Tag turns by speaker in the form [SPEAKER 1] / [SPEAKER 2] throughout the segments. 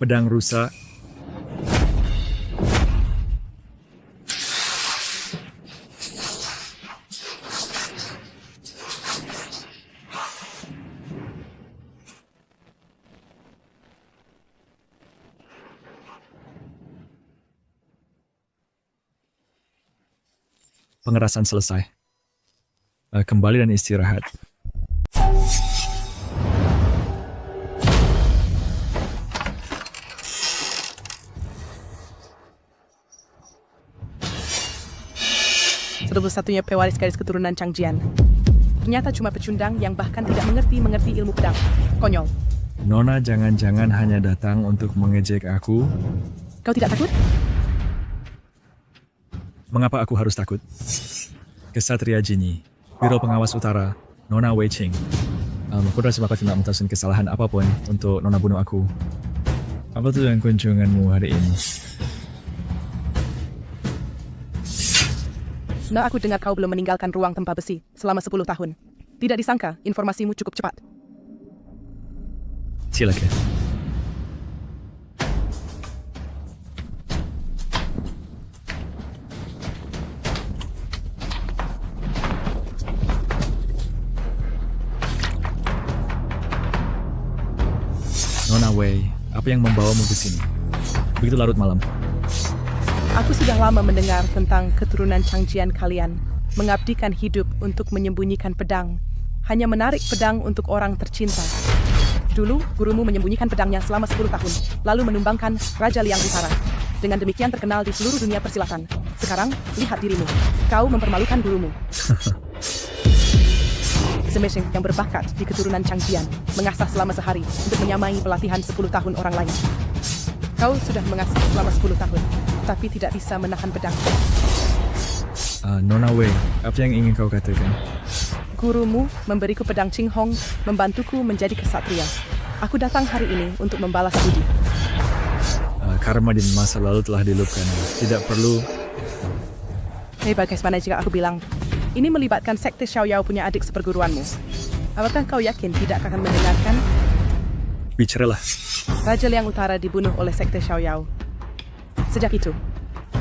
[SPEAKER 1] Pedang rusak. Pengerasan selesai. Kembali dan istirahat.
[SPEAKER 2] Satu-satunya pewaris garis keturunan Changjian. Ternyata cuma pecundang yang bahkan tidak mengerti ilmu pedang. Konyol.
[SPEAKER 1] Nona jangan-jangan hanya datang untuk mengejek aku?
[SPEAKER 2] Kau tidak takut?
[SPEAKER 1] Mengapa aku harus takut? Kesatria Jinyi, Biro Pengawas Utara, Nona Wei Qing. Aku rasa bakal tidak mentasun kesalahan apapun untuk Nona bunuh aku. Apa tujuan kunjunganmu hari ini?
[SPEAKER 2] Nah, aku dengar kau belum meninggalkan ruang tempa besi selama 10 tahun. Tidak disangka, informasimu cukup cepat.
[SPEAKER 1] Silakan. Nona Wei, apa yang membawamu ke sini? Begitu larut malam.
[SPEAKER 2] Aku sudah lama mendengar tentang keturunan Changjian kalian. Mengabdikan hidup untuk menyembunyikan pedang. Hanya menarik pedang untuk orang tercinta. Dulu, gurumu menyembunyikan pedangnya selama 10 tahun, lalu menumbangkan Raja Liang Utara. Dengan demikian terkenal di seluruh dunia persilatan. Sekarang, lihat dirimu. Kau mempermalukan gurumu. Semeshing yang berbakat di keturunan Changjian mengasah selama sehari untuk menyamai pelatihan 10 tahun orang lain. Kau sudah mengasah selama 10 tahun, tapi tidak bisa menahan pedang.
[SPEAKER 1] Nona Wei, apa yang ingin kau katakan?
[SPEAKER 2] Gurumu memberiku pedang Qing Hong, membantuku menjadi kesatria. Aku datang hari ini untuk membalas budi.
[SPEAKER 1] Karma di masa lalu telah dilupakan. Tidak perlu.
[SPEAKER 2] Bagaimana jika aku bilang, ini melibatkan sekte Xiaoyao punya adik seperguruanmu. Apakah kau yakin tidak akan mendengarkan?
[SPEAKER 1] Bicaralah.
[SPEAKER 2] Raja Liang Utara dibunuh oleh sekte Xiaoyao. Sejak itu,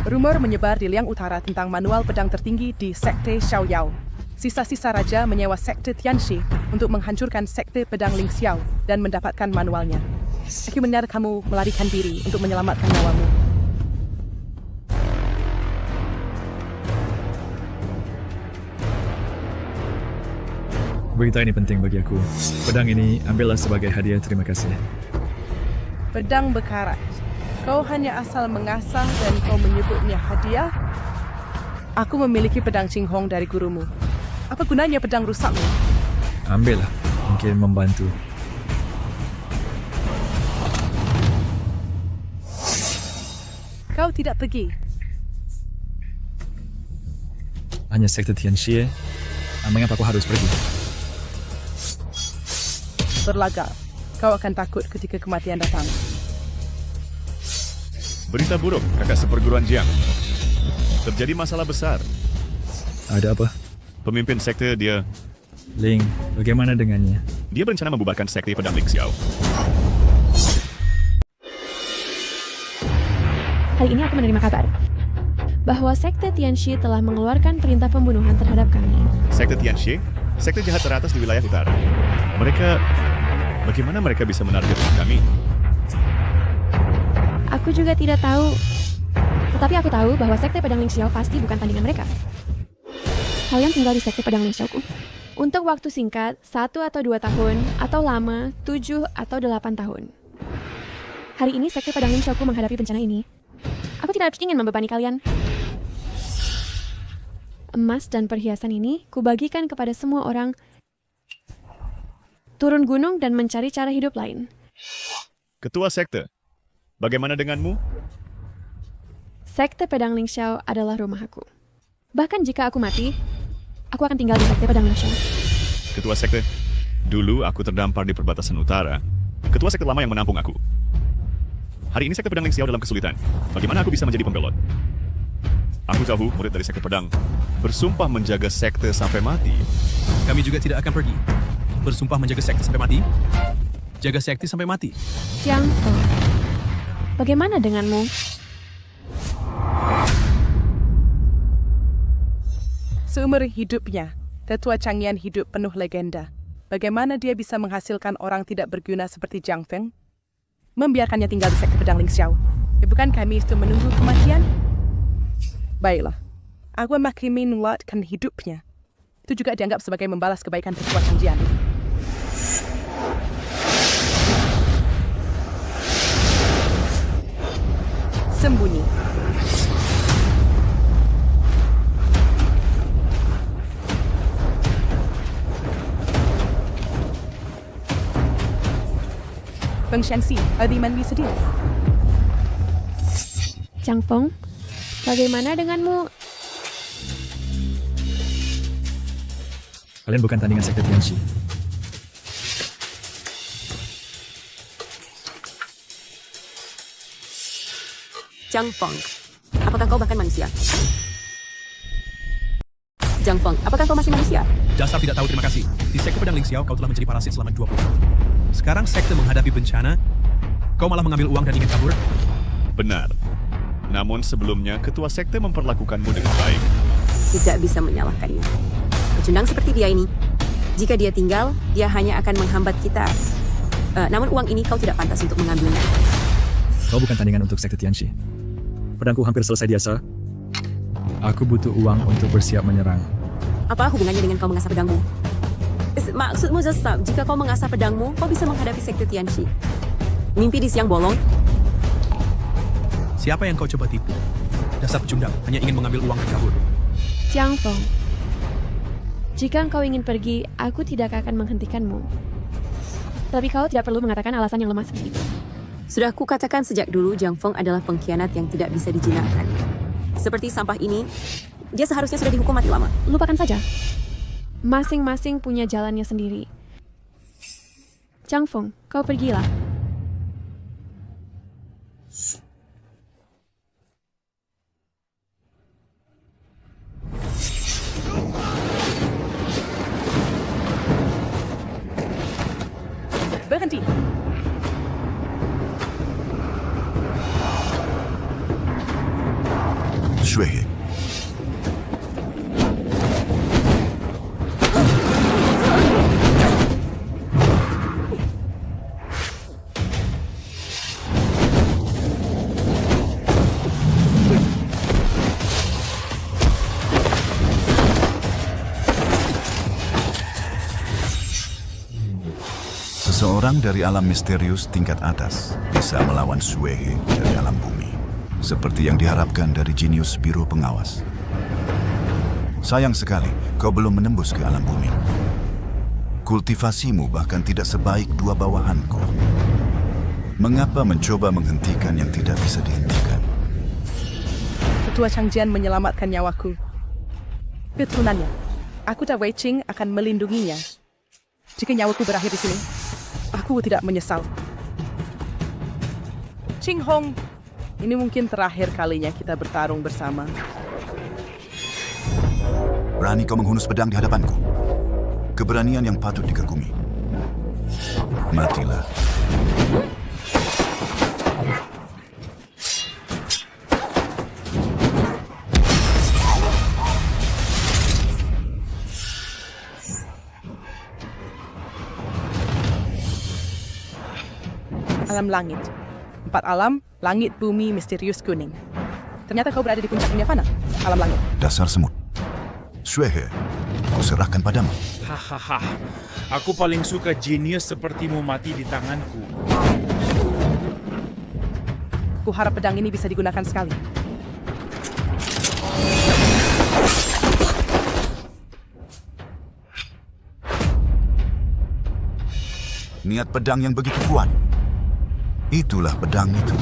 [SPEAKER 2] rumor menyebar di Liang Utara tentang manual pedang tertinggi di sekte Xiaoyao. Sisa-sisa raja menyewa sekte Tianxi untuk menghancurkan sekte pedang Ling Xiao dan mendapatkan manualnya. Aku mendengar kamu melarikan diri untuk menyelamatkan nyawamu.
[SPEAKER 1] Berita ini penting bagi aku. Pedang ini ambillah sebagai hadiah terima kasih.
[SPEAKER 2] Pedang bekarat. Kau hanya asal mengasah dan kau menyebutnya hadiah? Aku memiliki pedang Qing Hong dari gurumu. Apa gunanya pedang rusakmu?
[SPEAKER 1] Ambillah, mungkin membantu.
[SPEAKER 2] Kau tidak pergi.
[SPEAKER 1] Hanya sekte Tianxi. Mengapa aku harus pergi?
[SPEAKER 2] Berlagak. Kau akan takut ketika kematian datang.
[SPEAKER 3] Berita buruk, kakak seperguruan Jiang. Terjadi masalah besar.
[SPEAKER 1] Ada apa?
[SPEAKER 3] Pemimpin sekte dia
[SPEAKER 1] Ling, bagaimana dengannya?
[SPEAKER 3] berencana membubarkan sekte pedang Ling Xiao.
[SPEAKER 4] Hari ini aku menerima kabar bahwa sekte Tianxi telah mengeluarkan perintah pembunuhan terhadap kami.
[SPEAKER 3] Sekte Tianxi, sekte jahat teratas di wilayah utara. Bagaimana mereka bisa menarget kami?
[SPEAKER 4] Aku juga tidak tahu, tetapi aku tahu bahwa sekte pedang Ling Xiao pasti bukan tandingan mereka. Kalian tinggal di sekte pedang Ling Xiaoku untuk waktu singkat, 1 atau 2 tahun, atau lama, 7 atau 8 tahun. Hari ini sekte pedang Ling Xiaoku menghadapi bencana ini. Aku tidak ingin membebani kalian. Emas dan perhiasan ini kubagikan kepada semua orang. Turun gunung dan mencari cara hidup lain.
[SPEAKER 3] Ketua sekte, bagaimana denganmu?
[SPEAKER 4] Sekte pedang Ling Xiao adalah rumah aku. Bahkan jika aku mati, aku akan tinggal di sekte pedang Ling Xiao.
[SPEAKER 3] Ketua sekte, dulu aku terdampar di perbatasan utara. Ketua sekte lama yang menampung aku. Hari ini sekte pedang Ling Xiao dalam kesulitan. Bagaimana aku bisa menjadi pembelot? Aku tahu murid dari sekte pedang bersumpah menjaga sekte sampai mati.
[SPEAKER 5] Kami juga tidak akan pergi. Bersumpah menjaga sekte sampai mati. Jaga sekte sampai mati.
[SPEAKER 4] Jiang He, Bagaimana denganmu?
[SPEAKER 2] Seumur hidupnya, tetua Changian hidup penuh legenda. Bagaimana dia bisa menghasilkan orang tidak berguna seperti Jiang Feng? Membiarkannya tinggal di sekte pedang Ling Xiao. Bukan kami itu menunggu kematian? Baiklah, aku memaklumi menulatkan hidupnya. Itu juga dianggap sebagai membalas kebaikan tetua Changian. Sembunyi. Feng Shanxi, Adi Manli sedia.
[SPEAKER 4] Chang Feng, bagaimana denganmu?
[SPEAKER 1] Kalian bukan tandingan sekte Tianxi.
[SPEAKER 6] Jiang Feng, apakah kau bahkan manusia? Jiang Feng, apakah kau masih manusia?
[SPEAKER 5] Dasar tidak tahu terima kasih. Di sekte pedang Ling Xiao kau telah menjadi parasit selama 20 tahun. Sekarang sekte menghadapi bencana, kau malah mengambil uang dan ingin kabur?
[SPEAKER 3] Benar. Namun sebelumnya, ketua sekte memperlakukanmu dengan baik.
[SPEAKER 6] Tidak bisa menyalahkannya. Pecundang seperti dia ini, jika dia tinggal, dia hanya akan menghambat kita. Namun uang ini kau tidak pantas untuk mengambilnya.
[SPEAKER 1] Kau bukan tandingan untuk sekte Tianxi. Pedangku hampir selesai diasah. Aku butuh uang untuk bersiap menyerang.
[SPEAKER 6] Apa hubungannya dengan kau mengasah pedangmu? Maksudmu Zestap, jika kau mengasah pedangmu, kau bisa menghadapi sekte Tianxi. Mimpi di siang bolong?
[SPEAKER 5] Siapa yang kau coba tipu? Dasar pecundang, hanya ingin mengambil uang dan kabur.
[SPEAKER 4] Jiang Feng, jika engkau ingin pergi, aku tidak akan menghentikanmu. Tapi kau tidak perlu mengatakan alasan yang lemah seperti itu.
[SPEAKER 6] Sudah kukatakan sejak dulu Jiang Feng adalah pengkhianat yang tidak bisa dijinakkan. Seperti sampah ini, dia seharusnya sudah dihukum mati lama.
[SPEAKER 4] Lupakan saja. Masing-masing punya jalannya sendiri. Jiang Feng, kau pergilah.
[SPEAKER 2] Berhenti.
[SPEAKER 7] Shuehe. Seseorang dari alam misterius tingkat atas bisa melawan Shuehe dari alam bumi. Seperti yang diharapkan dari jenius Biro Pengawas. Sayang sekali, kau belum menembus ke alam bumi. Kultivasimu bahkan tidak sebaik dua bawahanku. Mengapa mencoba menghentikan yang tidak bisa dihentikan?
[SPEAKER 2] Ketua Changjian menyelamatkan nyawaku. Keturunannya, aku dan Wei Qing akan melindunginya. Jika nyawaku berakhir di sini, aku tidak menyesal. Qing Hong, ini mungkin terakhir kalinya kita bertarung bersama.
[SPEAKER 7] Berani kau menghunus pedang di hadapanku? Keberanian yang patut dikagumi. Matilah.
[SPEAKER 2] Alam langit. 4 alam, langit, bumi, misterius, kuning. Ternyata kau berada di puncak dunia fana, alam langit.
[SPEAKER 7] Dasar semut. Shuehe, ku serahkan padamu.
[SPEAKER 8] Hahaha, aku paling suka jenius sepertimu mati di tanganku.
[SPEAKER 2] Ku harap pedang ini bisa digunakan sekali.
[SPEAKER 7] Niat pedang yang begitu kuat. Itulah pedang itu.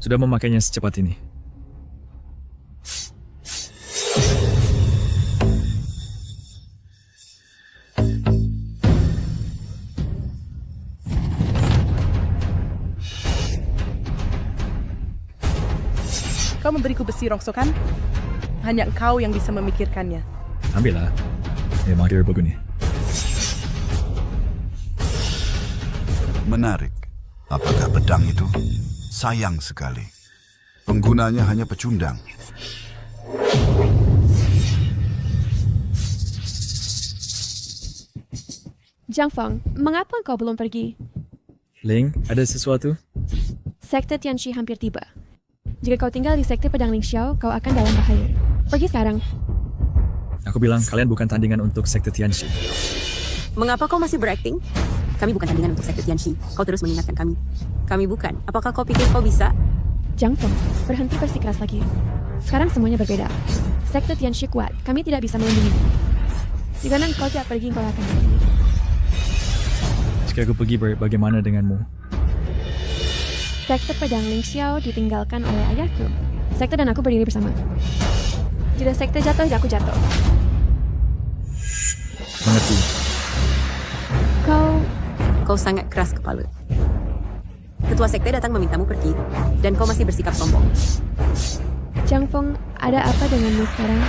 [SPEAKER 1] Sudah memakainya secepat ini.
[SPEAKER 2] Kau memberiku besi rongsokan? Hanya engkau yang bisa memikirkannya.
[SPEAKER 1] Ambillah. mahir begini.
[SPEAKER 7] Menarik. Apakah pedang itu? Sayang sekali. Penggunanya hanya pecundang.
[SPEAKER 4] Zhang Feng, mengapa kau belum pergi?
[SPEAKER 1] Ling, ada sesuatu?
[SPEAKER 4] Sekte Tianxi hampir tiba. Jika kau tinggal di sekte pedang Ling Xiao, kau akan dalam bahaya. Pergi sekarang.
[SPEAKER 1] Aku bilang kalian bukan tandingan untuk sekte Tianxi.
[SPEAKER 6] Mengapa kau masih berakting? Kami bukan tandingan untuk sekte Tianxi. Kau terus mengingatkan kami. Kami bukan. Apakah kau pikir kau bisa?
[SPEAKER 4] Zhang Feng, berhenti bersikeras lagi. Sekarang semuanya berbeda. Sekte Tianxi kuat, kami tidak bisa melindungimu. Jika kau tidak pergi, kau akan mati.
[SPEAKER 1] Jika aku pergi, bagaimana denganmu?
[SPEAKER 4] Sekte pedang Ling Xiao ditinggalkan oleh ayahku. Sekte dan aku berdiri bersama. Jika sekte jatuh, aku jatuh.
[SPEAKER 1] Mengerti.
[SPEAKER 6] Kau sangat keras kepala. Ketua sekte datang memintamu pergi, dan kau masih bersikap sombong.
[SPEAKER 4] Zhang Feng, ada apa denganmu sekarang?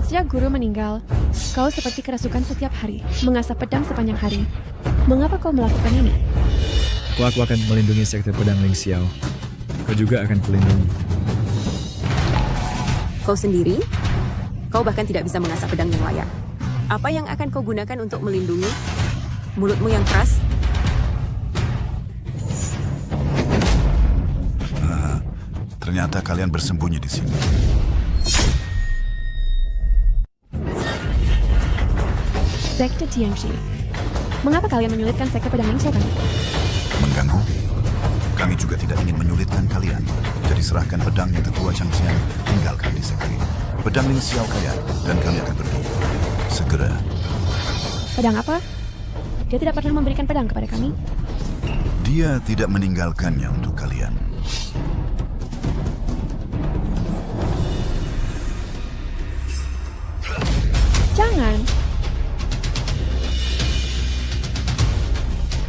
[SPEAKER 4] Sejak guru meninggal, kau seperti kerasukan setiap hari, mengasah pedang sepanjang hari. Mengapa kau melakukan ini?
[SPEAKER 1] Aku akan melindungi sekte pedang Ling Xiao. Kau juga akan kulindungi.
[SPEAKER 6] Kau sendiri? Kau bahkan tidak bisa mengasah pedang yang layak. Apa yang akan kau gunakan untuk melindungi? Mulutmu yang keras?
[SPEAKER 7] Ternyata kalian bersembunyi di sini.
[SPEAKER 4] Sekte Tianxi. Mengapa kalian menyulitkan sekte pedang Ling Xiao kami?
[SPEAKER 7] Mengganggu? Kami juga tidak ingin menyulitkan kalian. Jadi serahkan pedang yang tetua Changjian, tinggalkan di sekte. Pedang Ling Xiao kalian, dan kami akan pergi. Segera.
[SPEAKER 4] Pedang apa? Dia tidak pernah memberikan pedang kepada kami.
[SPEAKER 7] Dia tidak meninggalkannya untuk kalian.
[SPEAKER 4] Jangan.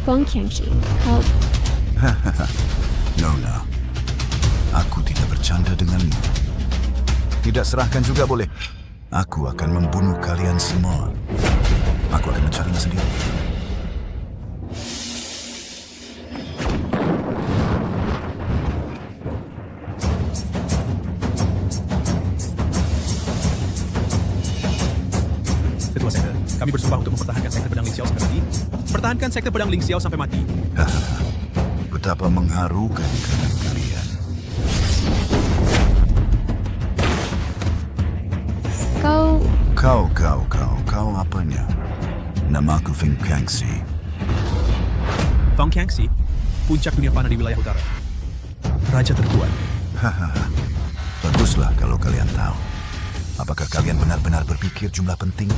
[SPEAKER 4] Feng Qiangxi, kau...
[SPEAKER 7] Nona, aku tidak bercanda denganmu. Tidak serahkan juga boleh. Aku akan membunuh kalian semua. Aku akan mencarinya sendiri.
[SPEAKER 5] Ketua sekte, kami bersumpah untuk mempertahankan sekte pedang Ling Xiao sampai mati. Pertahankan sekte pedang Ling Xiao sampai mati.
[SPEAKER 7] Betapa mengharukan kalian kalian. Kau apanya? Namaku Feng Qiangxi.
[SPEAKER 5] Feng Qiangxi, puncak dunia fana di wilayah utara. Raja terkuat.
[SPEAKER 7] Baguslah kalau kalian tahu. Apakah kalian benar-benar berpikir jumlah penting?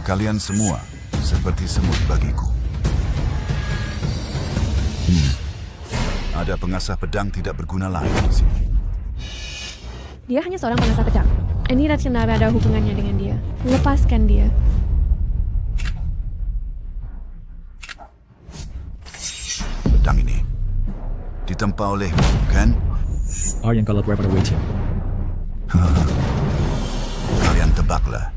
[SPEAKER 7] Kalian semua seperti semut bagiku. Ada pengasah pedang tidak berguna lain di sini.
[SPEAKER 4] Dia hanya seorang pengasah pedang. Ini tidak ada hubungannya dengan dia. Lepaskan dia.
[SPEAKER 7] Pedang ini ditempa olehmu, kan?
[SPEAKER 1] Yang kalau pada Wei Qing.
[SPEAKER 7] Kalian tebaklah.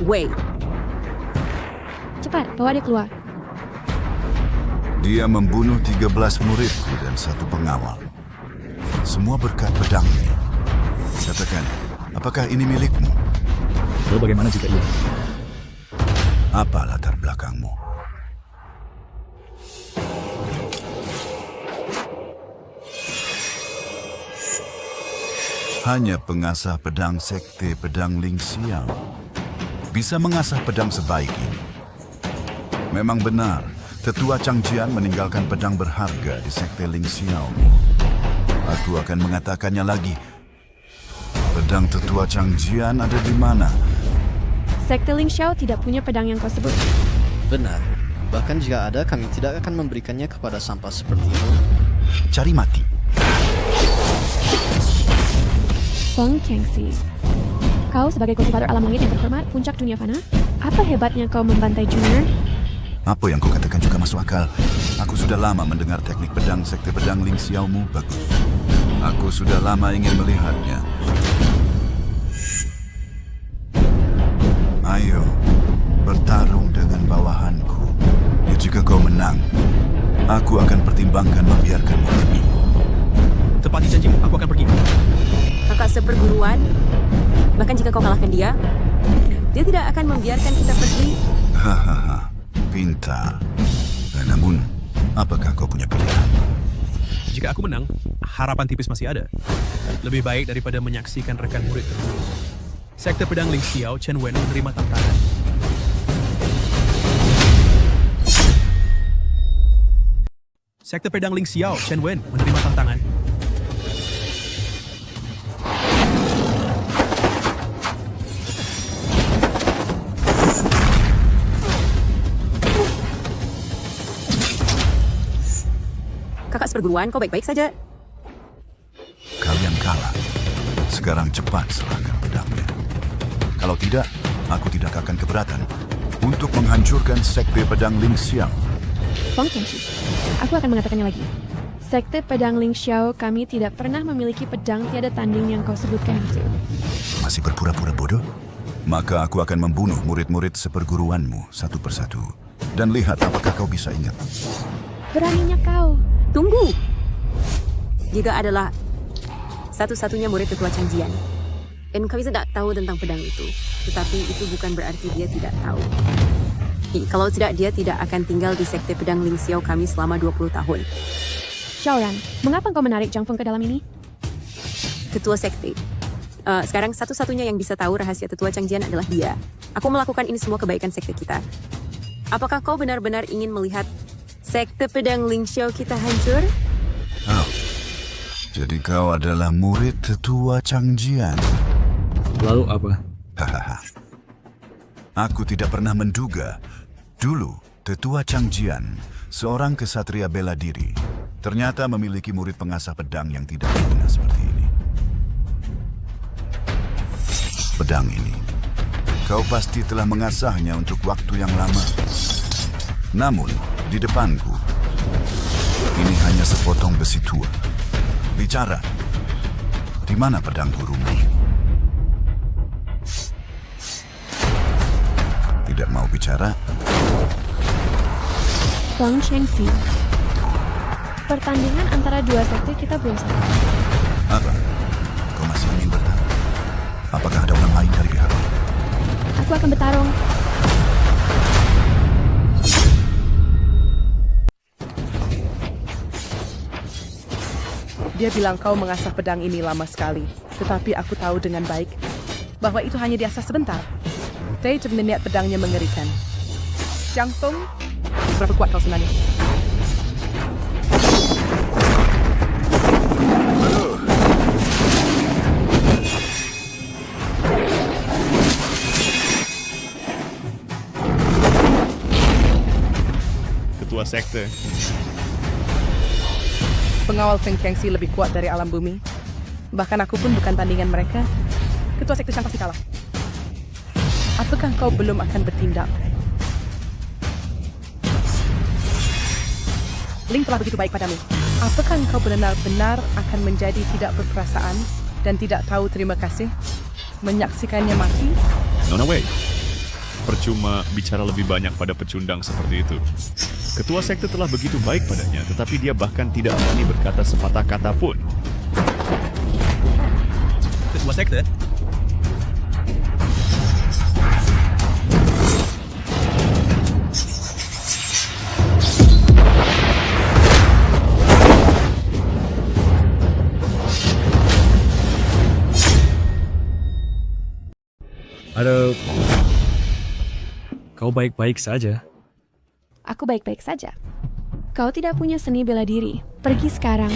[SPEAKER 6] Wei,
[SPEAKER 4] Cepat, bawa dia keluar.
[SPEAKER 7] Dia membunuh 13 muridku dan 1 pengawal. Semua berkat pedang ini. Katakan, apakah ini milikmu?
[SPEAKER 1] Lalu bagaimana jika iya?
[SPEAKER 7] Apa latar belakangmu? Hanya pengasah pedang sekte pedang Ling Xiao bisa mengasah pedang sebaik ini. Memang benar, Tetua Changjian meninggalkan pedang berharga di sekte Ling Xiao. Aku akan mengatakannya lagi. Pedang Tetua Changjian ada di mana?
[SPEAKER 4] Sekte Ling Xiao tidak punya pedang yang kau sebut.
[SPEAKER 9] Benar. Bahkan jika ada, kami tidak akan memberikannya kepada sampah seperti itu.
[SPEAKER 7] Cari mati.
[SPEAKER 4] Feng Qiangxi, kau sebagai kultivator alam langit yang terhormat, puncak dunia fana, apa hebatnya kau membantai junior?
[SPEAKER 7] Apa yang kau katakan juga masuk akal. Aku sudah lama mendengar teknik pedang sekte pedang Ling Xiaomu bagus. Aku sudah lama ingin melihatnya. Ayo, bertarung dengan bawahanku. Ya, jika kau menang, aku akan pertimbangkan membiarkanmu pergi.
[SPEAKER 5] Tepati janji, aku akan pergi.
[SPEAKER 6] Kakak seperguruan, bahkan jika kau kalahkan dia tidak akan membiarkan kita pergi.
[SPEAKER 7] Hahaha, pintar. Namun, apakah kau punya pilihan?
[SPEAKER 5] Jika aku menang, harapan tipis masih ada. Lebih baik daripada menyaksikan rekan murid terbunuh. Sekte Pedang Ling Xiao Chen Wen menerima tantangan. Sekte Pedang Ling Xiao Chen Wen menerima tantangan.
[SPEAKER 6] Kakak seperguruan, kau baik-baik saja.
[SPEAKER 7] Kalian kalah. Sekarang cepat serahkan pedangnya. Kalau tidak, aku tidak akan keberatan untuk menghancurkan Sekte Pedang Ling Xiao.
[SPEAKER 4] Feng Chengxi, aku akan mengatakannya lagi. Sekte Pedang Ling Xiao kami tidak pernah memiliki pedang tiada tanding yang kau sebutkan itu.
[SPEAKER 7] Masih berpura-pura bodoh? Maka aku akan membunuh murid-murid seperguruanmu satu persatu. Dan lihat apakah kau bisa ingat.
[SPEAKER 4] Beraninya kau.
[SPEAKER 6] Tunggu. Jika adalah satu-satunya murid ketua Changjian. Dan kami tidak tahu tentang pedang itu. Tetapi itu bukan berarti dia tidak tahu. Kalau tidak, dia tidak akan tinggal di Sekte Pedang Ling Xiao kami selama 20 tahun.
[SPEAKER 4] Xiaoran, mengapa kau menarik Zhang Feng ke dalam ini?
[SPEAKER 6] Ketua Sekte. Sekarang satu-satunya yang bisa tahu rahasia tetua Changjian adalah dia. Aku melakukan ini semua kebaikan Sekte kita. Apakah kau benar-benar ingin melihat Sekte Pedang Ling Xiao kita hancur?
[SPEAKER 7] Oh, jadi kau adalah murid tetua Changjian.
[SPEAKER 1] Lalu apa?
[SPEAKER 7] Hahaha. Aku tidak pernah menduga. Dulu, tetua Changjian, seorang kesatria bela diri, ternyata memiliki murid pengasah pedang yang tidak berguna seperti ini. Pedang ini, kau pasti telah mengasahnya untuk waktu yang lama. Namun, di depanku, ini hanya sepotong besi tua. Bicara, di mana pedang gurumu? Tidak mau bicara?
[SPEAKER 4] Feng Chengxi. Pertandingan antara dua sekte kita belum selesai.
[SPEAKER 7] Apa? Kau masih ingin bertarung? Apakah ada orang lain dari pihakmu?
[SPEAKER 4] Aku akan bertarung.
[SPEAKER 2] Dia bilang kau mengasah pedang ini lama sekali, tetapi aku tahu dengan baik bahwa itu hanya diasah sebentar. Tei melihat pedangnya mengerikan. Zhang Feng, berapa kuat kau sebenarnya?
[SPEAKER 3] Ketua Sekte.
[SPEAKER 2] Pengawal Feng Chengxi lebih kuat dari alam bumi. Bahkan aku pun bukan tandingan mereka. Ketua Sekte Shang pasti kalah. Apakah kau belum akan bertindak? Ling telah begitu baik padamu. Apakah kau benar-benar akan menjadi tidak berperasaan dan tidak tahu terima kasih? Menyaksikannya mati?
[SPEAKER 3] Nona Wei, percuma bicara lebih banyak pada pecundang seperti itu. Ketua Sekte telah begitu baik padanya, tetapi dia bahkan tidak berani berkata sepatah kata pun.
[SPEAKER 5] Ketua Sekte?
[SPEAKER 1] Ada... Kau baik-baik saja.
[SPEAKER 4] Aku baik-baik saja. Kau tidak punya seni bela diri. Pergi sekarang.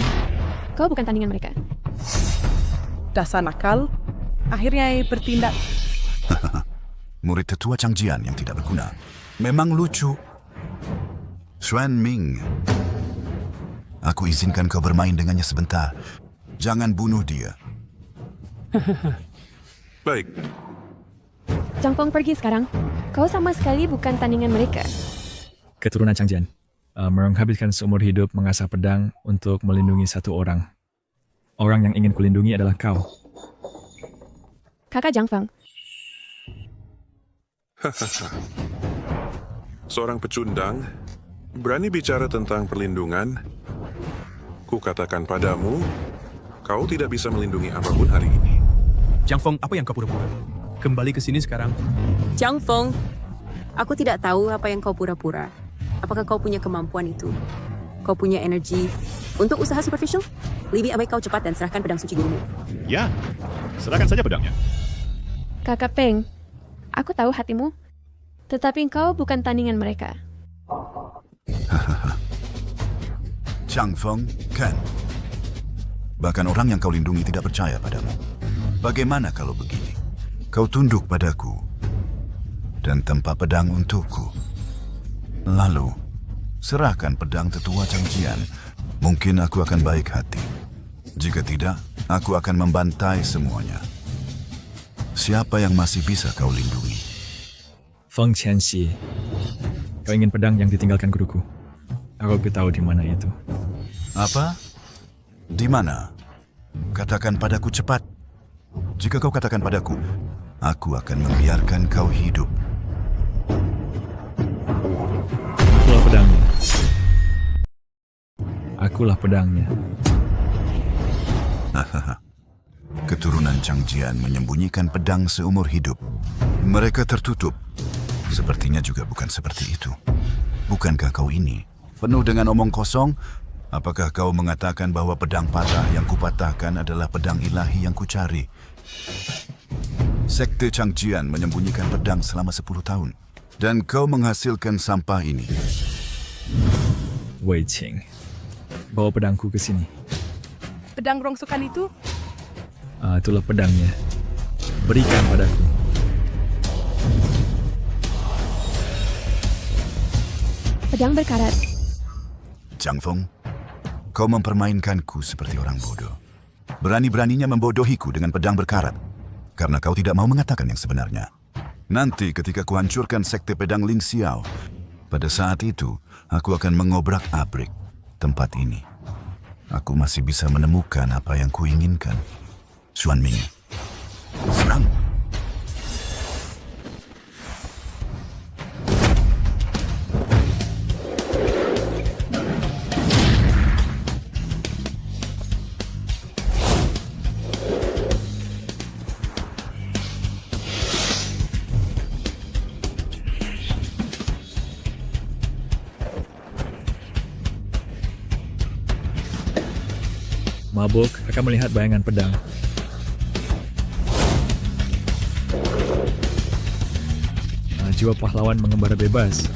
[SPEAKER 4] Kau bukan tandingan mereka.
[SPEAKER 2] Dasar nakal. Akhirnya bertindak.
[SPEAKER 7] Murid tetua Changjian yang tidak berguna. Memang lucu. Xuan Ming. Aku izinkan kau bermain dengannya sebentar. Jangan bunuh dia.
[SPEAKER 3] Baik.
[SPEAKER 4] Zhang Feng pergi sekarang. Kau sama sekali bukan tandingan mereka.
[SPEAKER 1] Keturunan Changjian menghabiskan seumur hidup mengasah pedang untuk melindungi satu orang. Orang yang ingin kulindungi adalah kau.
[SPEAKER 4] Kakak Zhang Feng.
[SPEAKER 10] Seorang pecundang berani bicara tentang perlindungan. Kukatakan padamu, kau tidak bisa melindungi apapun hari ini.
[SPEAKER 5] Zhang Feng, apa yang kau pura-pura? Kembali ke sini sekarang.
[SPEAKER 6] Zhang Feng, aku tidak tahu apa yang kau pura-pura. Apakah kau punya kemampuan itu? Kau punya energi untuk usaha superficial? Lebih baik kau cepat dan serahkan pedang suci gurumu.
[SPEAKER 3] Ya, serahkan saja pedangnya.
[SPEAKER 4] Kakak Peng, aku tahu hatimu, tetapi engkau bukan tandingan mereka.
[SPEAKER 7] Zhang Feng, Ken. Bahkan orang yang kau lindungi tidak percaya padamu. Bagaimana kalau begini? Kau tunduk padaku dan tempa pedang untukku. Lalu, serahkan pedang tetua Changjian. Mungkin aku akan baik hati. Jika tidak, aku akan membantai semuanya. Siapa yang masih bisa kau lindungi?
[SPEAKER 1] Feng Qianxi, kau ingin pedang yang ditinggalkan guruku. Aku tahu di mana itu.
[SPEAKER 7] Apa? Di mana? Katakan padaku cepat. Jika kau katakan padaku, aku akan membiarkan kau hidup.
[SPEAKER 1] Akulah pedangnya. Akulah pedangnya.
[SPEAKER 7] Keturunan Changjian menyembunyikan pedang seumur hidup. Mereka tertutup. Sepertinya juga bukan seperti itu. Bukankah kau ini penuh dengan omong kosong? Apakah kau mengatakan bahwa pedang patah yang kupatahkan adalah pedang ilahi yang kucari? Sekte Changjian menyembunyikan pedang selama 10 tahun. Dan kau menghasilkan sampah ini.
[SPEAKER 1] Wei Qing, bawa pedangku ke sini.
[SPEAKER 2] Pedang rongsokan itu?
[SPEAKER 1] Itulah pedangnya. Berikan padaku.
[SPEAKER 4] Pedang berkarat.
[SPEAKER 7] Zhang Feng, kau mempermainkanku seperti orang bodoh. Berani-beraninya membodohiku dengan pedang berkarat. Karena kau tidak mau mengatakan yang sebenarnya. Nanti ketika kuhancurkan sekte pedang Ling Xiao, pada saat itu aku akan mengobrak-abrik tempat ini. Aku masih bisa menemukan apa yang kuinginkan. Xuan Ming, serang!
[SPEAKER 1] Mabuk akan melihat bayangan pedang. Jiwa pahlawan mengembara bebas.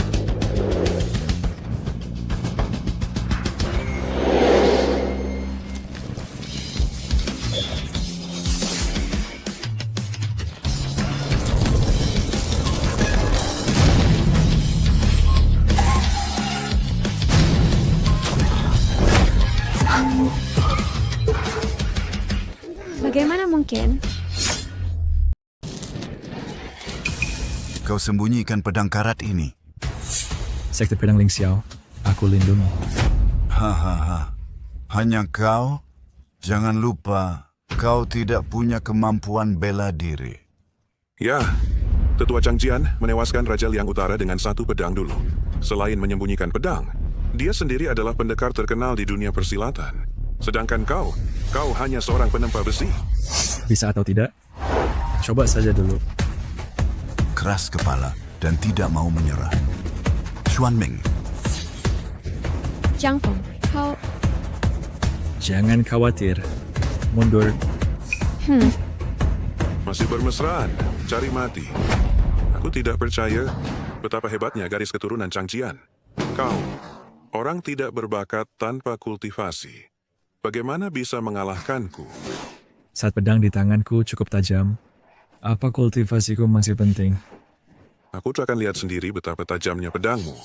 [SPEAKER 4] Bagaimana mungkin?
[SPEAKER 7] Kau sembunyikan pedang karat ini.
[SPEAKER 1] Sekte pedang Ling Xiao, aku lindungi.
[SPEAKER 7] Hahaha. Hanya kau? Jangan lupa, kau tidak punya kemampuan bela diri.
[SPEAKER 10] Ya, Tetua Changjian menewaskan Raja Liang Utara dengan satu pedang dulu. Selain menyembunyikan pedang, dia sendiri adalah pendekar terkenal di dunia persilatan. Sedangkan kau hanya seorang penempa besi.
[SPEAKER 1] Bisa atau tidak? Coba saja dulu.
[SPEAKER 7] Keras kepala dan tidak mau menyerah. Xuan Ming,
[SPEAKER 4] Zhang Feng, kau...
[SPEAKER 1] Jangan khawatir. Mundur.
[SPEAKER 10] Masih bermesraan, cari mati. Aku tidak percaya betapa hebatnya garis keturunan Changjian. Kau, orang tidak berbakat tanpa kultivasi. Bagaimana bisa mengalahkanku?
[SPEAKER 1] Saat pedang di tanganku cukup tajam, apa kultivasiku masih penting?
[SPEAKER 10] Aku akan lihat sendiri betapa tajamnya pedangmu.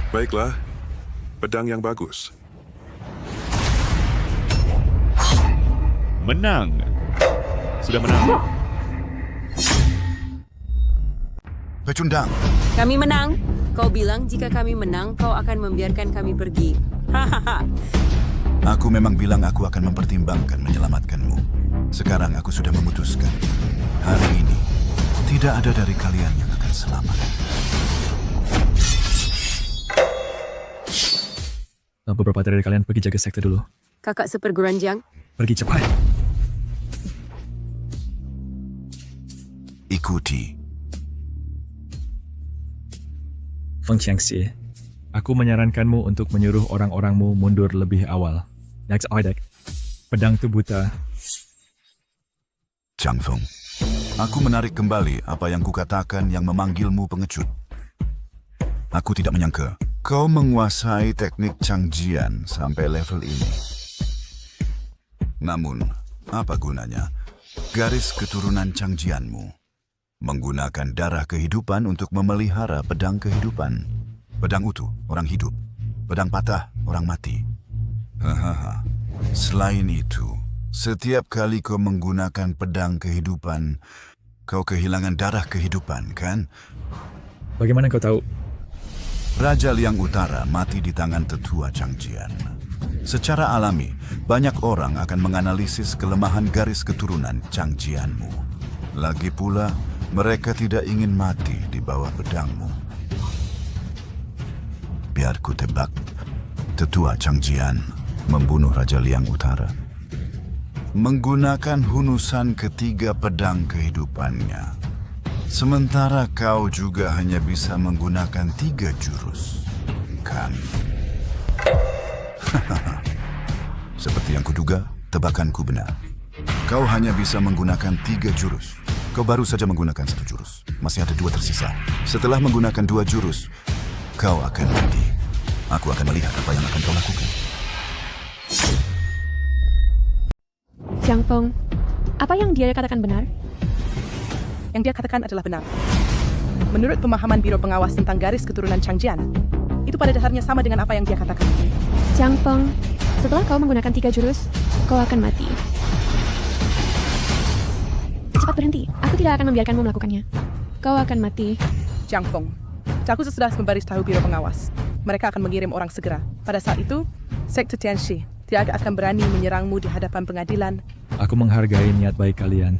[SPEAKER 10] Baiklah, pedang yang bagus.
[SPEAKER 3] menang. Sudah menang.
[SPEAKER 7] Pecundang,
[SPEAKER 6] Kami menang. Kau bilang jika kami menang, kau akan membiarkan kami pergi. Hahaha.
[SPEAKER 7] aku memang bilang aku akan mempertimbangkan menyelamatkanmu. Sekarang aku sudah memutuskan. Hari ini, tidak ada dari kalian yang akan selamat.
[SPEAKER 1] Beberapa dari kalian pergi jaga sekte dulu.
[SPEAKER 6] Kakak seperguruan Jiang.
[SPEAKER 1] Pergi cepat.
[SPEAKER 7] Ikuti.
[SPEAKER 1] Feng Qiangxi, aku menyarankanmu untuk menyuruh orang-orangmu mundur lebih awal. Next Oidek, pedang itu buta.
[SPEAKER 7] Chang Feng, aku menarik kembali apa yang kukatakan yang memanggilmu pengecut. Aku tidak menyangka kau menguasai teknik Changjian sampai level ini. Namun, apa gunanya garis keturunan Changjianmu? Menggunakan darah kehidupan untuk memelihara pedang kehidupan. Pedang utuh, orang hidup. Pedang patah, orang mati. Hahaha. Selain itu, setiap kali kau menggunakan pedang kehidupan, kau kehilangan darah kehidupan, kan?
[SPEAKER 1] Bagaimana kau tahu?
[SPEAKER 7] Raja Liang Utara mati di tangan tetua Changjian. Secara alami, banyak orang akan menganalisis kelemahan garis keturunan Changjianmu. Lagi pula, mereka tidak ingin mati di bawah pedangmu. Biar ku tebak, tetua Changjian membunuh Raja Liang Utara. Menggunakan hunusan ketiga pedang kehidupannya. Sementara kau juga hanya bisa menggunakan 3 jurus. Kan? Seperti yang kuduga, tebakanku benar. Kau hanya bisa menggunakan 3 jurus. Kau baru saja menggunakan 1 jurus. Masih ada 2 tersisa. Setelah menggunakan 2 jurus, kau akan mati. Aku akan melihat apa yang akan kau lakukan.
[SPEAKER 4] Jiang Feng, apa yang dia katakan benar?
[SPEAKER 2] Yang dia katakan adalah benar. Menurut pemahaman Biro Pengawas tentang garis keturunan Changjian, itu pada dasarnya sama dengan apa yang dia katakan.
[SPEAKER 4] Jiang Feng, setelah kau menggunakan 3 jurus, kau akan mati. Cepat berhenti, aku tidak akan membiarkanmu melakukannya. Kau akan mati.
[SPEAKER 2] Jiang Feng, aku sudah membaris tahu Biro Pengawas. Mereka akan mengirim orang segera. Pada saat itu, Sekte Tianxi tidak akan berani menyerangmu di hadapan pengadilan.
[SPEAKER 1] Aku menghargai niat baik kalian.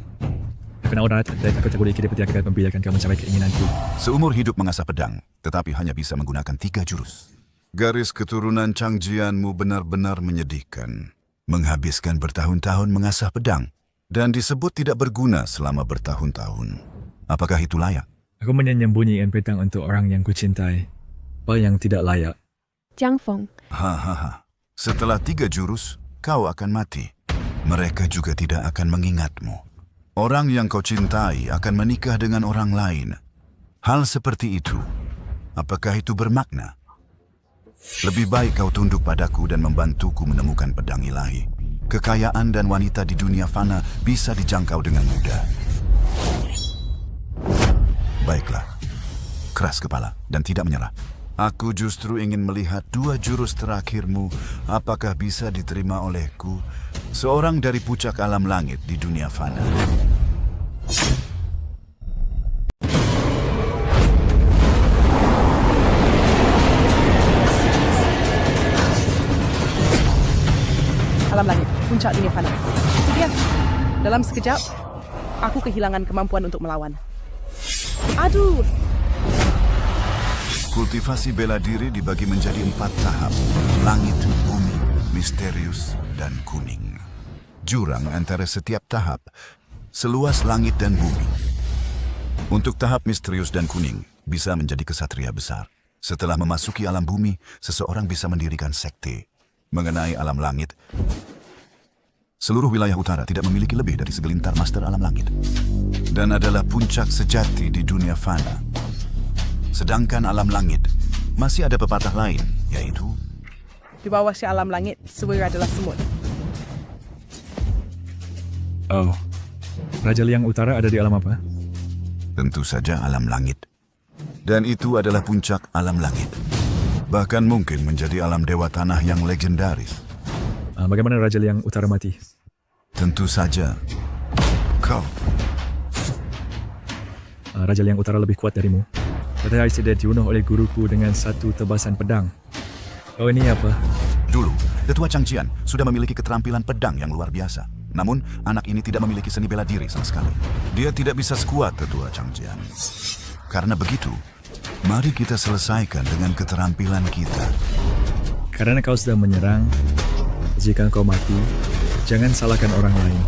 [SPEAKER 1] Karena orang dan aku tak boleh kira akan membiarkan kamu mencapai keinginanku.
[SPEAKER 7] Seumur hidup mengasah pedang, tetapi hanya bisa menggunakan 3 jurus. Garis keturunan Changjianmu benar-benar menyedihkan. Menghabiskan bertahun-tahun mengasah pedang, dan disebut tidak berguna selama bertahun-tahun. Apakah itu layak?
[SPEAKER 1] Aku menyembunyikan pedang untuk orang yang kucintai. Apa yang tidak layak?
[SPEAKER 4] Jiang Feng,
[SPEAKER 7] Hahaha. Setelah 3 jurus, kau akan mati. Mereka juga tidak akan mengingatmu. Orang yang kau cintai akan menikah dengan orang lain. Hal seperti itu, apakah itu bermakna? Lebih baik kau tunduk padaku dan membantuku menemukan pedang ilahi. Kekayaan dan wanita di dunia fana bisa dijangkau dengan mudah. Baiklah, keras kepala dan tidak menyerah. Aku justru ingin melihat 2 jurus terakhirmu, apakah bisa diterima olehku, seorang dari puncak alam langit di dunia fana.
[SPEAKER 2] Alam langit, puncak dunia fana. Itu dia. Dalam sekejap, aku kehilangan kemampuan untuk melawan. Aduh!
[SPEAKER 7] Kultivasi bela diri dibagi menjadi 4 tahap. Langit, bumi, misterius, dan kuning. Jurang antara setiap tahap, seluas langit dan bumi. Untuk tahap misterius dan kuning, bisa menjadi kesatria besar. Setelah memasuki alam bumi, seseorang bisa mendirikan sekte. Mengenai alam langit, seluruh wilayah utara tidak memiliki lebih dari segelintir master alam langit. Dan adalah puncak sejati di dunia fana. Sedangkan alam langit, masih ada pepatah lain, yaitu
[SPEAKER 2] Di bawah si alam langit, semua adalah semut.
[SPEAKER 1] Oh, Raja Liang Utara ada di alam apa?
[SPEAKER 7] tentu saja alam langit. Dan itu adalah puncak alam langit. Bahkan mungkin menjadi alam dewa tanah yang legendaris.
[SPEAKER 1] Bagaimana Raja Liang Utara mati?
[SPEAKER 7] Tentu saja. Kau.
[SPEAKER 1] Raja Liang Utara lebih kuat darimu. Katanya saya dibunuh oleh guruku dengan satu tebasan pedang. Oh, ini apa?
[SPEAKER 7] Dulu, Ketua Changjian sudah memiliki keterampilan pedang yang luar biasa. Namun, anak ini tidak memiliki seni bela diri sama sekali. Dia tidak bisa sekuat Ketua Changjian. Karena begitu, mari kita selesaikan dengan keterampilan kita.
[SPEAKER 1] Karena kau sudah menyerang, jika kau mati, jangan salahkan orang lain.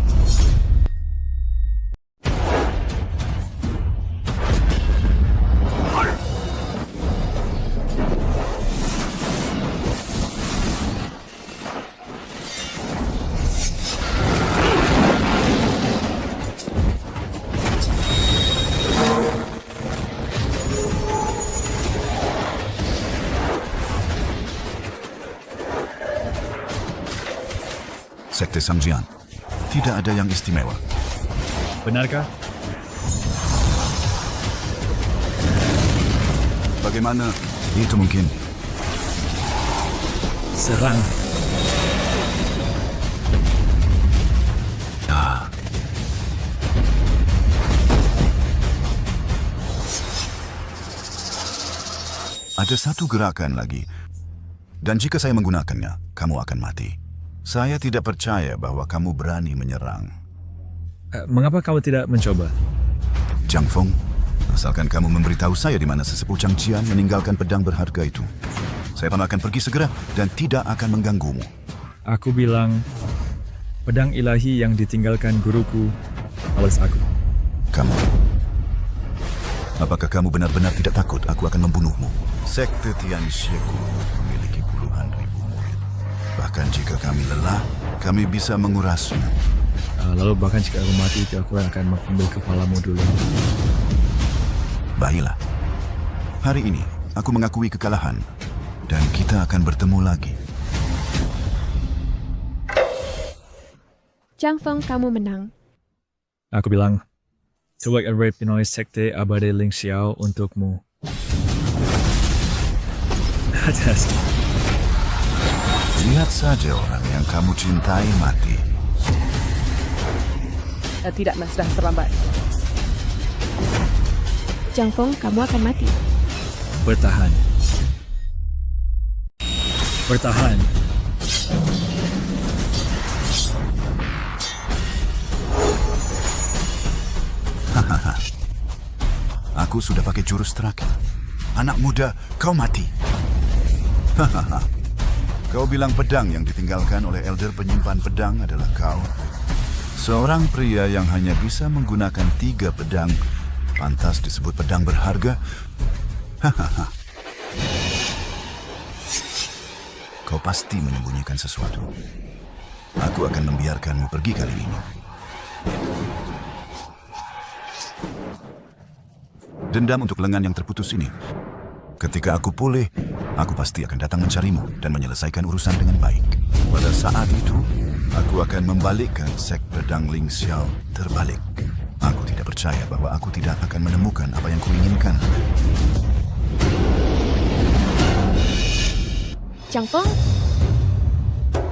[SPEAKER 7] Sekte Changjian, tidak ada yang istimewa.
[SPEAKER 1] Benarkah?
[SPEAKER 7] Bagaimana itu mungkin?
[SPEAKER 1] Serang.
[SPEAKER 7] Ah. Ada satu gerakan lagi. Dan jika saya menggunakannya, kamu akan mati. Saya tidak percaya bahwa kamu berani menyerang.
[SPEAKER 1] Mengapa kamu tidak mencoba?
[SPEAKER 7] Zhang Feng, asalkan kamu memberitahu saya di mana sesepuh Changjian meninggalkan pedang berharga itu. Saya pun akan pergi segera dan tidak akan mengganggumu.
[SPEAKER 1] Aku bilang, pedang ilahi yang ditinggalkan guruku, awas aku.
[SPEAKER 7] Kamu, apakah kamu benar-benar tidak takut aku akan membunuhmu? Sekte Tianxieku memiliki puluhan ribu murid. Bahkan jika kami lelah, kami bisa mengurasmu.
[SPEAKER 1] Lalu bahkan jika aku mati, aku akan mengambil kepalamu dulu.
[SPEAKER 7] Baiklah. Hari ini, aku mengakui kekalahan. Dan kita akan bertemu lagi.
[SPEAKER 4] Zhang Feng, kamu menang.
[SPEAKER 1] Aku bilang, coba Red Pinoy Sekte Abade Ling Xiao untukmu. Atas.
[SPEAKER 7] Lihat saja orang yang kamu cintai mati.
[SPEAKER 2] Tidak, Mas, sudah terlambat.
[SPEAKER 4] Zhang Feng, kamu akan mati.
[SPEAKER 1] Bertahan. Bertahan.
[SPEAKER 7] Hahaha. Aku sudah pakai jurus terakhir. Anak muda, kau mati. Hahaha. Kau bilang pedang yang ditinggalkan oleh elder penyimpan pedang adalah kau. Seorang pria yang hanya bisa menggunakan 3 pedang, pantas disebut pedang berharga. Hahaha. Kau pasti menyembunyikan sesuatu. Aku akan membiarkanmu pergi kali ini. Dendam untuk lengan yang terputus ini. Ketika aku pulih, aku pasti akan datang mencarimu dan menyelesaikan urusan dengan baik. Pada saat itu, aku akan membalikkan sek pedang Ling Xiao terbalik. Aku tidak percaya bahwa aku tidak akan menemukan apa yang kuinginkan.
[SPEAKER 4] Zhang Feng,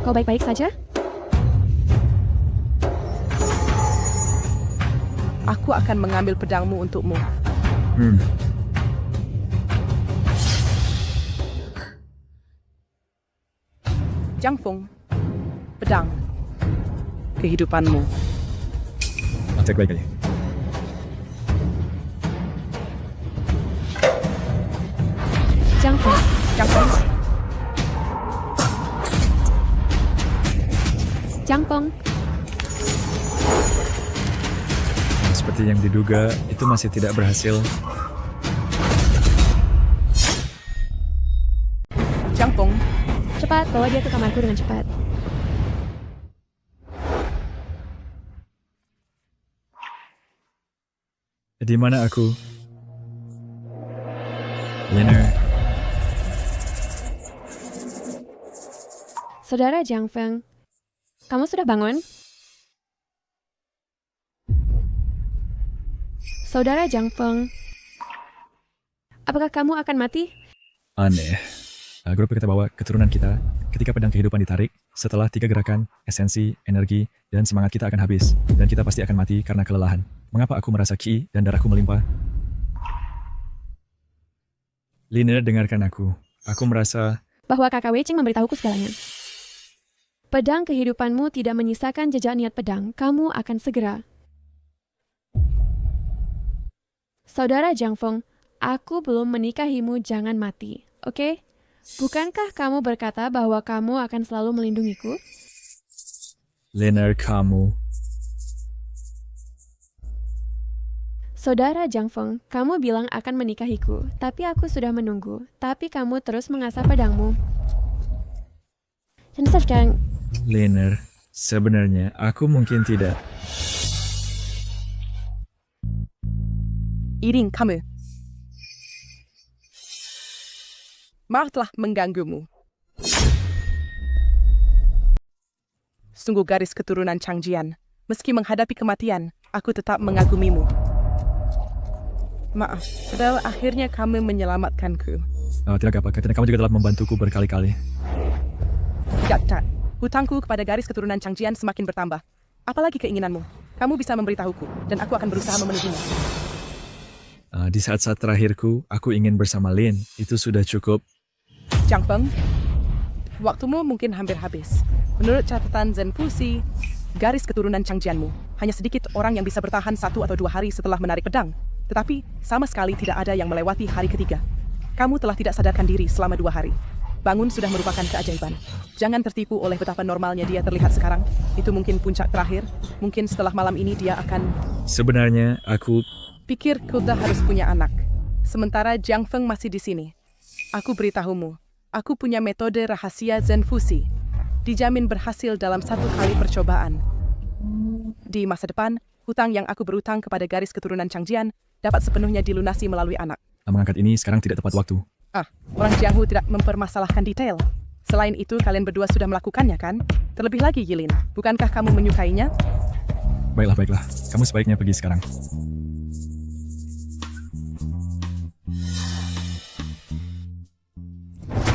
[SPEAKER 4] kau baik-baik saja?
[SPEAKER 2] Aku akan mengambil pedangmu untukmu. Zhang Feng, pedang. Kehidupanmu.
[SPEAKER 1] Cek baik aja.
[SPEAKER 4] Zhang Feng,
[SPEAKER 2] Zhang Feng,
[SPEAKER 4] Zhang Feng,
[SPEAKER 1] Seperti yang diduga, itu masih tidak berhasil.
[SPEAKER 2] Zhang Feng,
[SPEAKER 4] cepat bawa dia ke kamarku dengan cepat.
[SPEAKER 1] Di mana aku? Liner.
[SPEAKER 4] Saudara Zhang Feng, kamu sudah bangun? Saudara Zhang Feng, apakah kamu akan mati?
[SPEAKER 1] Aneh. Grup kita bawa keturunan kita, ketika pedang kehidupan ditarik, Setelah 3 gerakan, esensi, energi, dan semangat kita akan habis. Dan kita pasti akan mati karena kelelahan. Mengapa aku merasa ki dan darahku melimpah? Liner, dengarkan aku. Aku merasa
[SPEAKER 4] Bahwa kakak Wei Ching memberitahuku segalanya. Pedang kehidupanmu tidak menyisakan jejak niat pedang. Kamu akan segera. Saudara Jiang Feng, aku belum menikahimu, jangan mati. Oke? Bukankah kamu berkata bahwa kamu akan selalu melindungiku?
[SPEAKER 1] Liner, kamu.
[SPEAKER 4] Saudara Jiang Feng, kamu bilang akan menikahiku, tapi aku sudah menunggu. Tapi kamu terus mengasah pedangmu. Dan sekarang,
[SPEAKER 1] Liner, sebenarnya aku mungkin tidak.
[SPEAKER 2] Iring, kamu. Maaf telah mengganggumu. Sungguh garis keturunan Changjian. Meski menghadapi kematian, aku tetap mengagumimu. Maaf, padahal akhirnya kamu menyelamatkanku.
[SPEAKER 1] Oh, tidak apa, karena kamu juga telah membantuku berkali-kali.
[SPEAKER 2] Tidak. Hutangku kepada garis keturunan Changjian semakin bertambah. Apalagi keinginanmu? Kamu bisa memberitahuku, dan aku akan berusaha memenuhinya.
[SPEAKER 1] Di saat-saat terakhirku, aku ingin bersama Lin. Itu sudah cukup.
[SPEAKER 2] Jiang Feng, waktumu mungkin hampir habis. Menurut catatan Zen Fuxi, garis keturunan Changjianmu, hanya sedikit orang yang bisa bertahan 1 atau 2 hari setelah menarik pedang. Tetapi, sama sekali tidak ada yang melewati hari ketiga. Kamu telah tidak sadarkan diri selama 2 hari. Bangun sudah merupakan keajaiban. Jangan tertipu oleh betapa normalnya dia terlihat sekarang. Itu mungkin puncak terakhir. Mungkin setelah malam ini dia akan...
[SPEAKER 1] Sebenarnya, aku...
[SPEAKER 2] Pikir Kuda harus punya anak. Sementara Jiang Feng masih di sini. Aku beritahumu, aku punya metode rahasia Zen Fuxi. Dijamin berhasil dalam 1 kali percobaan. Di masa depan, hutang yang aku berutang kepada garis keturunan Changjian dapat sepenuhnya dilunasi melalui anak.
[SPEAKER 1] Mengangkat ini sekarang tidak tepat waktu.
[SPEAKER 2] Orang Jianghu tidak mempermasalahkan detail. Selain itu, kalian berdua sudah melakukannya, kan? Terlebih lagi, Yilin. Bukankah kamu menyukainya?
[SPEAKER 1] Baiklah. Kamu sebaiknya pergi sekarang.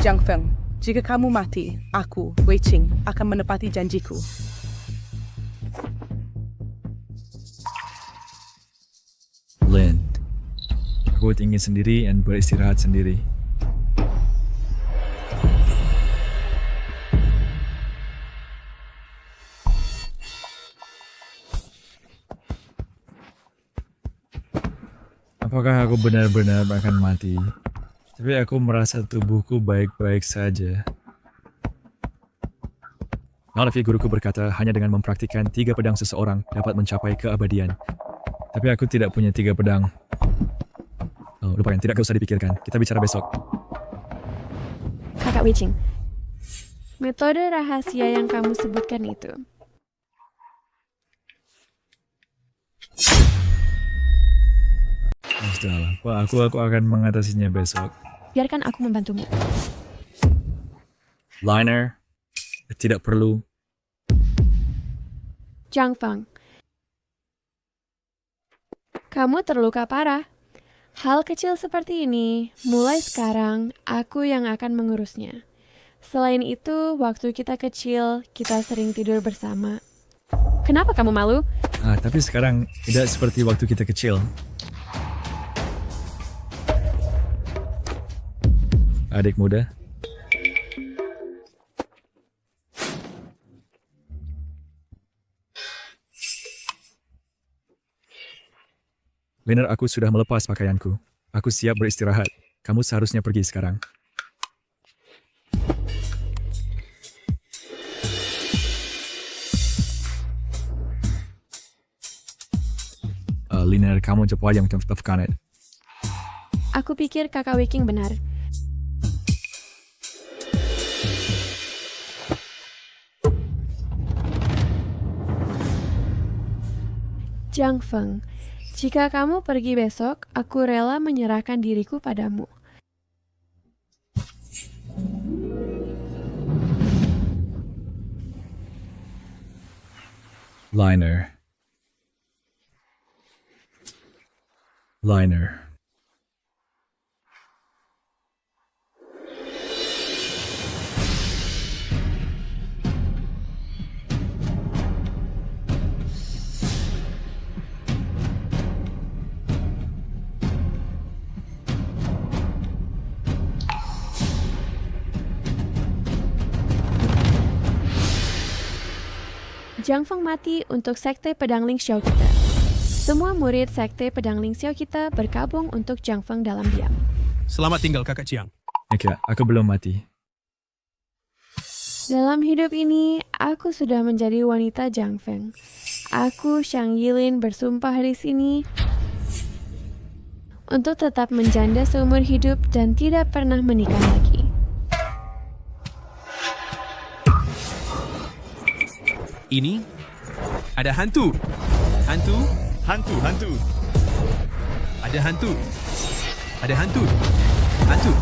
[SPEAKER 2] Jiang Feng, jika kamu mati, aku, Wei Qing, akan menepati janjiku.
[SPEAKER 1] Lin, aku ingin sendiri dan beristirahat sendiri. Apakah aku benar-benar akan mati? Tapi aku merasa tubuhku baik-baik saja. Nalafi guruku berkata hanya dengan mempraktikkan 3 pedang seseorang dapat mencapai keabadian. Tapi aku tidak punya 3 pedang. Oh, lupakan, tidak usah dipikirkan. Kita bicara besok.
[SPEAKER 4] Kakak Wei Qing, metode rahasia yang kamu sebutkan itu.
[SPEAKER 1] Sudahlah, aku akan mengatasinya besok.
[SPEAKER 4] Biarkan aku membantumu.
[SPEAKER 1] Liner, tidak perlu.
[SPEAKER 4] Jiang Feng, kamu terluka parah. Hal kecil seperti ini, mulai sekarang aku yang akan mengurusnya. Selain itu, waktu kita kecil, kita sering tidur bersama. Kenapa kamu malu?
[SPEAKER 1] Tapi sekarang tidak seperti waktu kita kecil. Adik muda. Liner, aku sudah melepas pakaianku. Aku siap beristirahat. Kamu seharusnya pergi sekarang. Liner, kamu cepat yang tetapkan.
[SPEAKER 4] Aku pikir kakak Wei Qing benar. Jiang Feng, jika kamu pergi besok, aku rela menyerahkan diriku padamu.
[SPEAKER 1] Liner.
[SPEAKER 4] Jiang Feng mati untuk Sekte Pedang Ling Xiao kita. Semua murid Sekte Pedang Ling Xiao kita bergabung untuk Jiang Feng dalam diam.
[SPEAKER 5] Selamat tinggal kakak Chiang.
[SPEAKER 1] Kak, aku belum mati.
[SPEAKER 4] Dalam hidup ini, aku sudah menjadi wanita Jiang Feng. Aku, Xiang Yilin, bersumpah di sini untuk tetap menjanda seumur hidup dan tidak pernah menikah lagi.
[SPEAKER 5] Ini ada hantu. Hantu.
[SPEAKER 3] Hantu, hantu.
[SPEAKER 5] Ada hantu. Ada hantu. Hantu.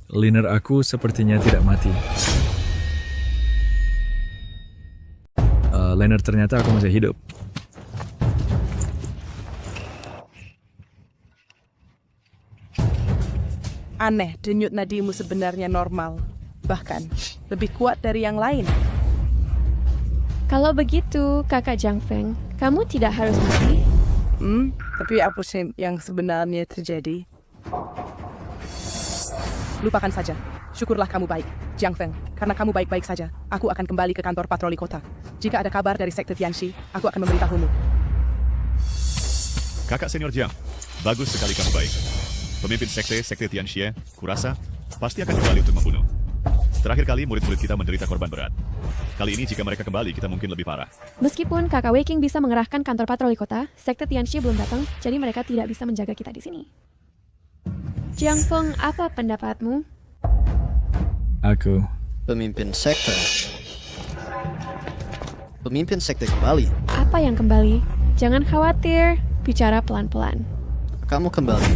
[SPEAKER 1] Liner aku sepertinya tidak mati. Liner, ternyata aku masih hidup.
[SPEAKER 2] Aneh, denyut nadimu sebenarnya normal. Bahkan, lebih kuat dari yang lain.
[SPEAKER 4] Kalau begitu, kakak Jiang Feng, kamu tidak harus mati.
[SPEAKER 2] Tapi apa sih yang sebenarnya terjadi? Lupakan saja. Syukurlah kamu baik, Jiang Feng. Karena kamu baik-baik saja, aku akan kembali ke kantor patroli kota. Jika ada kabar dari Sekte Tianxi, aku akan memberitahumu.
[SPEAKER 3] Kakak senior Jiang, bagus sekali kamu baik. Pemimpin Sekte Tianxie, kurasa, pasti akan kembali untuk membunuh. Terakhir kali murid-murid kita menderita korban berat. Kali ini jika mereka kembali, kita mungkin lebih parah.
[SPEAKER 4] Meskipun kakak Wei King bisa mengerahkan kantor patroli kota, Sekte Tianxi belum datang, jadi mereka tidak bisa menjaga kita di sini. Jiang Feng, apa pendapatmu?
[SPEAKER 1] Aku.
[SPEAKER 9] Pemimpin sekte. Pemimpin sekte kembali.
[SPEAKER 4] Apa yang kembali? Jangan khawatir, bicara pelan-pelan.
[SPEAKER 9] Kamu kembali.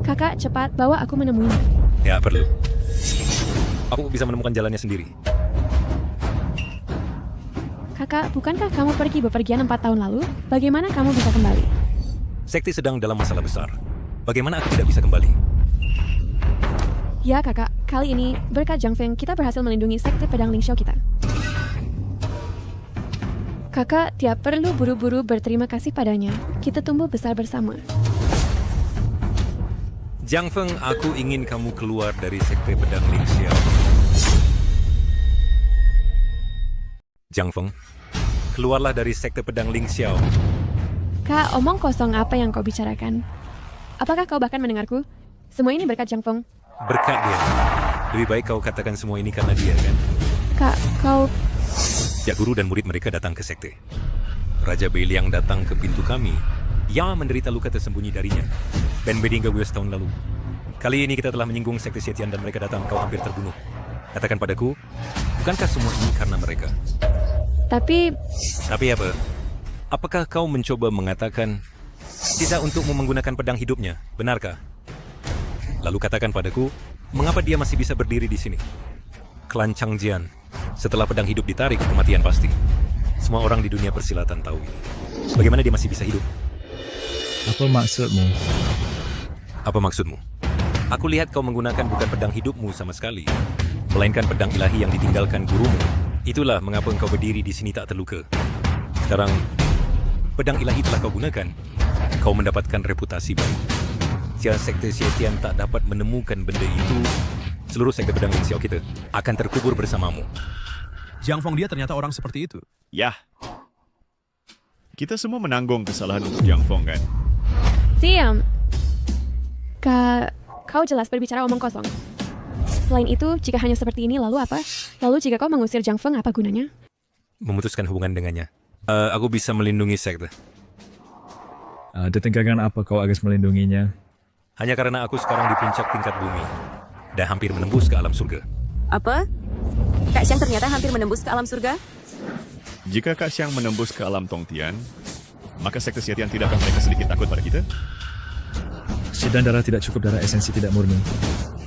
[SPEAKER 4] Kakak, cepat bawa aku menemuinya.
[SPEAKER 11] Ya, perlu. Aku bisa menemukan jalannya sendiri.
[SPEAKER 4] Kakak, bukankah kamu pergi bepergian 4 tahun lalu? Bagaimana kamu bisa kembali?
[SPEAKER 11] Sekte sedang dalam masalah besar. Bagaimana aku tidak bisa kembali?
[SPEAKER 4] Ya kakak, kali ini berkat Jiang Feng kita berhasil melindungi Sekte Pedang Ling Xiao kita. Kakak tiap perlu buru-buru berterima kasih padanya. Kita tumbuh besar bersama.
[SPEAKER 11] Jiang Feng, aku ingin kamu keluar dari Sekte Pedang Ling Xiao. Jiang Feng, keluarlah dari Sekte Pedang Ling Xiao.
[SPEAKER 4] Kak, omong kosong apa yang kau bicarakan? Apakah kau bahkan mendengarku? Semua ini berkat Jiang Feng.
[SPEAKER 11] Berkat dia. Lebih baik kau katakan semua ini karena dia, kan?
[SPEAKER 4] Kak, kau...
[SPEAKER 11] Ya, guru dan murid mereka datang ke sekte. Raja Beiliang datang ke pintu kami. Ia menderita luka tersembunyi darinya. Dan Bedingga West tahun lalu. Kali ini kita telah menyinggung sekte Xetian dan mereka datang, kau hampir terbunuh. Katakan padaku, bukankah semua ini karena mereka?
[SPEAKER 4] Tapi
[SPEAKER 11] apa? Apakah kau mencoba mengatakan sisa untukmu menggunakan pedang hidupnya, benarkah? Lalu katakan padaku, mengapa dia masih bisa berdiri di sini? Klan Changjian, setelah pedang hidup ditarik, kematian pasti. Semua orang di dunia persilatan tahu ini. Bagaimana dia masih bisa hidup?
[SPEAKER 1] Apa maksudmu?
[SPEAKER 11] Apa maksudmu? Aku lihat kau menggunakan bukan pedang hidupmu sama sekali, melainkan pedang ilahi yang ditinggalkan gurumu. Itulah mengapa engkau berdiri di sini tak terluka. Sekarang, pedang ilahi telah kau gunakan. Kau mendapatkan reputasi baik. Jika Sekte Xetian tak dapat menemukan benda itu, seluruh Sekte Pedang Ling Xiao kita akan terkubur bersamamu.
[SPEAKER 5] Jiang Feng dia ternyata orang seperti itu.
[SPEAKER 3] Yah. Kita semua menanggung kesalahan untuk Jiang Feng, kan?
[SPEAKER 4] diam. Kau jelas berbicara omong kosong. Selain itu, jika hanya seperti ini, lalu apa? Lalu jika kau mengusir Jiang Feng, apa gunanya?
[SPEAKER 11] Memutuskan hubungan dengannya. Aku bisa melindungi sekte.
[SPEAKER 1] Dengan apa kau harus melindunginya?
[SPEAKER 11] Hanya karena aku sekarang di puncak tingkat bumi dan hampir menembus ke alam surga.
[SPEAKER 6] Apa? Kak Xiang ternyata hampir menembus ke alam surga?
[SPEAKER 3] Jika Kak Xiang menembus ke alam Tongtian, maka Sekte Xetian tidak akan mereka sedikit takut pada kita?
[SPEAKER 1] Sidang darah tidak cukup, darah esensi tidak murni.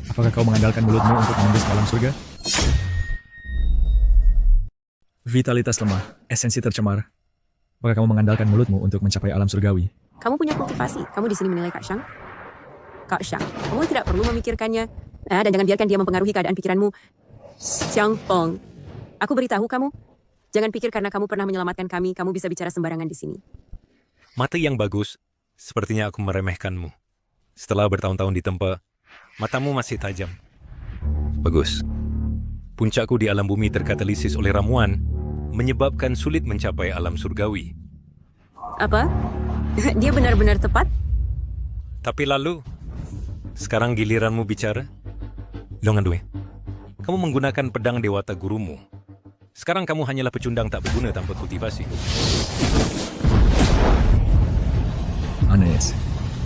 [SPEAKER 1] Apakah kau mengandalkan mulutmu untuk menembus ke alam surga? Vitalitas lemah, esensi tercemar. Apakah kamu mengandalkan mulutmu untuk mencapai alam surgawi?
[SPEAKER 6] Kamu punya kultivasi. Kamu di sini menilai Kak Xiang. Kak Xiang, kamu tidak perlu memikirkannya. Dan jangan biarkan dia mempengaruhi keadaan pikiranmu. Jiang Feng, aku beritahu kamu. Jangan pikir karena kamu pernah menyelamatkan kami, kamu bisa bicara sembarangan di sini.
[SPEAKER 11] Mata yang bagus, sepertinya aku meremehkanmu. Setelah bertahun-tahun ditempa, matamu masih tajam. Bagus. Puncakku di alam bumi terkatalisis oleh ramuan, menyebabkan sulit mencapai alam surgawi.
[SPEAKER 6] Apa? Dia benar-benar tepat?
[SPEAKER 11] Tapi lalu, sekarang giliranmu bicara. Longan Due, kamu menggunakan pedang dewata gurumu. Sekarang kamu hanyalah pecundang tak berguna tanpa kultivasi.
[SPEAKER 1] Aneh.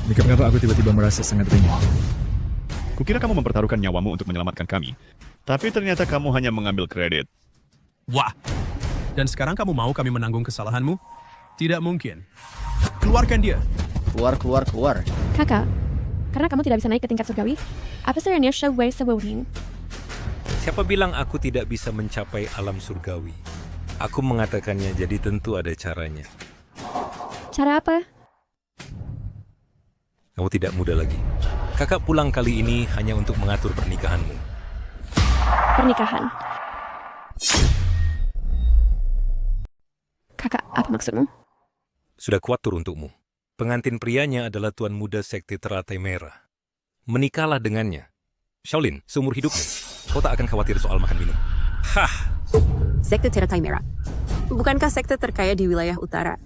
[SPEAKER 1] Mengapa aku tiba-tiba merasa sangat ringan?
[SPEAKER 3] Kukira kamu mempertaruhkan nyawamu untuk menyelamatkan kami. Tapi ternyata kamu hanya mengambil kredit.
[SPEAKER 5] Wah! Dan sekarang kamu mau kami menanggung kesalahanmu? Tidak mungkin. Keluarkan dia.
[SPEAKER 9] Keluar.
[SPEAKER 4] Kakak, karena kamu tidak bisa naik ke tingkat surgawi, apa sebenarnya Shawei Sewohin?
[SPEAKER 11] Siapa bilang aku tidak bisa mencapai alam surgawi? Aku mengatakannya, jadi tentu ada caranya.
[SPEAKER 4] Cara apa?
[SPEAKER 11] Kamu tidak muda lagi. Kakak pulang kali ini hanya untuk mengatur pernikahanmu.
[SPEAKER 4] Pernikahan. Kakak, apa maksudmu?
[SPEAKER 11] Sudah kuatur untukmu. Pengantin prianya adalah tuan muda sekte teratai merah. Menikahlah dengannya. Shaolin, seumur hidupmu, kau tak akan khawatir soal makan minum. Hah!
[SPEAKER 6] Sekte Teratai Merah. Bukankah sekte terkaya di wilayah utara?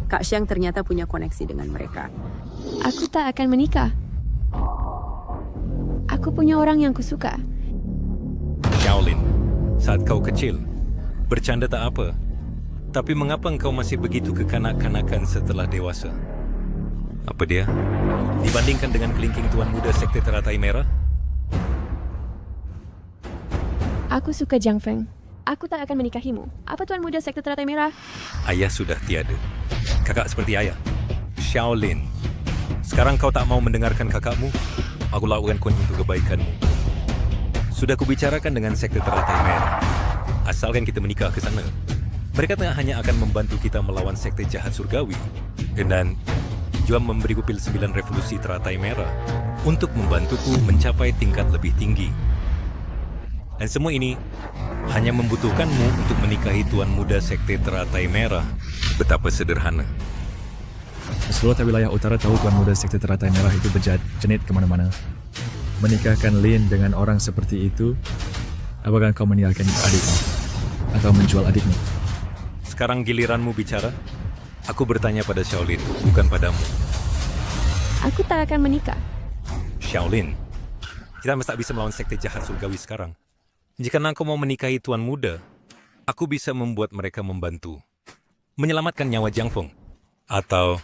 [SPEAKER 6] Kak Xiang ternyata punya koneksi dengan mereka.
[SPEAKER 4] Aku tak akan menikah. Aku punya orang yang kusuka.
[SPEAKER 11] Shaolin, saat kau kecil, bercanda tak apa. Tapi mengapa engkau masih begitu kekanak-kanakan setelah dewasa? Apa dia? Dibandingkan dengan kelingking tuan muda sekte teratai merah?
[SPEAKER 4] Aku suka Jiang Feng. Aku tak akan menikahimu. Apa tuan muda sekte teratai merah?
[SPEAKER 11] Ayah sudah tiada. Kakak seperti ayah. Shaolin, sekarang kau tak mau mendengarkan kakakmu? Aku lakukan untuk kebaikanmu. Sudah kubicarakan dengan sekte teratai merah. Asalkan kita menikah ke sana. Mereka hanya akan membantu kita melawan sekte jahat surgawi. Dan juga memberiku pil 9 revolusi teratai merah untuk membantuku mencapai tingkat lebih tinggi. Dan semua ini hanya membutuhkanmu untuk menikahi tuan muda sekte teratai merah. Betapa sederhana.
[SPEAKER 1] Seluruh wilayah utara tahu tuan muda sekte teratai merah itu berjenit kemana-mana. Menikahkan Lin dengan orang seperti itu, apakah kau meninggalkan adikmu? Atau menjual adikmu?
[SPEAKER 11] Sekarang giliranmu bicara. Aku bertanya pada Shaolin, bukan padamu.
[SPEAKER 4] Aku tak akan menikah.
[SPEAKER 11] Shaolin, kita tak bisa melawan sekte jahat surgawi sekarang. Jika engkau mau menikahi tuan muda, aku bisa membuat mereka membantu menyelamatkan nyawa Jiang Feng. Atau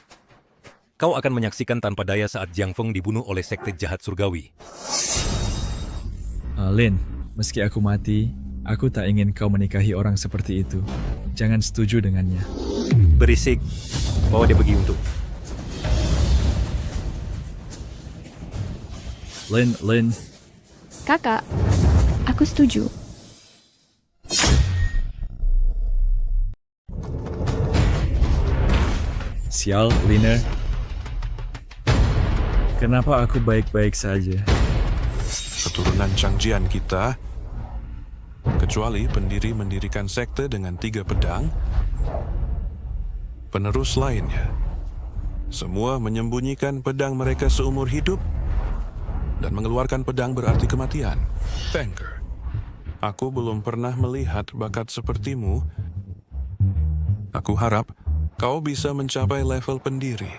[SPEAKER 11] kau akan menyaksikan tanpa daya saat Jiang Feng dibunuh oleh sekte jahat surgawi.
[SPEAKER 1] Lin, meski aku mati, aku tak ingin kau menikahi orang seperti itu. Jangan setuju dengannya.
[SPEAKER 11] Berisik, bawa dia pergi untuk.
[SPEAKER 1] Lin.
[SPEAKER 4] Kakak, aku setuju.
[SPEAKER 1] Sial, Lina. Kenapa aku baik-baik saja?
[SPEAKER 10] Keturunan Changjian kita, kecuali pendiri mendirikan sekte dengan 3 pedang, penerus lainnya, semua menyembunyikan pedang mereka seumur hidup dan mengeluarkan pedang berarti kematian. Tanker, aku belum pernah melihat bakat sepertimu. Aku harap kau bisa mencapai level pendiri.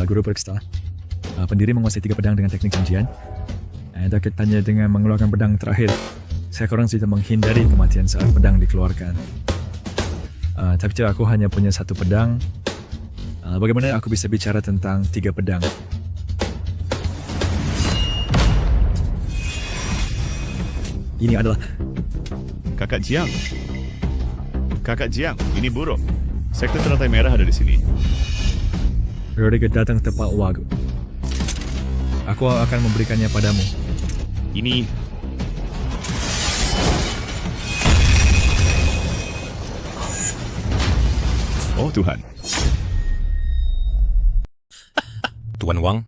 [SPEAKER 1] Guru periksa. Pendiri menguasai 3 pedang dengan teknik Changjian. Kaitannya dengan mengeluarkan pedang terakhir. Saya kurang sudah menghindari kematian saat pedang dikeluarkan. Tapi aku hanya punya 1 pedang. Bagaimana aku bisa bicara tentang 3 pedang? Ini adalah...
[SPEAKER 3] Kakak Jiang, ini buruk. Sekte teratai merah ada di sini.
[SPEAKER 1] Rodrigo datang tepat waktu. Aku akan memberikannya padamu.
[SPEAKER 3] Ini... Oh Tuhan.
[SPEAKER 11] Tuan Wang,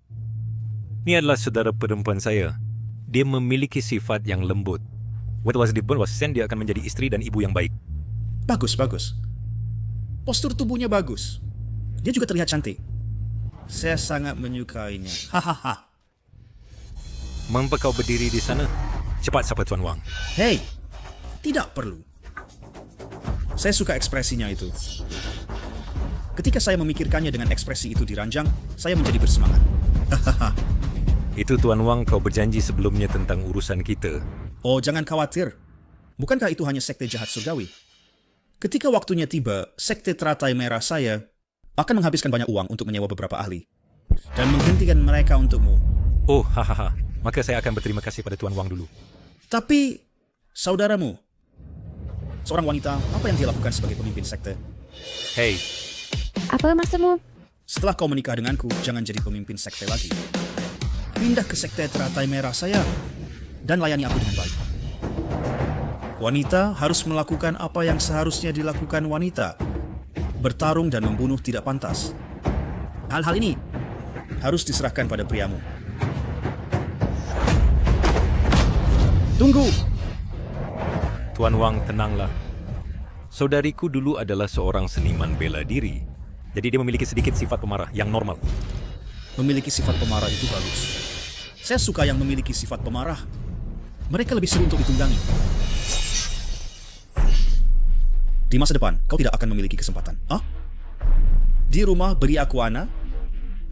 [SPEAKER 11] ini adalah saudara perempuan saya. Dia memiliki sifat yang lembut. What was different was Sen, dia akan menjadi istri dan ibu yang baik.
[SPEAKER 12] Bagus. Postur tubuhnya bagus. Dia juga terlihat cantik. Saya sangat menyukainya. Hahaha.
[SPEAKER 11] Mengapa kau berdiri di sana? Cepat sapa Tuan Wang.
[SPEAKER 12] Hei, tidak perlu. Saya suka ekspresinya itu. Ketika saya memikirkannya dengan ekspresi itu di ranjang, saya menjadi bersemangat.
[SPEAKER 11] Itu Tuan Wang kau berjanji sebelumnya tentang urusan kita.
[SPEAKER 12] Oh, jangan khawatir. Bukankah itu hanya sekte jahat surgawi? Ketika waktunya tiba, sekte teratai merah saya akan menghabiskan banyak uang untuk menyewa beberapa ahli dan menghentikan mereka untukmu.
[SPEAKER 11] Oh, hahaha. Maka saya akan berterima kasih pada Tuan Wang dulu.
[SPEAKER 12] Tapi, saudaramu, seorang wanita, apa yang dia lakukan sebagai pemimpin sekte?
[SPEAKER 11] Hei,
[SPEAKER 4] Apa maksudmu?
[SPEAKER 12] Setelah kau menikah denganku, jangan jadi pemimpin sekte lagi. Pindah ke sekte teratai merah saya dan layani aku dengan baik. Wanita harus melakukan apa yang seharusnya dilakukan wanita. Bertarung dan membunuh tidak pantas. Hal-hal ini harus diserahkan pada priamu. Tunggu!
[SPEAKER 11] Tuan Wang, tenanglah. Saudariku dulu adalah seorang seniman bela diri. Jadi dia memiliki sedikit sifat pemarah yang normal.
[SPEAKER 12] Memiliki sifat pemarah itu bagus. Saya suka yang memiliki sifat pemarah. Mereka lebih seru untuk ditunggangi. Di masa depan, kau tidak akan memiliki kesempatan. Di rumah beri aku anak,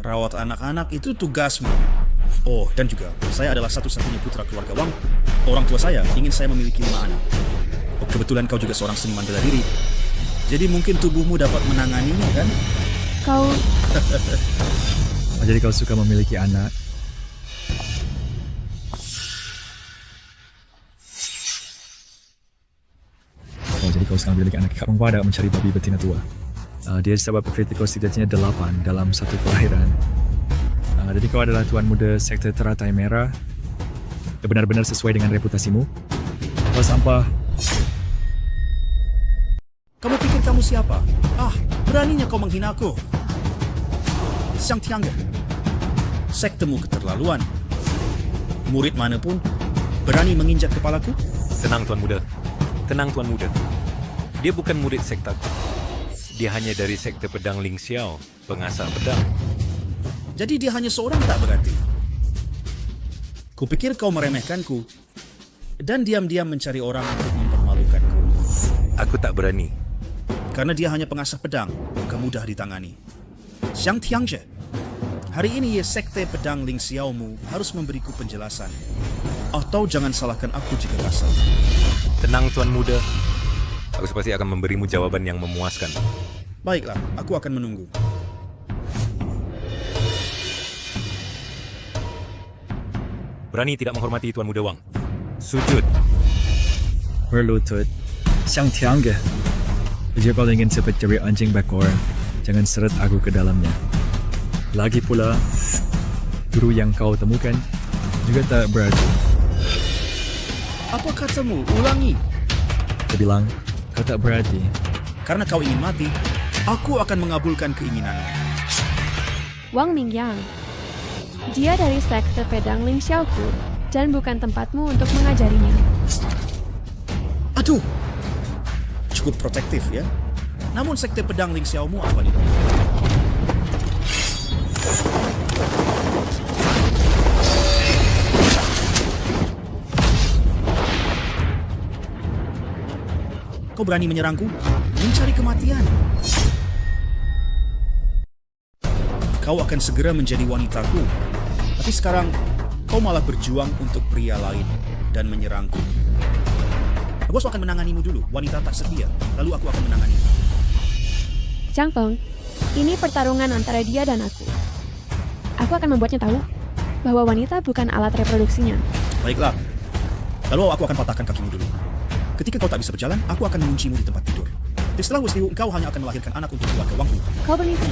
[SPEAKER 12] rawat anak-anak itu tugasmu. Oh, dan juga, saya adalah satu-satunya putra keluarga Wang. Orang tua saya ingin saya memiliki 5 anak. Oh, kebetulan kau juga seorang seniman bela diri. Jadi mungkin tubuhmu dapat menanganinya, kan?
[SPEAKER 4] Kau...
[SPEAKER 1] Jadi kau suka memiliki anak? Oh, jadi kau suka memiliki anak. Kau pada mencari babi betina tua. Dia sebab kritikos setidaknya 8 dalam satu kelahiran. Jadi kau adalah tuan muda sekte teratai merah. Benar-benar sesuai dengan reputasimu. Kau sampah.
[SPEAKER 12] Kamu pikir kamu siapa? Beraninya kau menghina aku. Xiang Tiangge. Sektemu keterlaluan. Murid manapun berani menginjak kepalaku?
[SPEAKER 11] Tenang, Tuan Muda. Tenang, Tuan Muda. Dia bukan murid sektaku. Dia hanya dari sekte pedang Ling Xiao, pengasah pedang.
[SPEAKER 12] Jadi dia hanya seorang tak berarti. Kupikir kau meremehkanku dan diam-diam mencari orang untuk mempermalukanku.
[SPEAKER 11] Aku tak berani.
[SPEAKER 12] Karena dia hanya pengasah pedang, bukan mudah ditangani. Xiang Tiangze, hari ini sekte pedang Ling Xiaomu harus memberiku penjelasan. Atau jangan salahkan aku jika kasar.
[SPEAKER 11] Tenang, Tuan Muda. Aku pasti akan memberimu jawaban yang memuaskan.
[SPEAKER 12] Baiklah, aku akan menunggu.
[SPEAKER 11] Berani tidak menghormati Tuan Muda Wang. Sujud.
[SPEAKER 1] Berlutut. Xiang Tiangge. Jika kau ingin cepat cari anjing bekor, jangan seret aku ke dalamnya. Lagi pula, guru yang kau temukan juga tak berarti.
[SPEAKER 12] Apa katamu? Ulangi.
[SPEAKER 1] Saya bilang, kau tak berarti.
[SPEAKER 12] Karena kau ingin mati, aku akan mengabulkan keinginanmu.
[SPEAKER 4] Wang Mingyang. Dia dari sekte pedang Ling Xiaoku dan bukan tempatmu untuk mengajarinya.
[SPEAKER 12] Aduh! Cukup protektif ya. Namun sekte pedang Ling Xiaomu apa nih? Kau berani menyerangku? Mencari kematian. Kau akan segera menjadi wanitaku. Tapi sekarang, kau malah berjuang untuk pria lain dan menyerangku. Aku akan menanganimu dulu, wanita tak setia. Lalu aku akan menanganimu.
[SPEAKER 4] Chang Feng, ini pertarungan antara dia dan aku. Aku akan membuatnya tahu bahwa wanita bukan alat reproduksinya.
[SPEAKER 12] Baiklah. Lalu aku akan patahkan kakimu dulu. Ketika kau tak bisa berjalan, aku akan menguncimu di tempat tidur. Di setelah Wesliu, engkau hanya akan melahirkan anak untuk keluarga Wangfu.
[SPEAKER 4] Kau bermimpi.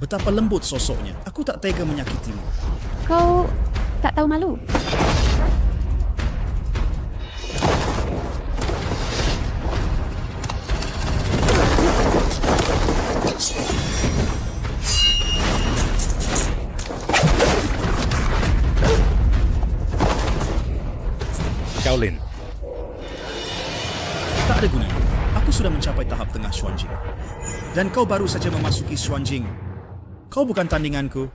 [SPEAKER 12] Betapa lembut sosoknya. Aku tak tega menyakitimu.
[SPEAKER 4] Kau tak tahu malu.
[SPEAKER 11] Shaolin.
[SPEAKER 12] Tak ada gunanya. Aku sudah mencapai tahap tengah Xuanjing. Dan kau baru saja memasuki Xuanjing. Kau bukan tandinganku.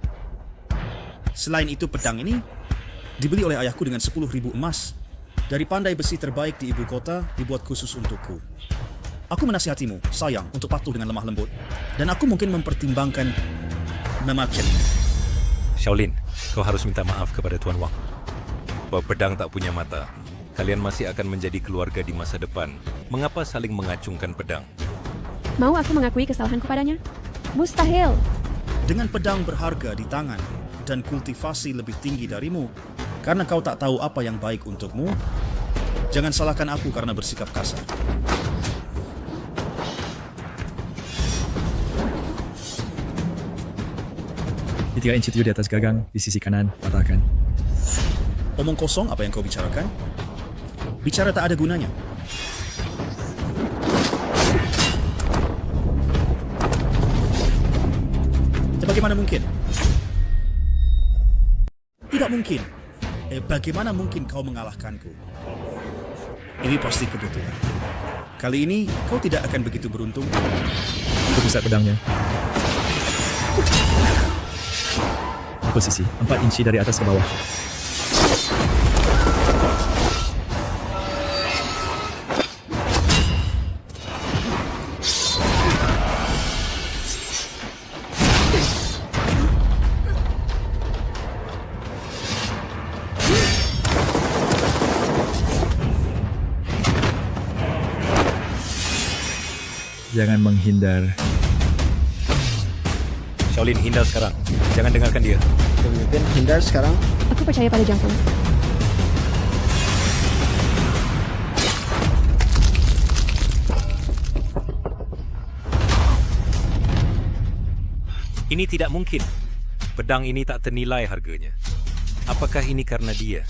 [SPEAKER 12] Selain itu, pedang ini dibeli oleh ayahku dengan 10.000 emas. Dari pandai besi terbaik di ibu kota, dibuat khusus untukku. Aku menasihatimu, sayang, untuk patuh dengan lemah lembut. Dan aku mungkin mempertimbangkan memakannya.
[SPEAKER 11] Shaolin, kau harus minta maaf kepada Tuan Wang. Bahwa pedang tak punya mata. Kalian masih akan menjadi keluarga di masa depan. Mengapa saling mengacungkan pedang?
[SPEAKER 4] Mau aku mengakui kesalahanku padanya? Mustahil.
[SPEAKER 12] Dengan pedang berharga di tangan dan kultivasi lebih tinggi darimu, karena kau tak tahu apa yang baik untukmu, jangan salahkan aku karena bersikap kasar.
[SPEAKER 1] Di 3 inci 7 di atas gagang, di sisi kanan, patahkan.
[SPEAKER 12] Omong kosong apa yang kau bicarakan? Bicara tak ada gunanya. Bagaimana mungkin? Tidak mungkin. Bagaimana mungkin kau mengalahkanku? Ini pasti kebetulan. Kali ini kau tidak akan begitu beruntung.
[SPEAKER 1] Aku bisa pedangnya. Posisi 4 inci dari atas ke bawah. Jangan menghindar.
[SPEAKER 11] Shaolin, hindar sekarang. Jangan dengarkan dia.
[SPEAKER 9] Pemimpin hindar sekarang.
[SPEAKER 4] Aku percaya pada Jiang Feng.
[SPEAKER 11] Ini tidak mungkin. Pedang ini tak ternilai harganya. Apakah ini karena dia?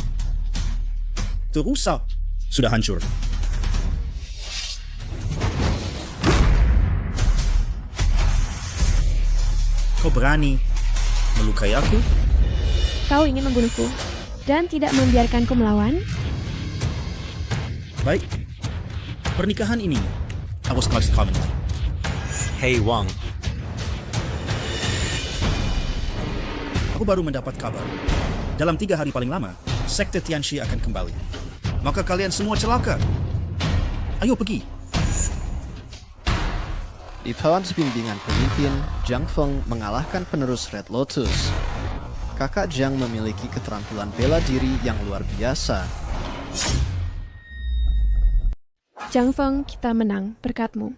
[SPEAKER 12] Terusak. Sudah hancur. Kau berani melukai aku?
[SPEAKER 4] Kau ingin membunuhku dan tidak membiarkanku melawan?
[SPEAKER 12] Baik. Pernikahan ini aku sekali kau menilai.
[SPEAKER 11] Hey Wang,
[SPEAKER 12] Aku baru mendapat kabar. Dalam 3 hari paling lama, Sekte Tianxi akan kembali. Maka kalian semua celaka. Ayo pergi.
[SPEAKER 9] Di bawah bimbingan pemimpin, Jiang Feng mengalahkan penerus Red Lotus. Kakak Jiang memiliki keterampilan bela diri yang luar biasa.
[SPEAKER 4] Jiang Feng, kita menang berkatmu.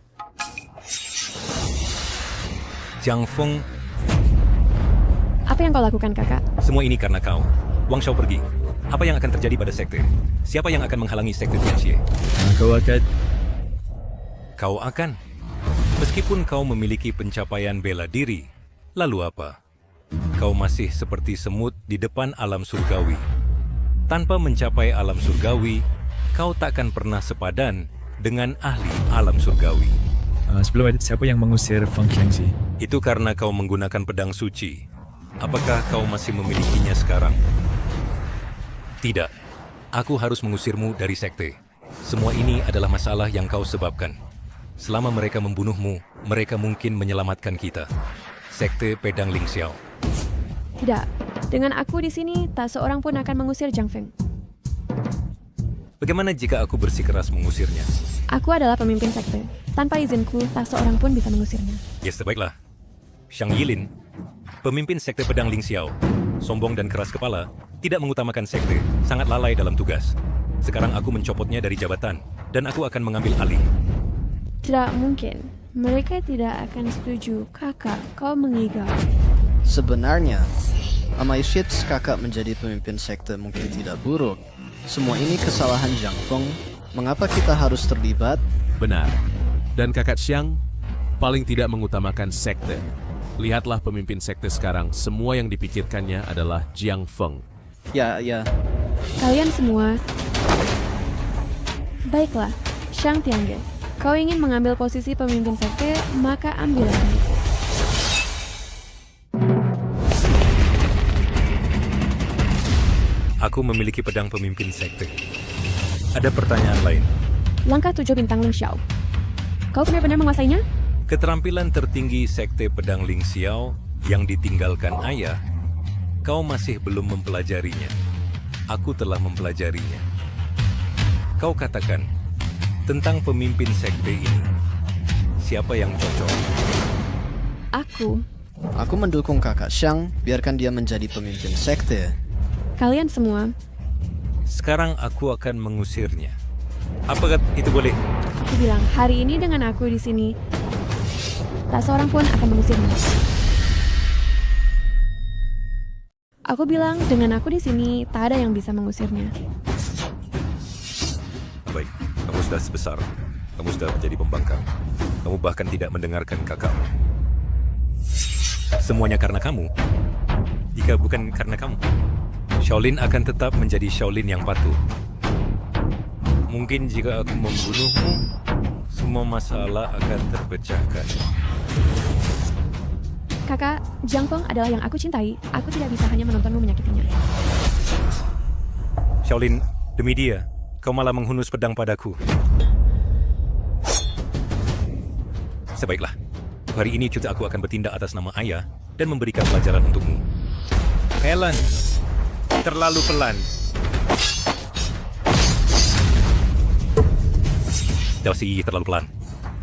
[SPEAKER 11] Jiang Feng,
[SPEAKER 4] Apa yang kau lakukan, kakak?
[SPEAKER 11] semua ini karena kau. Wang Shao pergi. Apa yang akan terjadi pada sekte? Siapa yang akan menghalangi sekte Tianxie? Kau akan. Meskipun kau memiliki pencapaian bela diri, lalu apa? Kau masih seperti semut di depan alam surgawi. Tanpa mencapai alam surgawi, kau takkan pernah sepadan dengan ahli alam surgawi.
[SPEAKER 1] Sebelum itu, siapa yang mengusir Feng Qiangxi?
[SPEAKER 11] Itu karena kau menggunakan pedang suci. Apakah kau masih memilikinya sekarang? Tidak. Aku harus mengusirmu dari sekte. Semua ini adalah masalah yang kau sebabkan. Selama mereka membunuhmu, mereka mungkin menyelamatkan kita. Sekte Pedang Ling Xiao.
[SPEAKER 4] Tidak. Dengan aku di sini, tak seorang pun akan mengusir Jiang Feng.
[SPEAKER 11] Bagaimana jika aku bersikeras mengusirnya?
[SPEAKER 4] Aku adalah pemimpin sekte. Tanpa izinku, tak seorang pun bisa mengusirnya.
[SPEAKER 11] Ya, sebaiklah. Shang Yilin, pemimpin sekte Pedang Ling Xiao, sombong dan keras kepala, tidak mengutamakan sekte, sangat lalai dalam tugas. Sekarang aku mencopotnya dari jabatan, dan aku akan mengambil alih.
[SPEAKER 4] Tidak mungkin. Mereka tidak akan setuju. Kakak, kau mengigau.
[SPEAKER 9] Sebenarnya, Amaishit kakak menjadi pemimpin sekte mungkin tidak buruk. Semua ini kesalahan Jiang Feng. Mengapa kita harus terlibat?
[SPEAKER 13] Benar. Dan kakak Xiang paling tidak mengutamakan sekte. Lihatlah pemimpin sekte sekarang, semua yang dipikirkannya adalah Jiang Feng.
[SPEAKER 9] Ya.
[SPEAKER 4] Kalian semua... Baiklah, Shang Tiange. Kau ingin mengambil posisi pemimpin sekte, maka ambillah itu.
[SPEAKER 11] Aku memiliki pedang pemimpin sekte. Ada pertanyaan lain.
[SPEAKER 4] Langkah 7 bintang Ling Xiao. Kau benar-benar menguasainya?
[SPEAKER 11] Keterampilan tertinggi Sekte Pedang Ling Xiao yang ditinggalkan ayah, kau masih belum mempelajarinya. Aku telah mempelajarinya. Kau katakan tentang pemimpin sekte ini. Siapa yang cocok?
[SPEAKER 9] Aku mendukung kakak Xiang, biarkan dia menjadi pemimpin sekte.
[SPEAKER 4] Kalian semua.
[SPEAKER 11] Sekarang aku akan mengusirnya. Apakah itu boleh?
[SPEAKER 4] Aku bilang, hari ini dengan aku di sini, tak seorang pun akan mengusirnya. Aku bilang, dengan aku di sini, tak ada yang bisa mengusirnya.
[SPEAKER 11] Baik, kamu sudah sebesar. Kamu sudah menjadi pembangkang. Kamu bahkan tidak mendengarkan kakakmu. Semuanya karena kamu. Jika bukan karena kamu, Shaolin akan tetap menjadi Shaolin yang patuh. Mungkin jika aku membunuhmu, semua masalah akan terpecahkan.
[SPEAKER 4] Kakak, Jiang Feng adalah yang aku cintai. Aku tidak bisa hanya menontonmu menyakitinya.
[SPEAKER 11] Shaolin, demi dia, kau malah menghunus pedang padaku. Sebaiklah, hari ini juga aku akan bertindak atas nama ayah dan memberikan pelajaran untukmu. Helen, terlalu pelan. Delsi terlalu pelan.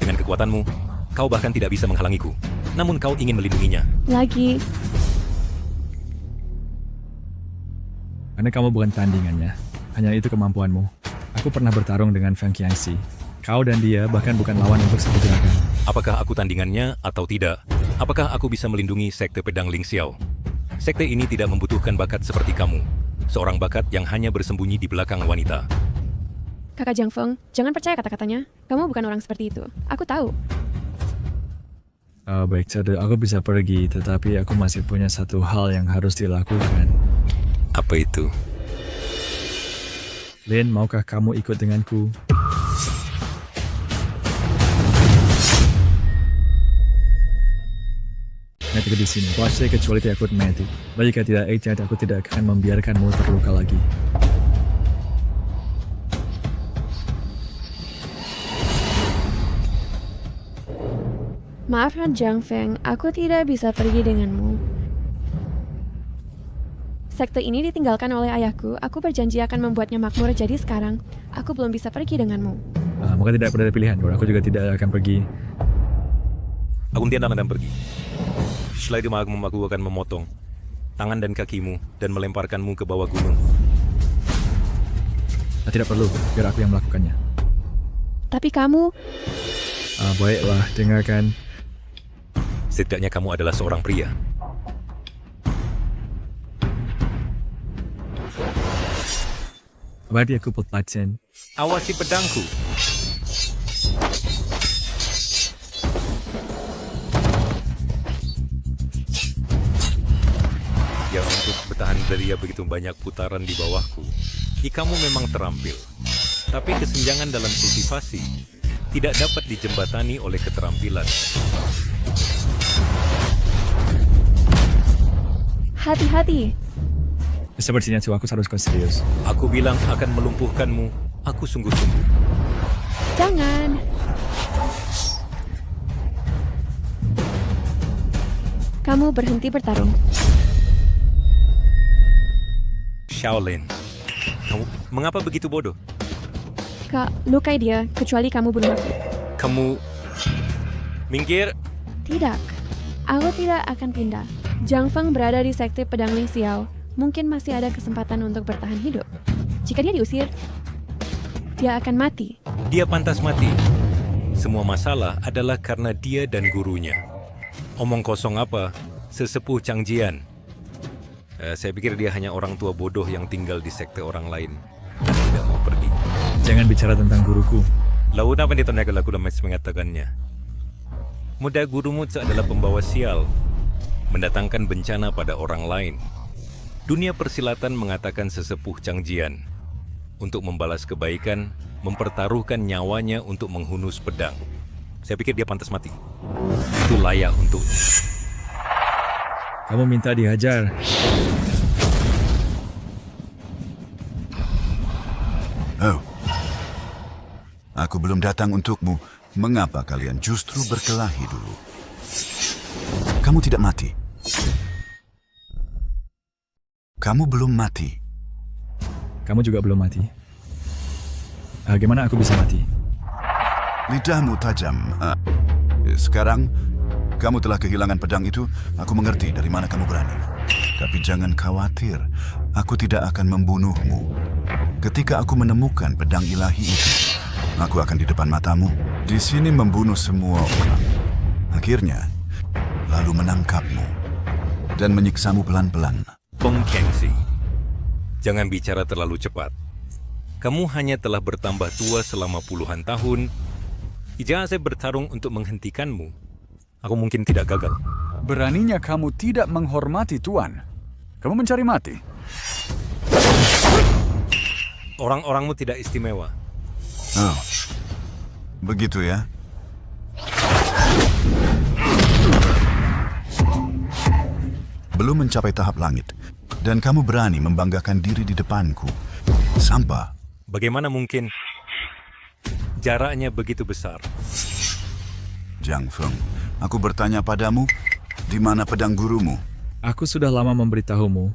[SPEAKER 11] Dengan kekuatanmu, kau bahkan tidak bisa menghalangiku. Namun kau ingin melindunginya.
[SPEAKER 4] Lagi.
[SPEAKER 1] Karena kamu bukan tandingannya. Hanya itu kemampuanmu. Aku pernah bertarung dengan Feng Qiangxi. Kau dan dia bahkan bukan lawan untuk satu gerakan.
[SPEAKER 11] Apakah aku tandingannya atau tidak? Apakah aku bisa melindungi Sekte Pedang Ling Xiao? Sekte ini tidak membutuhkan bakat seperti kamu. Seorang bakat yang hanya bersembunyi di belakang wanita.
[SPEAKER 4] Kakak Jiang Feng, jangan percaya kata-katanya. Kamu bukan orang seperti itu. Aku tahu.
[SPEAKER 1] Baik, jadi aku bisa pergi, tetapi aku masih punya satu hal yang harus dilakukan.
[SPEAKER 11] Apa itu?
[SPEAKER 1] Lin, maukah kamu ikut denganku? Mati di sini. Pasti kecuali tidak ikut mati. Jika tidak ikut, aku tidak akan membiarkanmu terluka lagi.
[SPEAKER 4] Maafkan Jiang Feng, aku tidak bisa pergi denganmu. Sekte ini ditinggalkan oleh ayahku. Aku berjanji akan membuatnya makmur. Jadi sekarang, aku belum bisa pergi denganmu.
[SPEAKER 1] Maka tidak ada pilihan. Aku juga tidak akan pergi.
[SPEAKER 11] Aku tiada dan pergi. Setelah itu aku akan memotong tangan dan kakimu dan melemparkanmu ke bawah gunung.
[SPEAKER 1] Tidak perlu, biar aku yang melakukannya.
[SPEAKER 4] Tapi kamu...
[SPEAKER 1] Baiklah, dengarkan.
[SPEAKER 11] Setidaknya kamu adalah seorang pria.
[SPEAKER 1] Berarti aku pelacen.
[SPEAKER 11] Awasi pedangku. Ya, untuk bertahan dari begitu banyak putaran di bawahku, kamu memang terampil. Tapi kesenjangan dalam kultivasi tidak dapat dijembatani oleh keterampilan.
[SPEAKER 4] Hati-hati.
[SPEAKER 1] Sepertinya aku harus serius.
[SPEAKER 11] Aku bilang akan melumpuhkanmu. Aku sungguh-sungguh.
[SPEAKER 4] Jangan. Kamu berhenti bertarung.
[SPEAKER 11] Shaolin, mengapa begitu bodoh?
[SPEAKER 4] Kak, lukai dia, kecuali kamu bunuh aku.
[SPEAKER 11] Kamu... minggir.
[SPEAKER 4] Tidak. Aku tidak akan pindah. Jiang Feng berada di Sekte Pedang Ling Xiao. Mungkin masih ada kesempatan untuk bertahan hidup. Jika dia diusir, dia akan mati.
[SPEAKER 11] Dia pantas mati. Semua masalah adalah karena dia dan gurunya. Omong kosong apa? Sesepuh Changjian. Saya pikir dia hanya orang tua bodoh yang tinggal di sekte orang lain. Tidak mau pergi.
[SPEAKER 1] Jangan bicara tentang guruku.
[SPEAKER 11] Lalu apa yang ditanyakan aku dalam mengatakannya? Muda gurumu adalah pembawa sial. Mendatangkan bencana pada orang lain. Dunia persilatan mengatakan sesepuh Changjian. Untuk membalas kebaikan, mempertaruhkan nyawanya untuk menghunus pedang. Saya pikir dia pantas mati. Itu layak untuk...
[SPEAKER 1] Kamu minta dihajar.
[SPEAKER 7] Oh. aku belum datang untukmu, mengapa kalian justru berkelahi dulu? Kamu tidak mati. Kamu belum mati.
[SPEAKER 1] Kamu juga belum mati. Gimana aku bisa mati?
[SPEAKER 7] Lidahmu tajam. Sekarang, kamu telah kehilangan pedang itu. Aku mengerti dari mana kamu berani. Tapi jangan khawatir, aku tidak akan membunuhmu. Ketika aku menemukan pedang ilahi itu, aku akan di depan matamu, di sini membunuh semua orang. Akhirnya, lalu menangkapmu dan menyiksamu pelan-pelan.
[SPEAKER 11] Feng Qiangxi, jangan bicara terlalu cepat. Kamu hanya telah bertambah tua selama puluhan tahun. Jika saya bertarung untuk menghentikanmu, aku mungkin tidak gagal.
[SPEAKER 14] Beraninya kamu tidak menghormati Tuan. Kamu mencari mati.
[SPEAKER 11] Orang-orangmu tidak istimewa.
[SPEAKER 7] Oh, begitu ya? Belum mencapai tahap langit, dan kamu berani membanggakan diri di depanku. Sampah.
[SPEAKER 11] Bagaimana mungkin? Jaraknya begitu besar.
[SPEAKER 7] Jiang Feng, aku bertanya padamu, di mana pedang gurumu?
[SPEAKER 1] Aku sudah lama memberitahumu.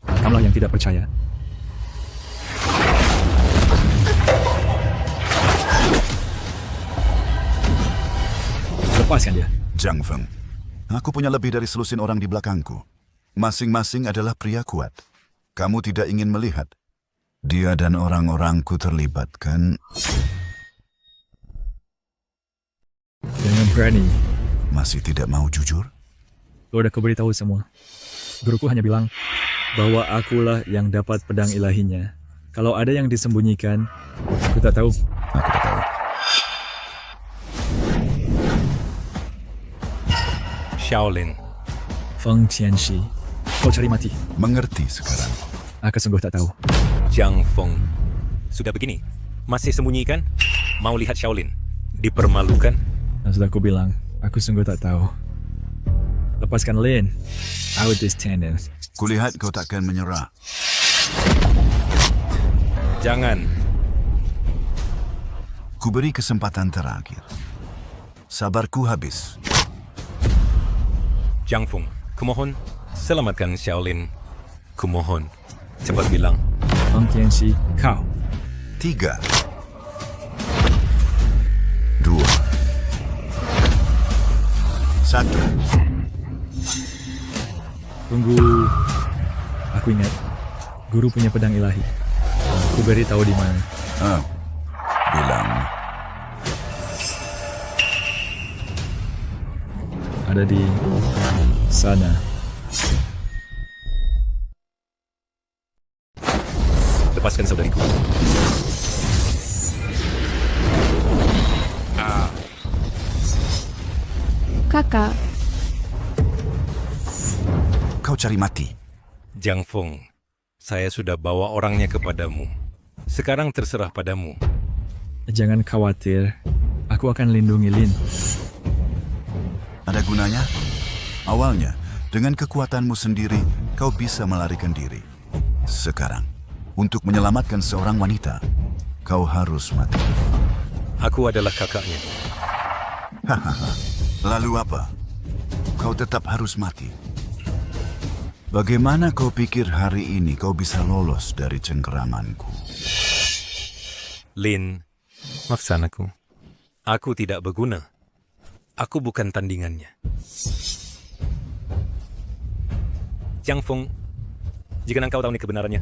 [SPEAKER 1] Kamulah yang tidak percaya. Lepaskan dia.
[SPEAKER 7] Jiang Feng, aku punya lebih dari selusin orang di belakangku. Masing-masing adalah pria kuat. Kamu tidak ingin melihat dia dan orang-orangku terlibat, kan?
[SPEAKER 1] Jangan berani.
[SPEAKER 7] Masih tidak mau jujur?
[SPEAKER 1] Udah kuberitahu semua. Guruku hanya bilang bahwa akulah yang dapat pedang ilahinya. Kalau ada yang disembunyikan, aku tak tahu.
[SPEAKER 7] Aku tak tahu.
[SPEAKER 11] Shaolin.
[SPEAKER 1] Feng Qiangxi, kau cari mati.
[SPEAKER 7] Mengerti sekarang.
[SPEAKER 1] Aku sungguh tak tahu.
[SPEAKER 11] Jiang Feng. Sudah begini, masih sembunyikan? Mau lihat Shaolin? Dipermalukan?
[SPEAKER 1] Sudah aku bilang, aku sungguh tak tahu. Lepaskan Lin. Out this tendon.
[SPEAKER 7] Kulihat kau takkan menyerah.
[SPEAKER 11] Jangan.
[SPEAKER 7] Kuberi kesempatan terakhir. Sabarku habis.
[SPEAKER 11] Jiang Feng, kumohon, selamatkan Shaolin. Kumohon, cepat bilang.
[SPEAKER 1] Feng Qiangxi, kau.
[SPEAKER 7] 3, 2, 1.
[SPEAKER 1] Tunggu. Aku ingat. Guru punya pedang ilahi. Aku beri tahu di mana.
[SPEAKER 7] Bilang.
[SPEAKER 1] Ada di sana.
[SPEAKER 11] Lepaskan saudariku.
[SPEAKER 4] Kakak,
[SPEAKER 7] Kau cari mati.
[SPEAKER 11] Jiang Feng, saya sudah bawa orangnya kepadamu. Sekarang terserah padamu.
[SPEAKER 1] Jangan khawatir. Aku akan lindungi Lin.
[SPEAKER 7] Ada gunanya? Awalnya, dengan kekuatanmu sendiri, kau bisa melarikan diri. Sekarang, untuk menyelamatkan seorang wanita, kau harus mati.
[SPEAKER 11] Aku adalah kakaknya.
[SPEAKER 7] Hahaha. Lalu apa? Kau tetap harus mati. Bagaimana kau pikir hari ini kau bisa lolos dari cengkeramanku?
[SPEAKER 11] Lin, maafkan aku. Aku tidak berguna. Aku bukan tandingannya. Jiang Feng, jika engkau tahu ini kebenarannya,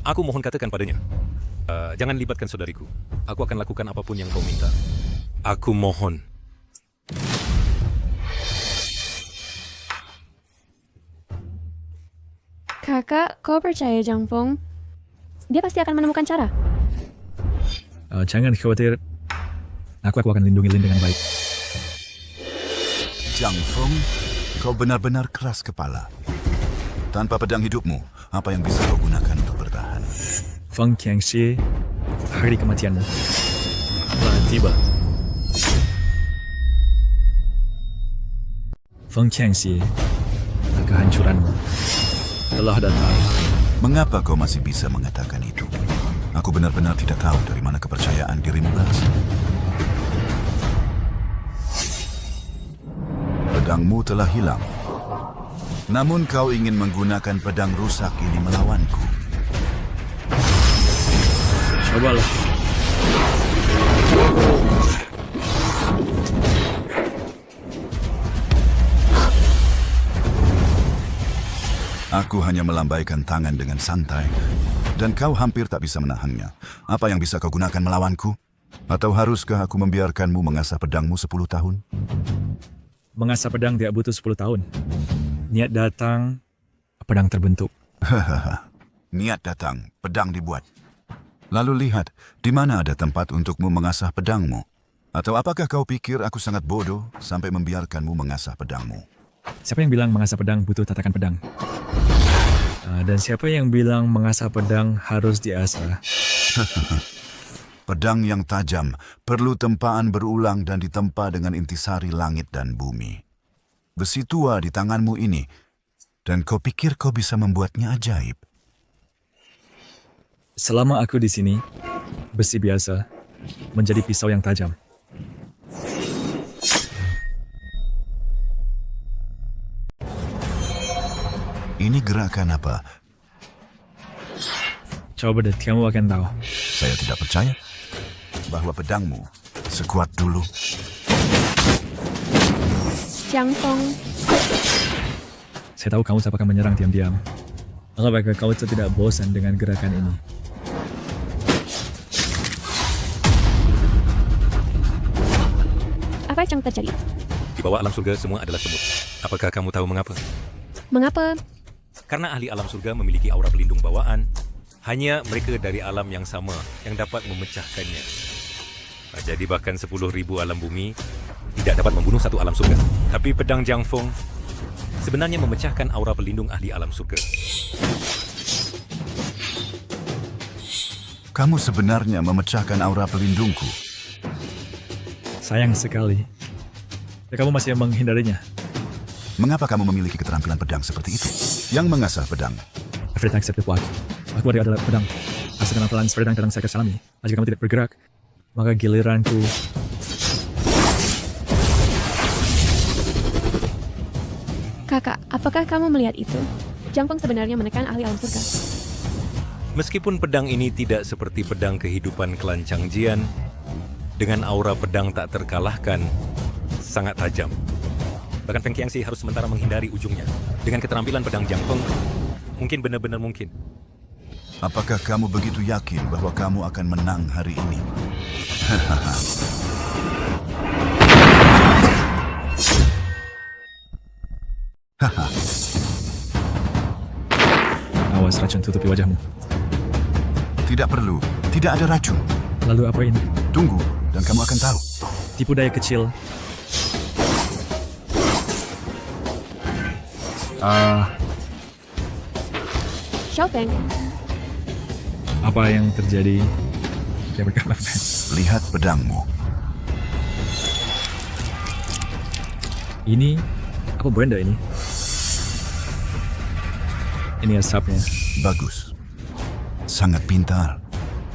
[SPEAKER 11] aku mohon katakan padanya. Jangan libatkan saudariku. Aku akan lakukan apapun yang kau minta. Aku mohon.
[SPEAKER 4] kakak, kau percaya Jiang Feng? Dia pasti akan menemukan cara.
[SPEAKER 1] Jangan khawatir. Aku akan lindungi Lin dengan baik.
[SPEAKER 7] Jiang Feng, kau benar-benar keras kepala. Tanpa pedang hidupmu, apa yang bisa kau gunakan untuk bertahan?
[SPEAKER 1] Feng Qiangxi, hari kematianmu telah tiba. Feng Qiangxi, kehancuranmu telah datang.
[SPEAKER 7] Mengapa kau masih bisa mengatakan itu? Aku benar-benar tidak tahu dari mana kepercayaan dirimu berasal. Pedangmu telah hilang. Namun kau ingin menggunakan pedang rusak ini melawanku.
[SPEAKER 1] Cobalah.
[SPEAKER 7] Aku hanya melambaikan tangan dengan santai, dan kau hampir tak bisa menahannya. Apa yang bisa kau gunakan melawanku? Atau haruskah aku membiarkanmu mengasah pedangmu 10 tahun?
[SPEAKER 1] Mengasah pedang tidak butuh 10 tahun. Niat datang, pedang terbentuk.
[SPEAKER 7] Hahaha. Niat datang, pedang dibuat. Lalu lihat, di mana ada tempat untukmu mengasah pedangmu? Atau apakah kau pikir aku sangat bodoh sampai membiarkanmu mengasah pedangmu?
[SPEAKER 1] Siapa yang bilang mengasah pedang butuh tatakan pedang? Dan siapa yang bilang mengasah pedang harus diasah?
[SPEAKER 7] Pedang yang tajam perlu tempaan berulang dan ditempa dengan intisari langit dan bumi. Besi tua di tanganmu ini, dan kau pikir kau bisa membuatnya ajaib.
[SPEAKER 1] Selama aku di sini, besi biasa menjadi pisau yang tajam.
[SPEAKER 7] Ini gerakan apa?
[SPEAKER 1] Coba deh, kamu akan tahu.
[SPEAKER 7] Saya tidak percaya bahwa pedangmu sekuat dulu.
[SPEAKER 4] Jiang Feng,
[SPEAKER 1] Saya tahu kamu tak akan menyerang diam-diam. Apakah kau tidak bosan dengan gerakan ini?
[SPEAKER 4] apa yang terjadi?
[SPEAKER 11] Di bawah alam surga semua adalah semut. Apakah kamu tahu mengapa?
[SPEAKER 4] Mengapa?
[SPEAKER 11] Karena ahli alam surga memiliki aura pelindung bawaan. Hanya mereka dari alam yang sama yang dapat memecahkannya. Jadi bahkan 10.000 alam bumi tidak dapat membunuh satu alam surga. Tapi pedang Jiang Feng sebenarnya memecahkan aura pelindung ahli alam surga.
[SPEAKER 7] Kamu sebenarnya memecahkan aura pelindungku.
[SPEAKER 1] Sayang sekali. Ya, kamu masih menghindarinya.
[SPEAKER 7] Mengapa kamu memiliki keterampilan pedang seperti itu? Yang mengasah pedang.
[SPEAKER 1] Everything except the Aku adalah pedang. Rasakan pelan seperti yang kadang saya alami. Jika kamu tidak bergerak, maka giliranku.
[SPEAKER 4] Kakak, apakah kamu melihat itu? Jiang Feng sebenarnya menekan ahli alam surga.
[SPEAKER 11] Meskipun pedang ini tidak seperti pedang kehidupan klan Changjian, dengan aura pedang tak terkalahkan, sangat tajam. Bahkan Feng Qiangxi harus sementara menghindari ujungnya. Dengan keterampilan pedang Jiang Feng, mungkin benar-benar mungkin.
[SPEAKER 7] Apakah kamu begitu yakin bahwa kamu akan menang hari ini?
[SPEAKER 1] Awas, racun tutupi wajahmu.
[SPEAKER 7] Tidak perlu, tidak ada racun.
[SPEAKER 1] Lalu apa ini?
[SPEAKER 7] Tunggu, dan kamu akan tahu.
[SPEAKER 1] Tipu daya kecil.
[SPEAKER 4] Xiao Feng,
[SPEAKER 1] Apa yang terjadi? Dia berkata,
[SPEAKER 7] Lihat pedangmu.
[SPEAKER 1] ini apa Brenda ini? Ini asapnya.
[SPEAKER 7] Bagus. Sangat pintar.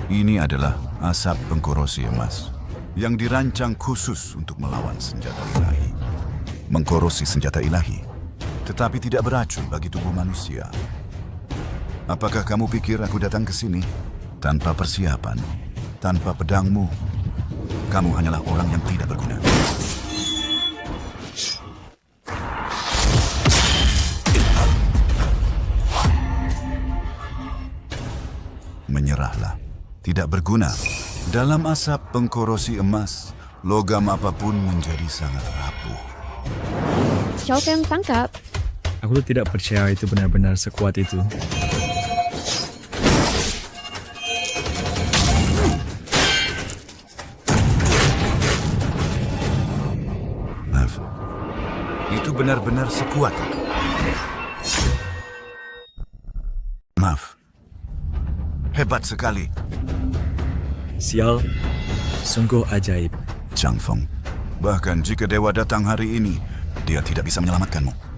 [SPEAKER 7] Ini adalah asap pengkorosi emas yang dirancang khusus untuk melawan senjata ilahi. Mengkorosi senjata ilahi, tetapi tidak beracun bagi tubuh manusia. Apakah kamu pikir aku datang ke sini tanpa persiapan, tanpa pedangmu? Kamu hanyalah orang yang tidak berguna. Menyerahlah. Tidak berguna. Dalam asap pengkorosi emas, logam apapun menjadi sangat rapuh.
[SPEAKER 4] Xiao Feng tangkap.
[SPEAKER 1] Aku tuh tidak percaya itu benar-benar sekuat itu.
[SPEAKER 7] Maaf. Itu benar-benar sekuat itu. Maaf. Hebat sekali.
[SPEAKER 1] Sial, sungguh ajaib.
[SPEAKER 7] Jiang Feng. Bahkan jika dewa datang hari ini, dia tidak bisa menyelamatkanmu.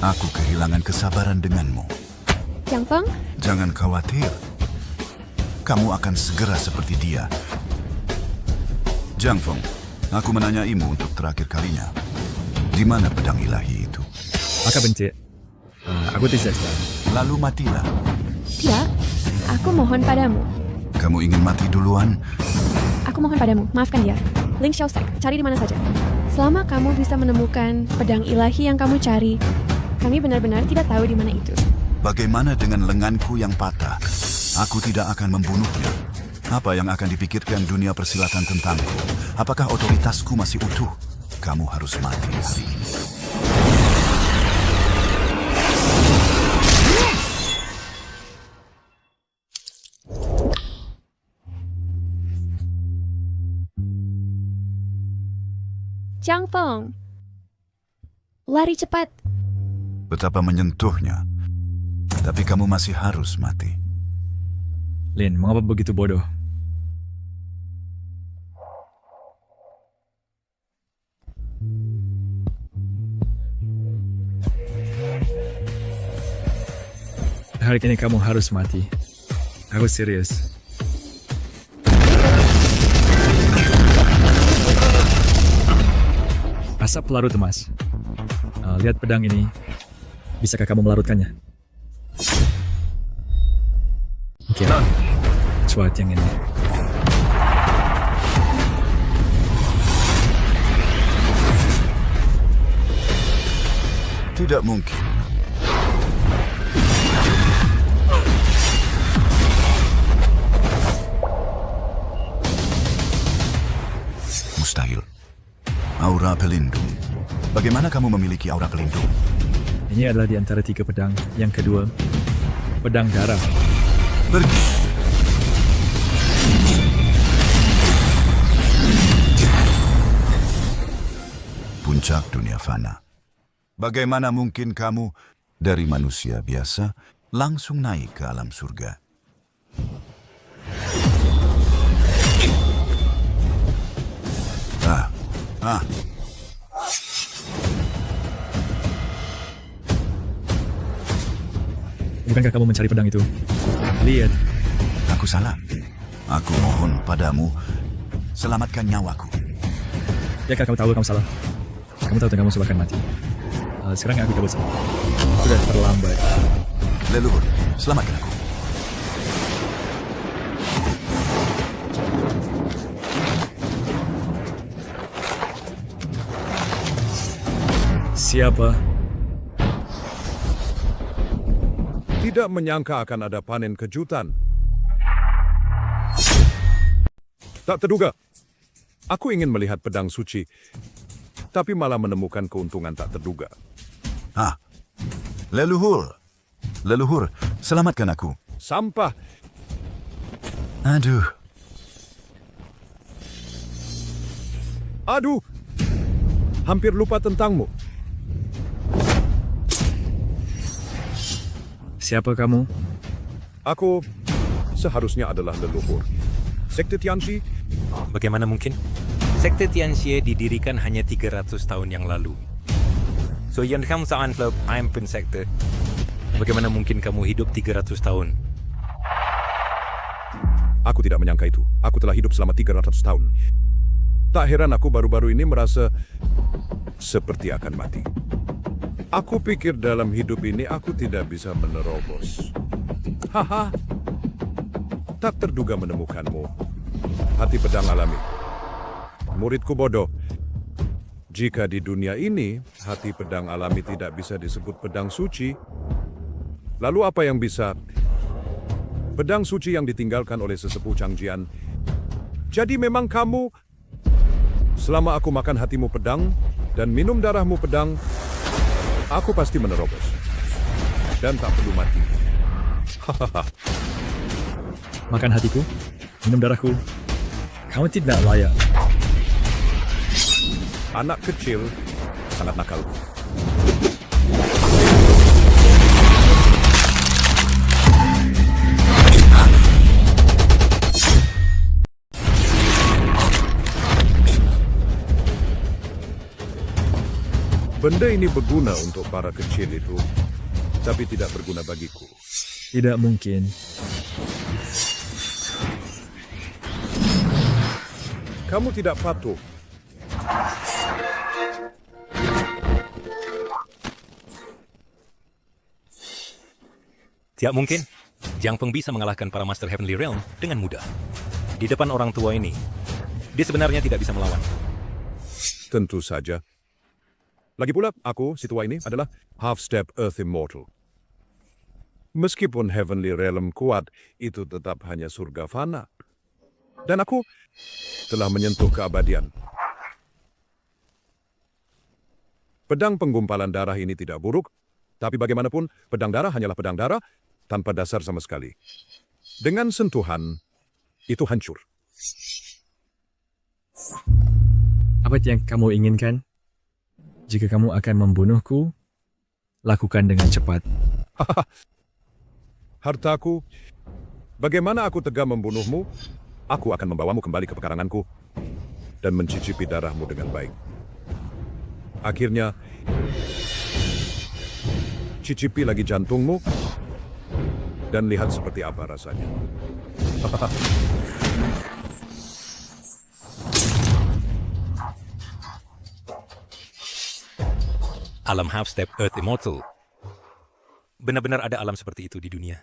[SPEAKER 7] Aku kehilangan kesabaran denganmu.
[SPEAKER 4] Jiang Feng,
[SPEAKER 7] Jangan khawatir. Kamu akan segera seperti dia. Jiang Feng, aku menanyaimu untuk terakhir kalinya. Di mana pedang ilahi itu?
[SPEAKER 1] Maka bencik. Aku tidak tahu.
[SPEAKER 7] Lalu matilah.
[SPEAKER 4] tidak. Aku mohon padamu.
[SPEAKER 7] Kamu ingin mati duluan?
[SPEAKER 4] Aku mohon padamu, maafkan dia. Ling Xiaosek, cari di mana saja. Selama kamu bisa menemukan pedang ilahi yang kamu cari, kami benar-benar tidak tahu di mana itu.
[SPEAKER 7] Bagaimana dengan lenganku yang patah? Aku tidak akan membunuhnya. Apa yang akan dipikirkan dunia persilatan tentangku? Apakah otoritasku masih utuh? Kamu harus mati hari ini.
[SPEAKER 4] Jiang Feng, lari cepat.
[SPEAKER 7] Betapa menyentuhnya. Tapi kamu masih harus mati.
[SPEAKER 1] Lin, mengapa begitu bodoh? Hari ini kamu harus mati. Aku serius. Asap pelarut emas. Lihat pedang ini. Bisakah kamu melarutkannya? Oke, cuat yang ini.
[SPEAKER 7] Tidak mungkin. Mustahil. Aura pelindung. Bagaimana kamu memiliki aura pelindung?
[SPEAKER 1] Ini adalah di antara 3 pedang. Yang kedua, pedang darah.
[SPEAKER 7] Pergi. Puncak dunia fana. Bagaimana mungkin kamu dari manusia biasa langsung naik ke alam surga?
[SPEAKER 1] Bukankah kamu mencari pedang itu? Lihat.
[SPEAKER 7] Aku salah. Aku mohon padamu, selamatkan nyawaku.
[SPEAKER 1] Ya, kamu tahu kamu salah. Kamu tahu kamu sudah akan mati. Sekarang aku cabut salah. Sudah terlambat.
[SPEAKER 7] Leluhur, selamatkan aku.
[SPEAKER 1] Siapa?
[SPEAKER 15] Tidak menyangka akan ada panen kejutan. Tak terduga. Aku ingin melihat pedang suci, tapi malah menemukan keuntungan tak terduga.
[SPEAKER 7] Leluhur. Leluhur, selamatkan aku.
[SPEAKER 15] Sampah.
[SPEAKER 7] Aduh.
[SPEAKER 15] Aduh. Hampir lupa tentangmu.
[SPEAKER 1] Siapa kamu?
[SPEAKER 15] Aku seharusnya adalah leluhur. Sekte Tianxi?
[SPEAKER 11] Bagaimana mungkin? Sekte Tianxie didirikan hanya 300 tahun yang lalu. So yang kamu anggap I'm sekte. Bagaimana mungkin kamu hidup 300 tahun?
[SPEAKER 15] Aku tidak menyangka itu. Aku telah hidup selama 300 tahun. Tak heran aku baru-baru ini merasa seperti akan mati. Aku pikir dalam hidup ini aku tidak bisa menerobos. Haha. Tak terduga menemukanmu. Hati pedang alami. Muridku bodoh. Jika di dunia ini hati pedang alami tidak bisa disebut pedang suci, lalu apa yang bisa? Pedang suci yang ditinggalkan oleh sesepuh Changjian. Jadi memang kamu, selama aku makan hatimu pedang dan minum darahmu pedang, aku pasti menerobos. Dan tak perlu mati. Hahaha.
[SPEAKER 1] Makan hatiku? Minum darahku? Kamu tidak layak.
[SPEAKER 15] Anak kecil sangat nakal. Benda ini berguna untuk para kecil itu, tapi tidak berguna bagiku.
[SPEAKER 1] Tidak mungkin.
[SPEAKER 15] Kamu tidak patuh.
[SPEAKER 11] Tidak mungkin. Jiang Feng bisa mengalahkan para Master Heavenly Realm dengan mudah. Di depan orang tua ini, dia sebenarnya tidak bisa melawan.
[SPEAKER 15] Tentu saja. Lagi pula, aku, si tua ini, adalah half-step Earth Immortal. Meskipun Heavenly Realm kuat, itu tetap hanya surga fana. Dan aku telah menyentuh keabadian. Pedang penggumpalan darah ini tidak buruk, tapi bagaimanapun, pedang darah hanyalah pedang darah, tanpa dasar sama sekali. Dengan sentuhan, itu hancur.
[SPEAKER 1] Apa yang kamu inginkan? Jika kamu akan membunuhku, lakukan dengan cepat.
[SPEAKER 15] Hartaku, bagaimana aku tega membunuhmu, aku akan membawamu kembali ke pekaranganku dan mencicipi darahmu dengan baik. Akhirnya, cicipi lagi jantungmu dan lihat seperti apa rasanya.
[SPEAKER 11] Alam half-step Earth Immortal. Benar-benar ada alam seperti itu di dunia.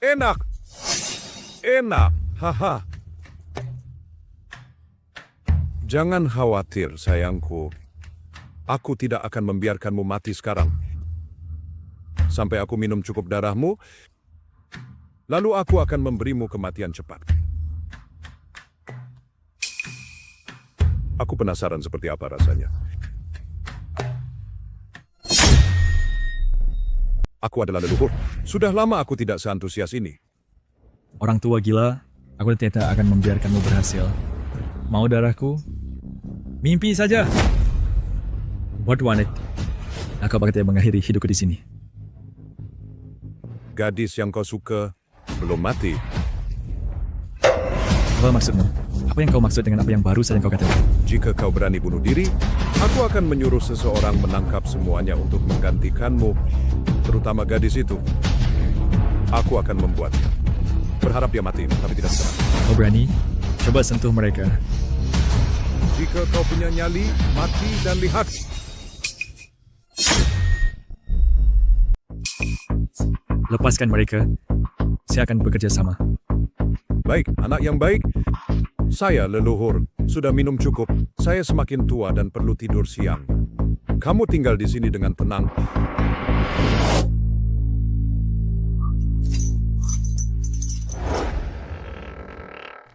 [SPEAKER 15] Enak! Enak! Haha! Jangan khawatir, sayangku. Aku tidak akan membiarkanmu mati sekarang. Sampai aku minum cukup darahmu, lalu aku akan memberimu kematian cepat. Aku penasaran seperti apa rasanya. Aku adalah leluhur. Sudah lama aku tidak seantusias ini.
[SPEAKER 1] Orang tua gila, aku tidak akan membiarkanmu berhasil. Mau darahku? Mimpi saja. What want it? Aku bakal mengakhiri hidupku di sini.
[SPEAKER 15] Gadis yang kau suka belum mati.
[SPEAKER 1] Apa maksudmu? Apa yang kau maksud dengan apa yang baru saja kau katakan?
[SPEAKER 15] Jika kau berani bunuh diri, aku akan menyuruh seseorang menangkap semuanya untuk menggantikanmu, terutama gadis itu. Aku akan membuatnya. Berharap dia mati, tapi tidak bisa.
[SPEAKER 1] Kau berani? Coba sentuh mereka.
[SPEAKER 15] Jika kau punya nyali, mati dan lihat.
[SPEAKER 1] Lepaskan mereka. Saya akan bekerja sama.
[SPEAKER 15] Baik, anak yang baik. Saya leluhur, sudah minum cukup. Saya semakin tua dan perlu tidur siang. Kamu tinggal di sini dengan tenang.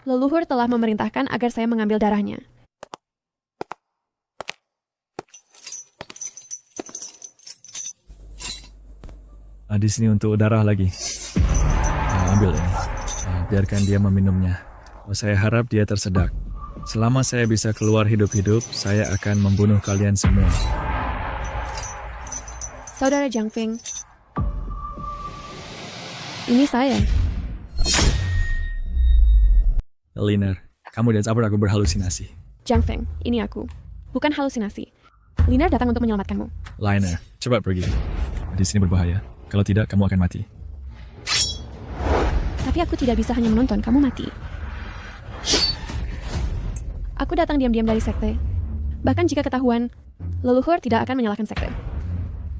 [SPEAKER 4] Leluhur telah memerintahkan agar saya mengambil darahnya.
[SPEAKER 1] Di sini untuk darah lagi. Ambil ini. Biarkan dia meminumnya. Saya harap dia tersedak. Selama saya bisa keluar hidup-hidup, saya akan membunuh kalian semua.
[SPEAKER 4] Saudara Jiang Feng, ini saya.
[SPEAKER 1] Liner, kamu dan sabar aku berhalusinasi.
[SPEAKER 4] Jiang Feng, ini aku. Bukan halusinasi. Liner datang untuk menyelamatkanmu.
[SPEAKER 1] Liner, cepat pergi. Di sini berbahaya. Kalau tidak, kamu akan mati.
[SPEAKER 4] Tapi aku tidak bisa hanya menonton kamu mati. Aku datang diam-diam dari sekte. Bahkan jika ketahuan, leluhur tidak akan menyalahkan sekte.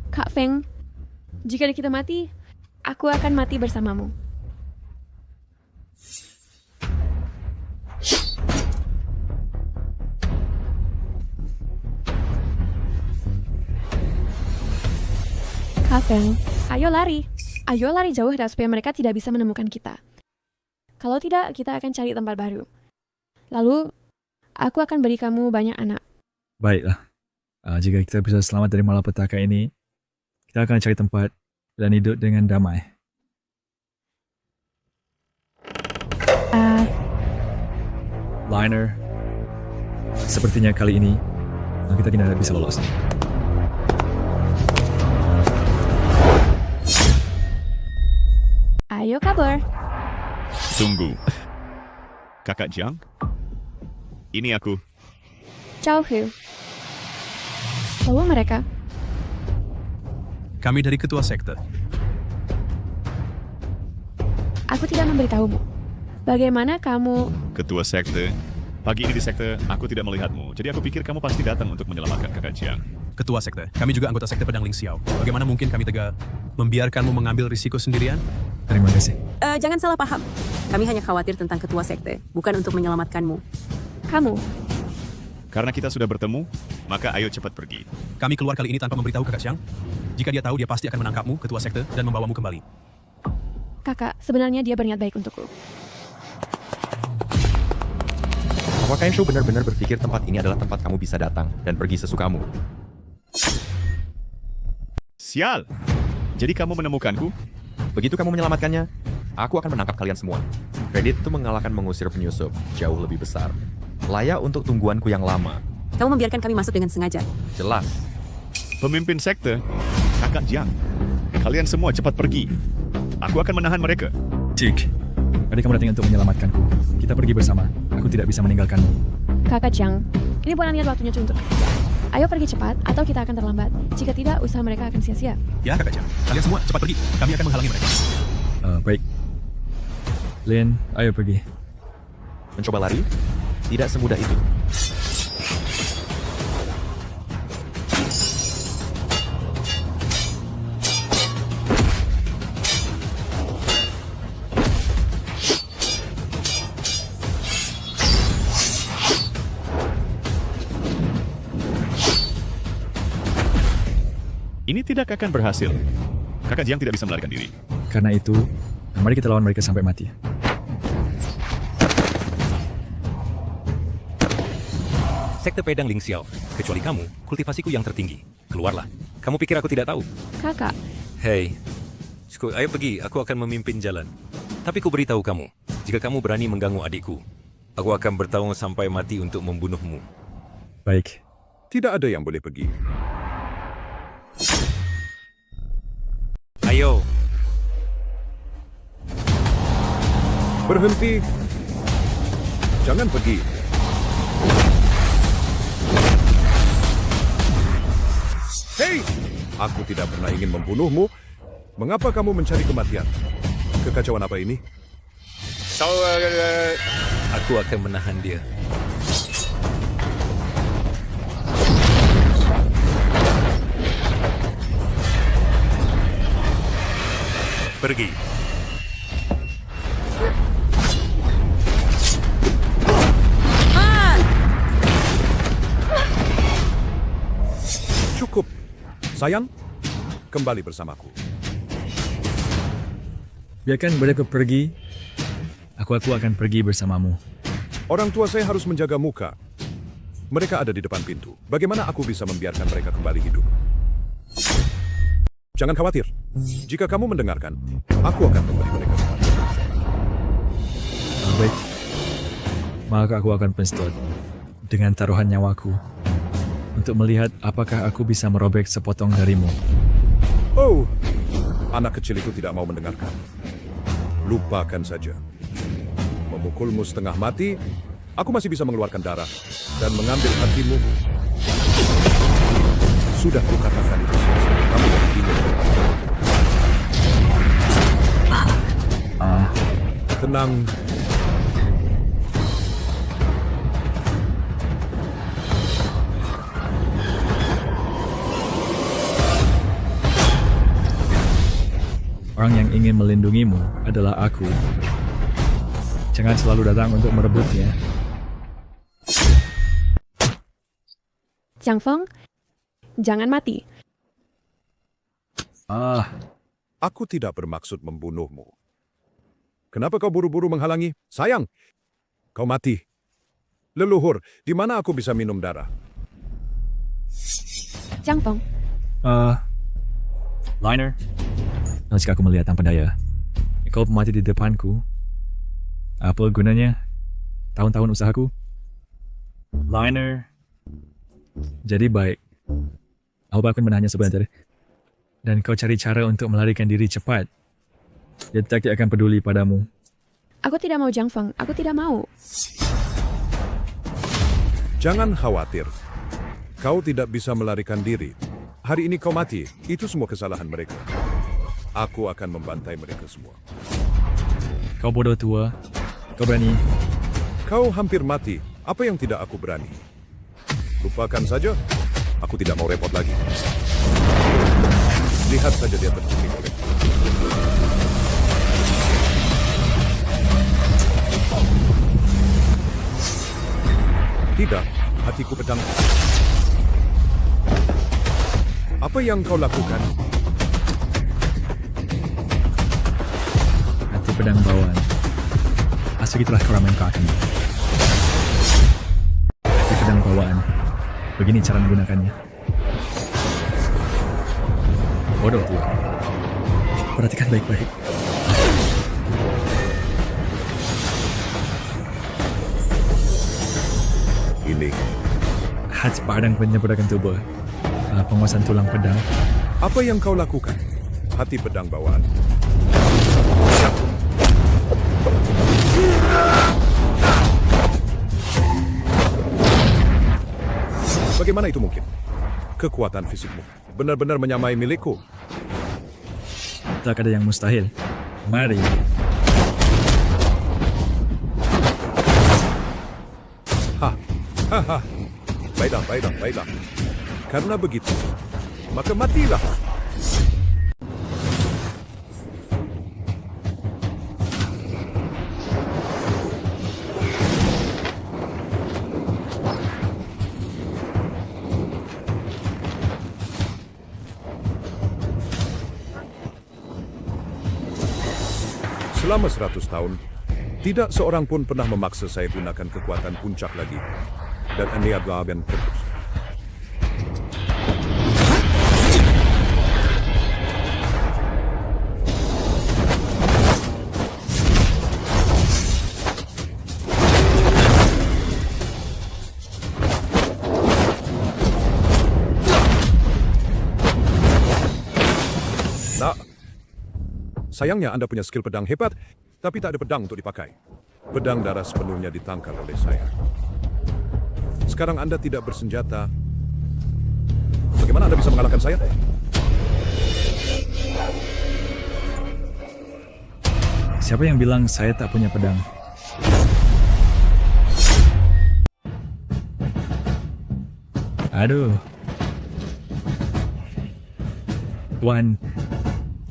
[SPEAKER 4] Kak Feng, jika kita mati, aku akan mati bersamamu. Kak Feng, ayo lari. Ayo lari jauh supaya mereka tidak bisa menemukan kita. Kalau tidak, kita akan cari tempat baru. Lalu, aku akan beri kamu banyak anak.
[SPEAKER 1] Baiklah. Jika kita bisa selamat dari malapetaka ini, kita akan cari tempat dan hidup dengan damai. Liner, sepertinya kali ini Kita tidak bisa lolos.
[SPEAKER 4] Ayo kabur.
[SPEAKER 3] Tunggu. Kakak Jiang? Ini aku.
[SPEAKER 4] Cao Hu. Bawa mereka.
[SPEAKER 5] Kami dari ketua sekte.
[SPEAKER 4] Aku tidak memberitahumu. Bagaimana kamu...
[SPEAKER 3] Ketua sekte. Pagi ini di sekte, aku tidak melihatmu. Jadi aku pikir kamu pasti datang untuk menyelamatkan kakak Jiang.
[SPEAKER 5] Ketua sekte. Kami juga anggota sekte pedang Ling Xiao. Bagaimana mungkin kami tega membiarkanmu mengambil risiko sendirian?
[SPEAKER 1] Terima kasih.
[SPEAKER 6] Jangan salah paham. Kami hanya khawatir tentang ketua sekte, bukan untuk menyelamatkanmu.
[SPEAKER 4] Kamu.
[SPEAKER 3] Karena kita sudah bertemu, maka ayo cepat pergi.
[SPEAKER 5] Kami keluar kali ini tanpa memberitahu kakak Xiang. Jika dia tahu, dia pasti akan menangkapmu, ketua sekte, dan membawamu kembali.
[SPEAKER 4] Kakak, sebenarnya dia berniat baik untukku.
[SPEAKER 16] Apakah Enshu benar-benar berpikir tempat ini adalah tempat kamu bisa datang dan pergi sesukamu?
[SPEAKER 3] Sial! Jadi kamu menemukanku?
[SPEAKER 16] Begitu kamu menyelamatkannya, aku akan menangkap kalian semua. Kredit itu mengalahkan mengusir penyusup jauh lebih besar. Layak untuk tungguanku yang lama.
[SPEAKER 6] Kamu membiarkan kami masuk dengan sengaja.
[SPEAKER 16] Jelas.
[SPEAKER 3] Pemimpin sekte, kakak Jiang. Kalian semua cepat pergi. Aku akan menahan mereka.
[SPEAKER 1] Cik, tadi kamu datang untuk menyelamatkanku. Kita pergi bersama. Aku tidak bisa meninggalkanmu.
[SPEAKER 4] Kakak Jiang, ini bukan lihat waktunya untuk kerja. Ayo pergi cepat atau kita akan terlambat. Jika tidak, usaha mereka akan sia-sia.
[SPEAKER 5] Ya, kakak Jiang. Kalian semua cepat pergi. Kami akan menghalangi mereka.
[SPEAKER 1] Baik. Lin, ayo pergi.
[SPEAKER 16] Mencoba lari? Tidak semudah itu.
[SPEAKER 3] Ini tidak akan berhasil. Kakak Jiang tidak bisa melarikan diri.
[SPEAKER 1] Karena itu, mari kita lawan mereka sampai mati.
[SPEAKER 11] Sekte pedang Ling Xiao. Kecuali kamu, kultivasiku yang tertinggi. Keluarlah. Kamu pikir aku tidak tahu?
[SPEAKER 4] Kakak.
[SPEAKER 11] Hei, ayo pergi. Aku akan memimpin jalan. Tapi ku beritahu kamu, jika kamu berani mengganggu adikku, aku akan bertarung sampai mati untuk membunuhmu.
[SPEAKER 1] Baik.
[SPEAKER 15] Tidak ada yang boleh pergi.
[SPEAKER 11] Ayo.
[SPEAKER 15] Berhenti. Jangan pergi. Hei! Aku tidak pernah ingin membunuhmu. Mengapa kamu mencari kematian? Kekacauan apa ini?
[SPEAKER 11] Aku akan menahan dia. Pergi.
[SPEAKER 15] Cukup. Sayang, kembali bersamaku.
[SPEAKER 1] Biarkan mereka pergi. Aku akan pergi bersamamu.
[SPEAKER 15] Orang tua saya harus menjaga muka. Mereka ada di depan pintu. Bagaimana aku bisa membiarkan mereka kembali hidup? Jangan khawatir. Jika kamu mendengarkan, aku akan kembali mereka kembali.
[SPEAKER 1] Baik. Maka aku akan penstut dengan taruhan nyawaku untuk melihat apakah aku bisa merobek sepotong darimu.
[SPEAKER 15] Oh, anak kecil itu tidak mau mendengarkan. Lupakan saja. Memukulmu setengah mati, aku masih bisa mengeluarkan darah dan mengambil hatimu. Sudah kukatakan itu. Kamu tidak bingung. Tenang.
[SPEAKER 1] Orang yang ingin melindungimu adalah aku. Jangan selalu datang untuk merebutnya.
[SPEAKER 4] Jiang Feng, jangan mati.
[SPEAKER 15] Aku tidak bermaksud membunuhmu. Kenapa kau buru-buru menghalangi? Sayang, kau mati. Leluhur, di mana aku bisa minum darah?
[SPEAKER 4] Jiang Feng.
[SPEAKER 1] Liner. Jika aku melihat tanpa daya, kau mati di depanku. Apa gunanya tahun-tahun usahaku? Liner. Jadi baik. Aku akan menahannya sebentar. Dan kau cari cara untuk melarikan diri cepat. Dia tidak akan peduli padamu.
[SPEAKER 4] Aku tidak mau Jiang Feng. Aku tidak mau.
[SPEAKER 15] Jangan khawatir. Kau tidak bisa melarikan diri. Hari ini kau mati. Itu semua kesalahan mereka. Aku akan membantai mereka semua.
[SPEAKER 1] Kau bodoh tua. Kau berani.
[SPEAKER 15] Kau hampir mati. Apa yang tidak aku berani? Lupakan saja. Aku tidak mau repot lagi. Lihat saja dia terpilih oleh. Tidak, hatiku pedang. Apa yang kau lakukan?
[SPEAKER 1] Hati pedang bawaan. Asal itulah kau ramen kaki. Hati pedang bawaan. Begini cara menggunakannya. Bodoh tua. Perhatikan baik-baik.
[SPEAKER 15] Ini.
[SPEAKER 1] Hati padang penyempurnakan tubuh. Penguasaan tulang pedang.
[SPEAKER 15] Apa yang kau lakukan? Hati pedang bawaan. Bagaimana itu mungkin? Kekuatan fisikmu benar-benar menyamai milikku.
[SPEAKER 1] Tak ada yang mustahil. Mari.
[SPEAKER 15] Hahaha. Baiklah. Karena begitu, maka matilah. Selama 100 tahun, tidak seorang pun pernah memaksa saya gunakan kekuatan puncak lagi. Dan ini adalah yang terus. Nah, sayangnya Anda punya skill pedang hebat, tapi tak ada pedang untuk dipakai. Pedang darah sepenuhnya ditangkap oleh saya. Sekarang Anda tidak bersenjata. Bagaimana Anda bisa mengalahkan saya?
[SPEAKER 1] Siapa yang bilang saya tak punya pedang? Aduh. Tuan,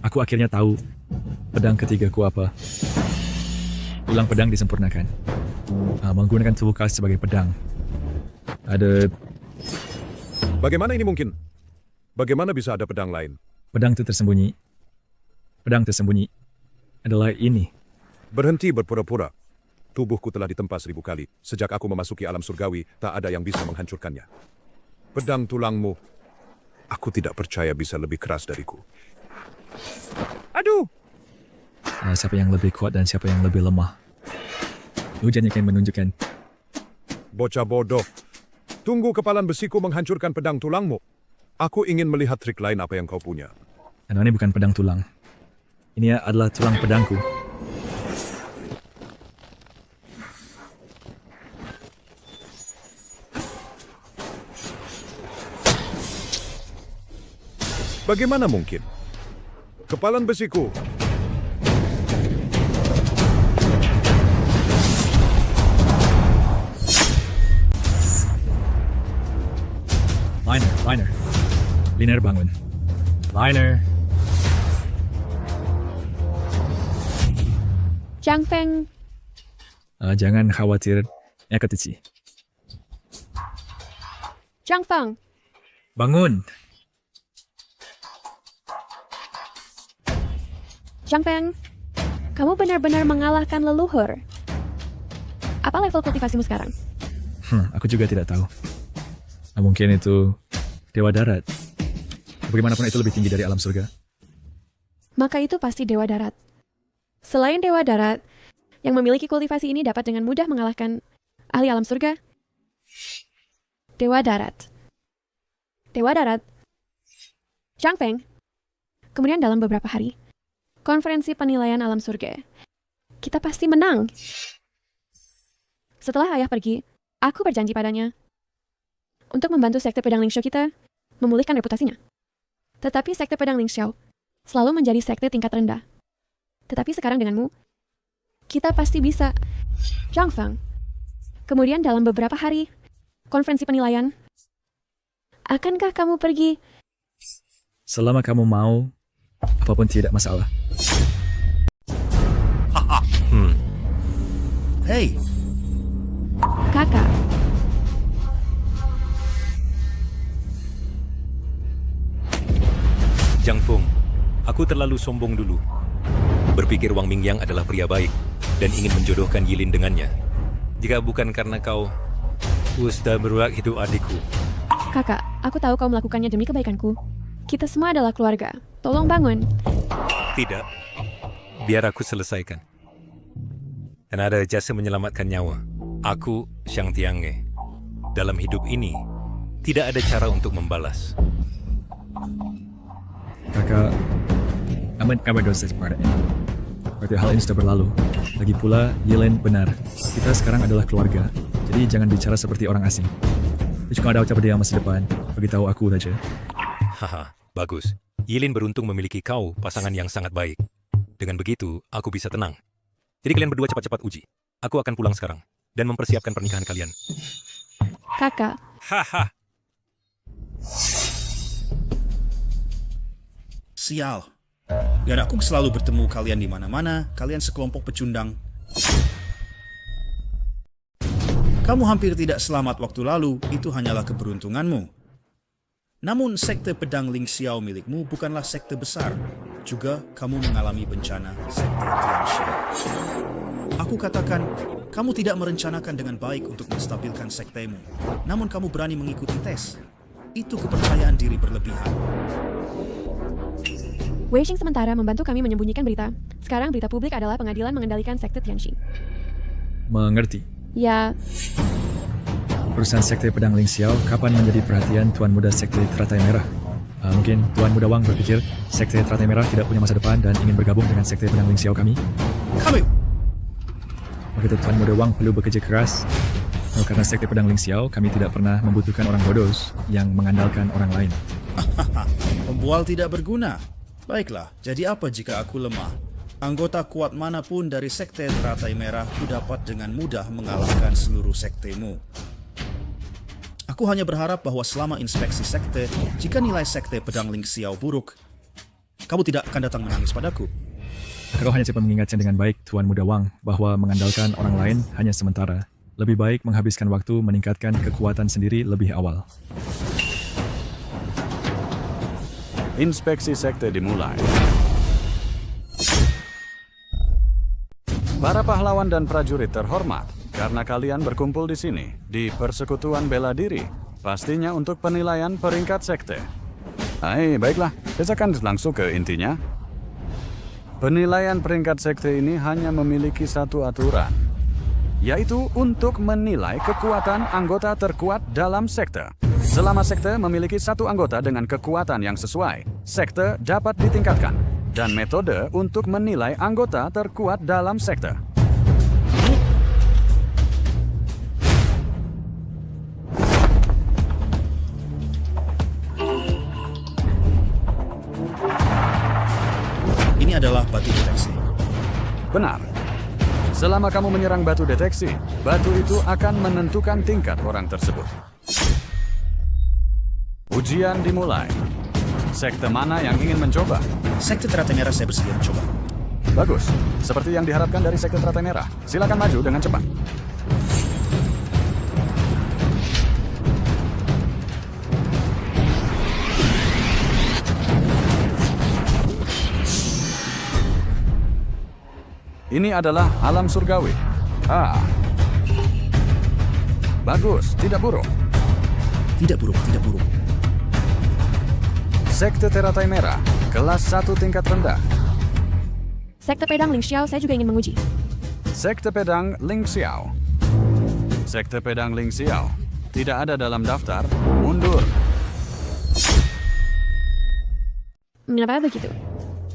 [SPEAKER 1] aku akhirnya tahu pedang ketigaku apa. Tulang pedang disempurnakan. Menggunakan tubuh kau sebagai pedang. Ada...
[SPEAKER 15] Bagaimana ini mungkin? Bagaimana bisa ada pedang lain?
[SPEAKER 1] Pedang itu tersembunyi. Pedang tersembunyi adalah ini.
[SPEAKER 15] Berhenti berpura-pura. Tubuhku telah ditempa 1000 kali. Sejak aku memasuki alam surgawi, tak ada yang bisa menghancurkannya. Pedang tulangmu, aku tidak percaya bisa lebih keras dariku. Aduh!
[SPEAKER 1] Siapa yang lebih kuat dan siapa yang lebih lemah. Hujannya akan menunjukkan.
[SPEAKER 15] Bocah bodoh. Tunggu kepalan besiku menghancurkan pedang tulangmu. Aku ingin melihat trik lain apa yang kau punya.
[SPEAKER 1] Ini bukan pedang tulang. Ini adalah tulang pedangku.
[SPEAKER 15] Bagaimana mungkin? Kepalan besiku.
[SPEAKER 1] Liner. Liner bangun. Liner.
[SPEAKER 4] Jiang Feng.
[SPEAKER 1] Jangan khawatir. Yakatichi.
[SPEAKER 4] Jiang Feng.
[SPEAKER 1] Bangun.
[SPEAKER 4] Jiang Feng, kamu benar-benar mengalahkan leluhur. Apa level kultivasimu sekarang?
[SPEAKER 1] Aku juga tidak tahu. Mungkin itu Dewa Darat. Bagaimanapun itu lebih tinggi dari alam surga.
[SPEAKER 4] Maka itu pasti Dewa Darat. Selain Dewa Darat, yang memiliki kultivasi ini dapat dengan mudah mengalahkan ahli alam surga. Dewa Darat. Dewa Darat, Zhang Feng. Kemudian dalam beberapa hari, konferensi penilaian alam surga. Kita pasti menang. Setelah ayah pergi, aku berjanji padanya untuk membantu sekte pedang Ling Xiao kita memulihkan reputasinya. Tetapi sekte pedang Ling Xiao selalu menjadi sekte tingkat rendah. Tetapi sekarang denganmu, kita pasti bisa. Zhang Feng. Kemudian dalam beberapa hari, konferensi penilaian. Akankah kamu pergi?
[SPEAKER 1] Selama kamu mau, apapun tidak masalah.
[SPEAKER 12] Hei,
[SPEAKER 4] Kakak.
[SPEAKER 11] Zhang Feng, aku terlalu sombong dulu. Berpikir Wang Mingyang adalah pria baik dan ingin menjodohkan Yilin dengannya. Jika bukan karena kau sudah berulang hidup adikku.
[SPEAKER 4] Kakak, aku tahu kau melakukannya demi kebaikanku. Kita semua adalah keluarga. Tolong bangun.
[SPEAKER 11] Tidak. Biar aku selesaikan. Dan ada jasa menyelamatkan nyawa. Aku, Xiang Tiange. Dalam hidup ini, tidak ada cara untuk membalas.
[SPEAKER 1] Kakak, amat kabar dosa padanya. Berarti hal ini sudah berlalu. Lagi pula, Yilin benar. Kita sekarang adalah keluarga. Jadi jangan bicara seperti orang asing. Jika ada ucapan dia masa depan, beritahu aku saja.
[SPEAKER 11] Haha, bagus. Yilin beruntung memiliki kau, pasangan yang sangat baik. Dengan begitu, aku bisa tenang. Jadi kalian berdua cepat-cepat uji. Aku akan pulang sekarang dan mempersiapkan pernikahan kalian.
[SPEAKER 4] Kakak.
[SPEAKER 11] Haha.
[SPEAKER 12] sial. Dan aku selalu bertemu kalian di mana-mana, kalian sekelompok pecundang. Kamu hampir tidak selamat waktu lalu, itu hanyalah keberuntunganmu. Namun sekte pedang Ling Xiao milikmu bukanlah sekte besar. Juga kamu mengalami bencana sekte Tianxia. Aku katakan, kamu tidak merencanakan dengan baik untuk menstabilkan sektemu. Namun kamu berani mengikuti tes. Itu kepercayaan diri berlebihan.
[SPEAKER 4] Wei Xing sementara membantu kami menyembunyikan berita. Sekarang berita publik adalah pengadilan mengendalikan sekte Tianxi.
[SPEAKER 1] Mengerti.
[SPEAKER 4] Ya,
[SPEAKER 1] Urusan sekte pedang Ling Xiao kapan menjadi perhatian Tuan Muda sekte Teratai Merah? Mungkin Tuan Muda Wang berpikir sekte Teratai Merah tidak punya masa depan dan ingin bergabung dengan sekte pedang Ling Xiao kami. Maka itu Tuan Muda Wang perlu bekerja keras. Karena sekte pedang Ling Xiao, kami tidak pernah membutuhkan orang bodoh yang mengandalkan orang lain.
[SPEAKER 12] Pembual tidak berguna. Baiklah, jadi apa jika aku lemah? Anggota kuat manapun dari sekte Teratai Merah ku dapat dengan mudah mengalahkan seluruh sektemu. Aku hanya berharap bahwa selama inspeksi sekte, jika nilai sekte pedang Ling Xiao buruk, kamu tidak akan datang menangis padaku.
[SPEAKER 1] Kau hanya cepat mengingatkan dengan baik Tuan Muda Wang bahwa mengandalkan orang lain hanya sementara. Lebih baik menghabiskan waktu meningkatkan kekuatan sendiri lebih awal.
[SPEAKER 14] Inspeksi sekte dimulai. Para pahlawan dan prajurit terhormat, karena kalian berkumpul di sini, di Persekutuan Bela Diri, pastinya untuk penilaian peringkat sekte. Baiklah, kita akan langsung ke intinya. Penilaian peringkat sekte ini hanya memiliki satu aturan, yaitu untuk menilai kekuatan anggota terkuat dalam sekte. Selama sekte memiliki satu anggota dengan kekuatan yang sesuai, sekte dapat ditingkatkan. Dan metode untuk menilai anggota terkuat dalam sekte.
[SPEAKER 12] Ini adalah batu deteksi.
[SPEAKER 14] Benar. Selama kamu menyerang batu deteksi, batu itu akan menentukan tingkat orang tersebut. Ujian dimulai. Sekte mana yang ingin mencoba?
[SPEAKER 12] Sekte Teratai Merah saya bersedia mencoba.
[SPEAKER 14] Bagus. Seperti yang diharapkan dari sekte Teratai Merah. Silakan maju dengan cepat. Ini adalah alam surgawi. Bagus, tidak buruk.
[SPEAKER 12] Tidak buruk, tidak buruk.
[SPEAKER 14] Sekte Teratai Merah, kelas 1 tingkat rendah.
[SPEAKER 4] sekte pedang Ling Xiao saya juga ingin menguji.
[SPEAKER 14] Sekte pedang Ling Xiao. Sekte pedang Ling Xiao tidak ada dalam daftar. Mundur.
[SPEAKER 4] Mengapa begitu?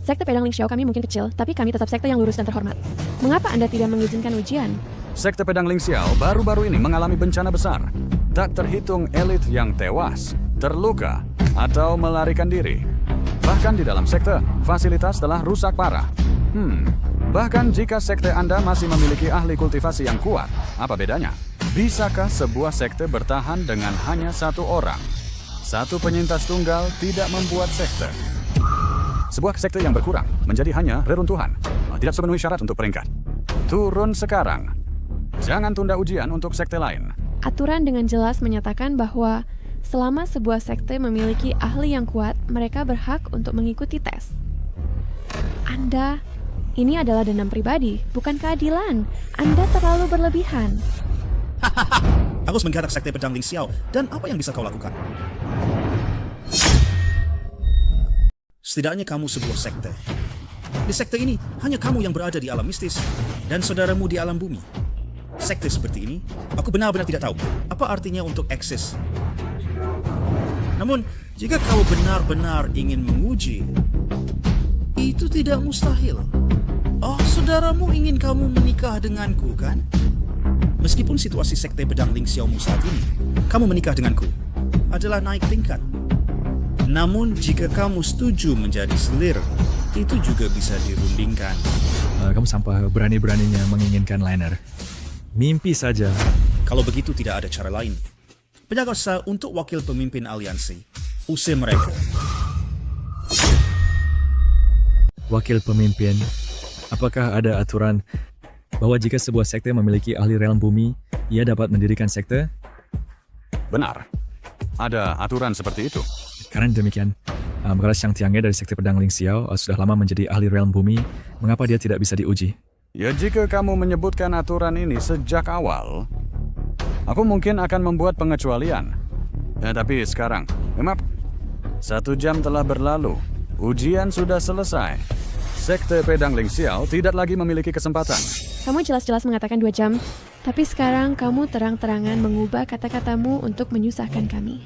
[SPEAKER 4] Sekte Pedang Ling Xiao kami mungkin kecil, tapi kami tetap sekte yang lurus dan terhormat. Mengapa Anda tidak mengizinkan ujian?
[SPEAKER 14] Sekte Pedang Ling Xiao baru-baru ini mengalami bencana besar. Tak terhitung elit yang tewas, terluka, atau melarikan diri. Bahkan di dalam sekte, fasilitas telah rusak parah. Bahkan jika sekte Anda masih memiliki ahli kultivasi yang kuat, apa bedanya? Bisakah sebuah sekte bertahan dengan hanya satu orang? Satu penyintas tunggal tidak membuat sekte. Sebuah sekte yang berkurang menjadi hanya reruntuhan. Tidak sepenuhi syarat untuk peringkat. Turun sekarang. Jangan tunda ujian untuk sekte lain.
[SPEAKER 4] Aturan dengan jelas menyatakan bahwa selama sebuah sekte memiliki ahli yang kuat, mereka berhak untuk mengikuti tes. Anda, ini adalah dendam pribadi, bukan keadilan. Anda terlalu berlebihan.
[SPEAKER 12] Aku harus menggarak sekte pedang Ling Xiao, dan apa yang bisa kau lakukan? Setidaknya kamu sebuah sekte. Di sekte ini, hanya kamu yang berada di alam mistis, dan saudaramu di alam bumi. Sekte seperti ini, aku benar-benar tidak tahu apa artinya untuk eksis. Namun, jika kau benar-benar ingin menguji, itu tidak mustahil. Oh, saudaramu ingin kamu menikah denganku, kan? Meskipun situasi sekte pedang Ling Xiaomu saat ini, kamu menikah denganku adalah naik tingkat. Namun, jika kamu setuju menjadi selir, itu juga bisa dirundingkan.
[SPEAKER 1] Kamu sampai berani-beraninya menginginkan Liner. Mimpi saja.
[SPEAKER 12] Kalau begitu tidak ada cara lain. Penjaga sah untuk wakil pemimpin aliansi. Usir mereka.
[SPEAKER 1] Wakil pemimpin, apakah ada aturan bahwa jika sebuah sekte memiliki ahli realm bumi, ia dapat mendirikan sekte?
[SPEAKER 14] Benar. Ada aturan seperti itu.
[SPEAKER 1] Karena demikian, kalau Xiang Tiangge dari sekte pedang Ling Xiao sudah lama menjadi ahli realm bumi, mengapa dia tidak bisa diuji?
[SPEAKER 14] Ya, jika kamu menyebutkan aturan ini sejak awal, aku mungkin akan membuat pengecualian. Ya, tapi sekarang, maaf, 1 jam telah berlalu. Ujian sudah selesai. Sekte Pedang Ling Xiao tidak lagi memiliki kesempatan.
[SPEAKER 4] Kamu jelas-jelas mengatakan 2 jam, tapi sekarang kamu terang-terangan mengubah kata-katamu untuk menyusahkan kami.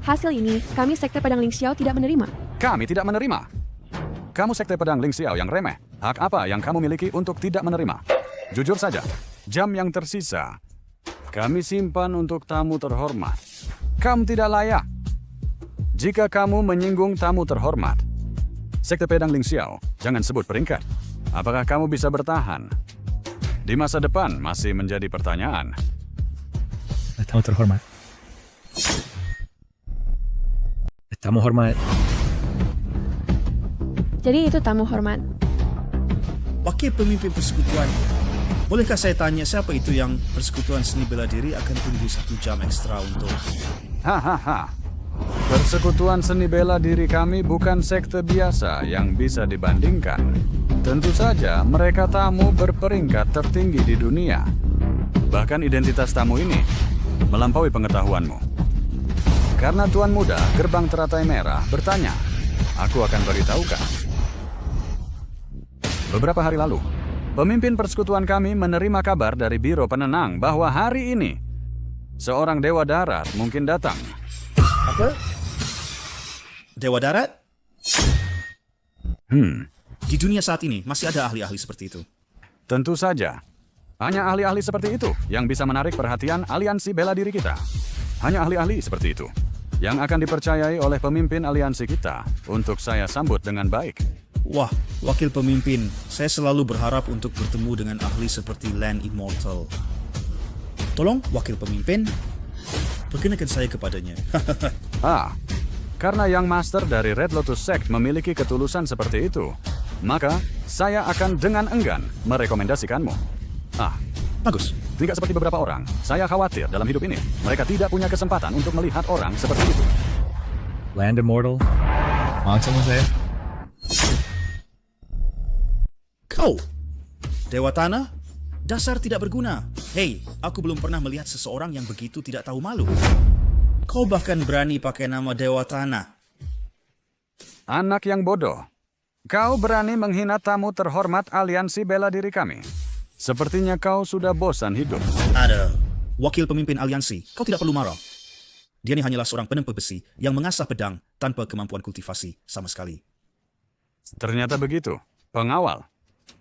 [SPEAKER 4] Hasil ini, kami Sekte Pedang Ling Xiao tidak menerima.
[SPEAKER 14] Kami tidak menerima. Kamu Sekte Pedang Ling Xiao yang remeh. Hak apa yang kamu miliki untuk tidak menerima? Jujur saja, jam yang tersisa kami simpan untuk tamu terhormat. Kamu tidak layak. Jika kamu menyinggung tamu terhormat, Sekte Pedang Ling Xiao, jangan sebut peringkat. Apakah kamu bisa bertahan? Di masa depan masih menjadi pertanyaan.
[SPEAKER 1] Tamu terhormat. Tamu hormat.
[SPEAKER 4] Jadi itu tamu hormat.
[SPEAKER 12] Wakil pemimpin persekutuan. Bolehkah saya tanya siapa itu yang persekutuan seni bela diri akan tunggu 1 jam ekstra untuk...
[SPEAKER 14] Hahaha. Persekutuan seni bela diri kami bukan sekte biasa yang bisa dibandingkan. Tentu saja mereka tamu berperingkat tertinggi di dunia. Bahkan identitas tamu ini melampaui pengetahuanmu. Karena Tuan Muda Gerbang Teratai Merah bertanya, aku akan beritahukan. Beberapa hari lalu, pemimpin persekutuan kami menerima kabar dari Biro Penenang bahwa hari ini seorang Dewa Darat mungkin datang.
[SPEAKER 12] Apa? Dewa Darat? Di dunia saat ini masih ada ahli-ahli seperti itu.
[SPEAKER 14] Tentu saja. Hanya ahli-ahli seperti itu yang bisa menarik perhatian aliansi bela diri kita. Hanya ahli-ahli seperti itu yang akan dipercayai oleh pemimpin aliansi kita untuk saya sambut dengan baik.
[SPEAKER 12] Wah, wakil pemimpin, saya selalu berharap untuk bertemu dengan ahli seperti Land Immortal. Tolong, wakil pemimpin, perkenalkan saya kepadanya.
[SPEAKER 14] Karena Yang Master dari Red Lotus Sect memiliki ketulusan seperti itu, maka saya akan dengan enggan merekomendasikanmu.
[SPEAKER 12] Bagus.
[SPEAKER 14] Tidak seperti beberapa orang, saya khawatir dalam hidup ini, mereka tidak punya kesempatan untuk melihat orang seperti itu.
[SPEAKER 1] Land Immortal, maksud saya?
[SPEAKER 12] Kau, Dewa Tanah, dasar tidak berguna. Hei, aku belum pernah melihat seseorang yang begitu tidak tahu malu. Kau bahkan berani pakai nama Dewa Tanah.
[SPEAKER 14] Anak yang bodoh. Kau berani menghina tamu terhormat aliansi bela diri kami. Sepertinya kau sudah bosan hidup.
[SPEAKER 12] Ada wakil pemimpin aliansi. Kau tidak perlu marah. Dia ini hanyalah seorang penempa besi yang mengasah pedang tanpa kemampuan kultivasi sama sekali.
[SPEAKER 14] Ternyata begitu. Pengawal.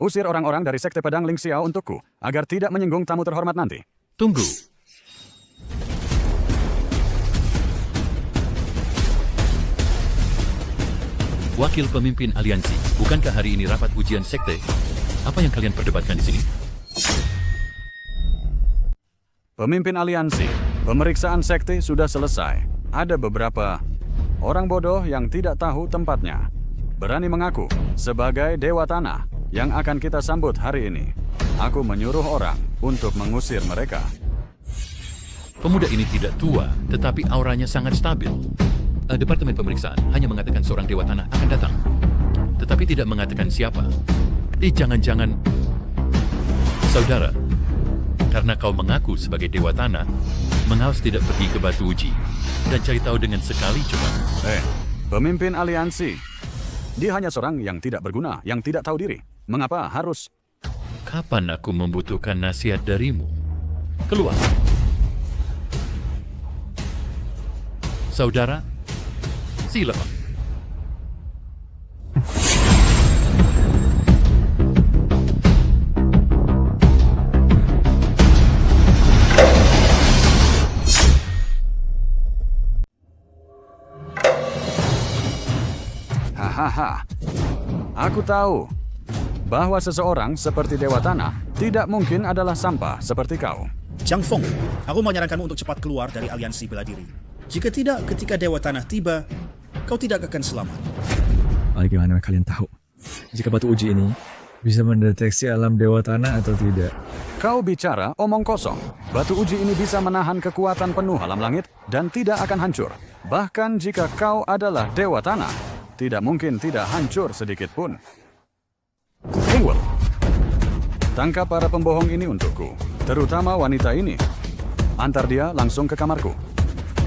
[SPEAKER 14] Usir orang-orang dari Sekte Pedang Ling Xiao untukku, agar tidak menyinggung tamu terhormat nanti.
[SPEAKER 11] Tunggu. Wakil pemimpin aliansi, bukankah hari ini rapat ujian sekte? Apa yang kalian perdebatkan di sini?
[SPEAKER 14] Pemimpin aliansi, pemeriksaan sekte sudah selesai. Ada beberapa orang bodoh yang tidak tahu tempatnya. Berani mengaku sebagai Dewa Tanah yang akan kita sambut hari ini. Aku menyuruh orang untuk mengusir mereka.
[SPEAKER 11] Pemuda ini tidak tua, tetapi auranya sangat stabil. Departemen pemeriksaan hanya mengatakan seorang Dewa Tanah akan datang, tetapi tidak mengatakan siapa. Jangan-jangan saudara, karena kau mengaku sebagai Dewa Tanah, mengapa tidak pergi ke batu uji dan cari tahu dengan sekali coba?
[SPEAKER 14] Pemimpin aliansi, dia hanya seorang yang tidak berguna, yang tidak tahu diri. Mengapa harus?
[SPEAKER 11] Kapan aku membutuhkan nasihat darimu? Keluar. Saudara, silakan.
[SPEAKER 14] Hahaha. Aku tahu bahwa seseorang seperti Dewa Tanah tidak mungkin adalah sampah seperti kau.
[SPEAKER 12] Jiang Feng, aku menyarankanmu untuk cepat keluar dari aliansi bela diri. Jika tidak, ketika Dewa Tanah tiba, kau tidak akan selamat.
[SPEAKER 1] Bagaimana kalian tahu jika batu uji ini bisa mendeteksi alam Dewa Tanah atau tidak?
[SPEAKER 14] Kau bicara omong kosong. Batu uji ini bisa menahan kekuatan penuh alam langit dan tidak akan hancur. Bahkan jika kau adalah Dewa Tanah, tidak mungkin tidak hancur sedikit pun. Ringwell, tangkap para pembohong ini untukku, terutama wanita ini. Antar dia langsung ke kamarku.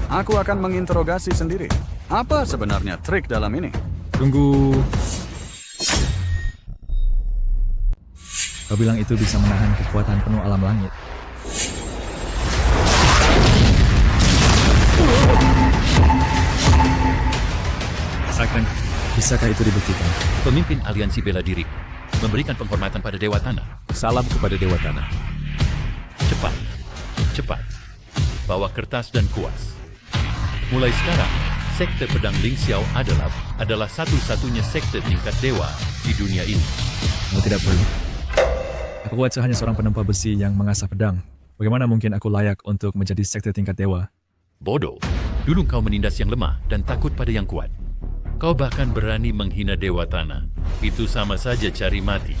[SPEAKER 14] Aku akan menginterogasi sendiri. Apa sebenarnya trik dalam ini?
[SPEAKER 1] Tunggu. Kau bilang itu bisa menahan kekuatan penuh alam langit. Sakren, bisakah itu dibuktikan?
[SPEAKER 11] Pemimpin aliansi bela diri memberikan penghormatan pada Dewa Tanah.
[SPEAKER 13] Salam kepada Dewa Tanah.
[SPEAKER 11] Cepat, cepat. Bawa kertas dan kuas. Mulai sekarang, Sekte Pedang Ling Xiao adalah satu-satunya sekte tingkat dewa di dunia ini.
[SPEAKER 1] Tidak perlu. Aku hanya seorang penempa besi yang mengasah pedang. Bagaimana mungkin aku layak untuk menjadi sekte tingkat dewa?
[SPEAKER 11] Bodoh. Dulu kau menindas yang lemah dan takut pada yang kuat. Kau bahkan berani menghina Dewa Tanah. Itu sama saja cari mati.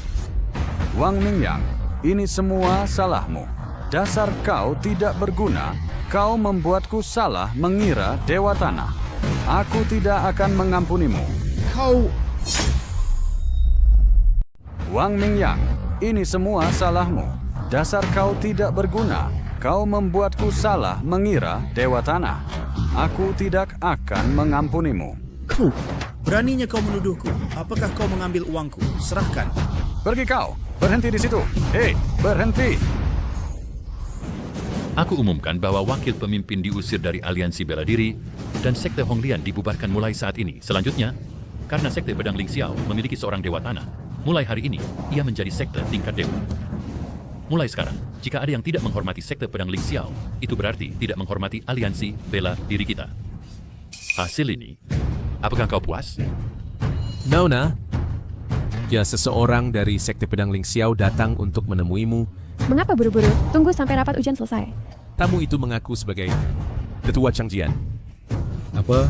[SPEAKER 14] Wang Mingyang, ini semua salahmu. Dasar kau tidak berguna. Kau membuatku salah mengira Dewa Tanah. Aku tidak akan mengampunimu.
[SPEAKER 12] Kau...
[SPEAKER 14] Wang Mingyang, ini semua salahmu. Dasar kau tidak berguna. Kau membuatku salah mengira Dewa Tanah. Aku tidak akan mengampunimu.
[SPEAKER 12] Kau, beraninya kau menuduhku. Apakah kau mengambil uangku? Serahkan.
[SPEAKER 14] Pergi kau. Berhenti di situ. Hei, berhenti.
[SPEAKER 11] Aku umumkan bahwa wakil pemimpin diusir dari aliansi bela diri dan Sekte Honglian dibubarkan mulai saat ini. Selanjutnya, karena Sekte Pedang Ling Xiao memiliki seorang Dewa Tanah, mulai hari ini ia menjadi sekte tingkat dewa. Mulai sekarang, jika ada yang tidak menghormati Sekte Pedang Ling Xiao, itu berarti tidak menghormati aliansi bela diri kita. Hasil ini, apakah kau puas?
[SPEAKER 13] Nona, ya seseorang dari Sekte Pedang Ling Xiao datang untuk menemuimu.
[SPEAKER 4] Mengapa buru-buru? Tunggu sampai rapat ujian selesai.
[SPEAKER 13] Tamu itu mengaku sebagai Ketua Changjian.
[SPEAKER 1] Apa?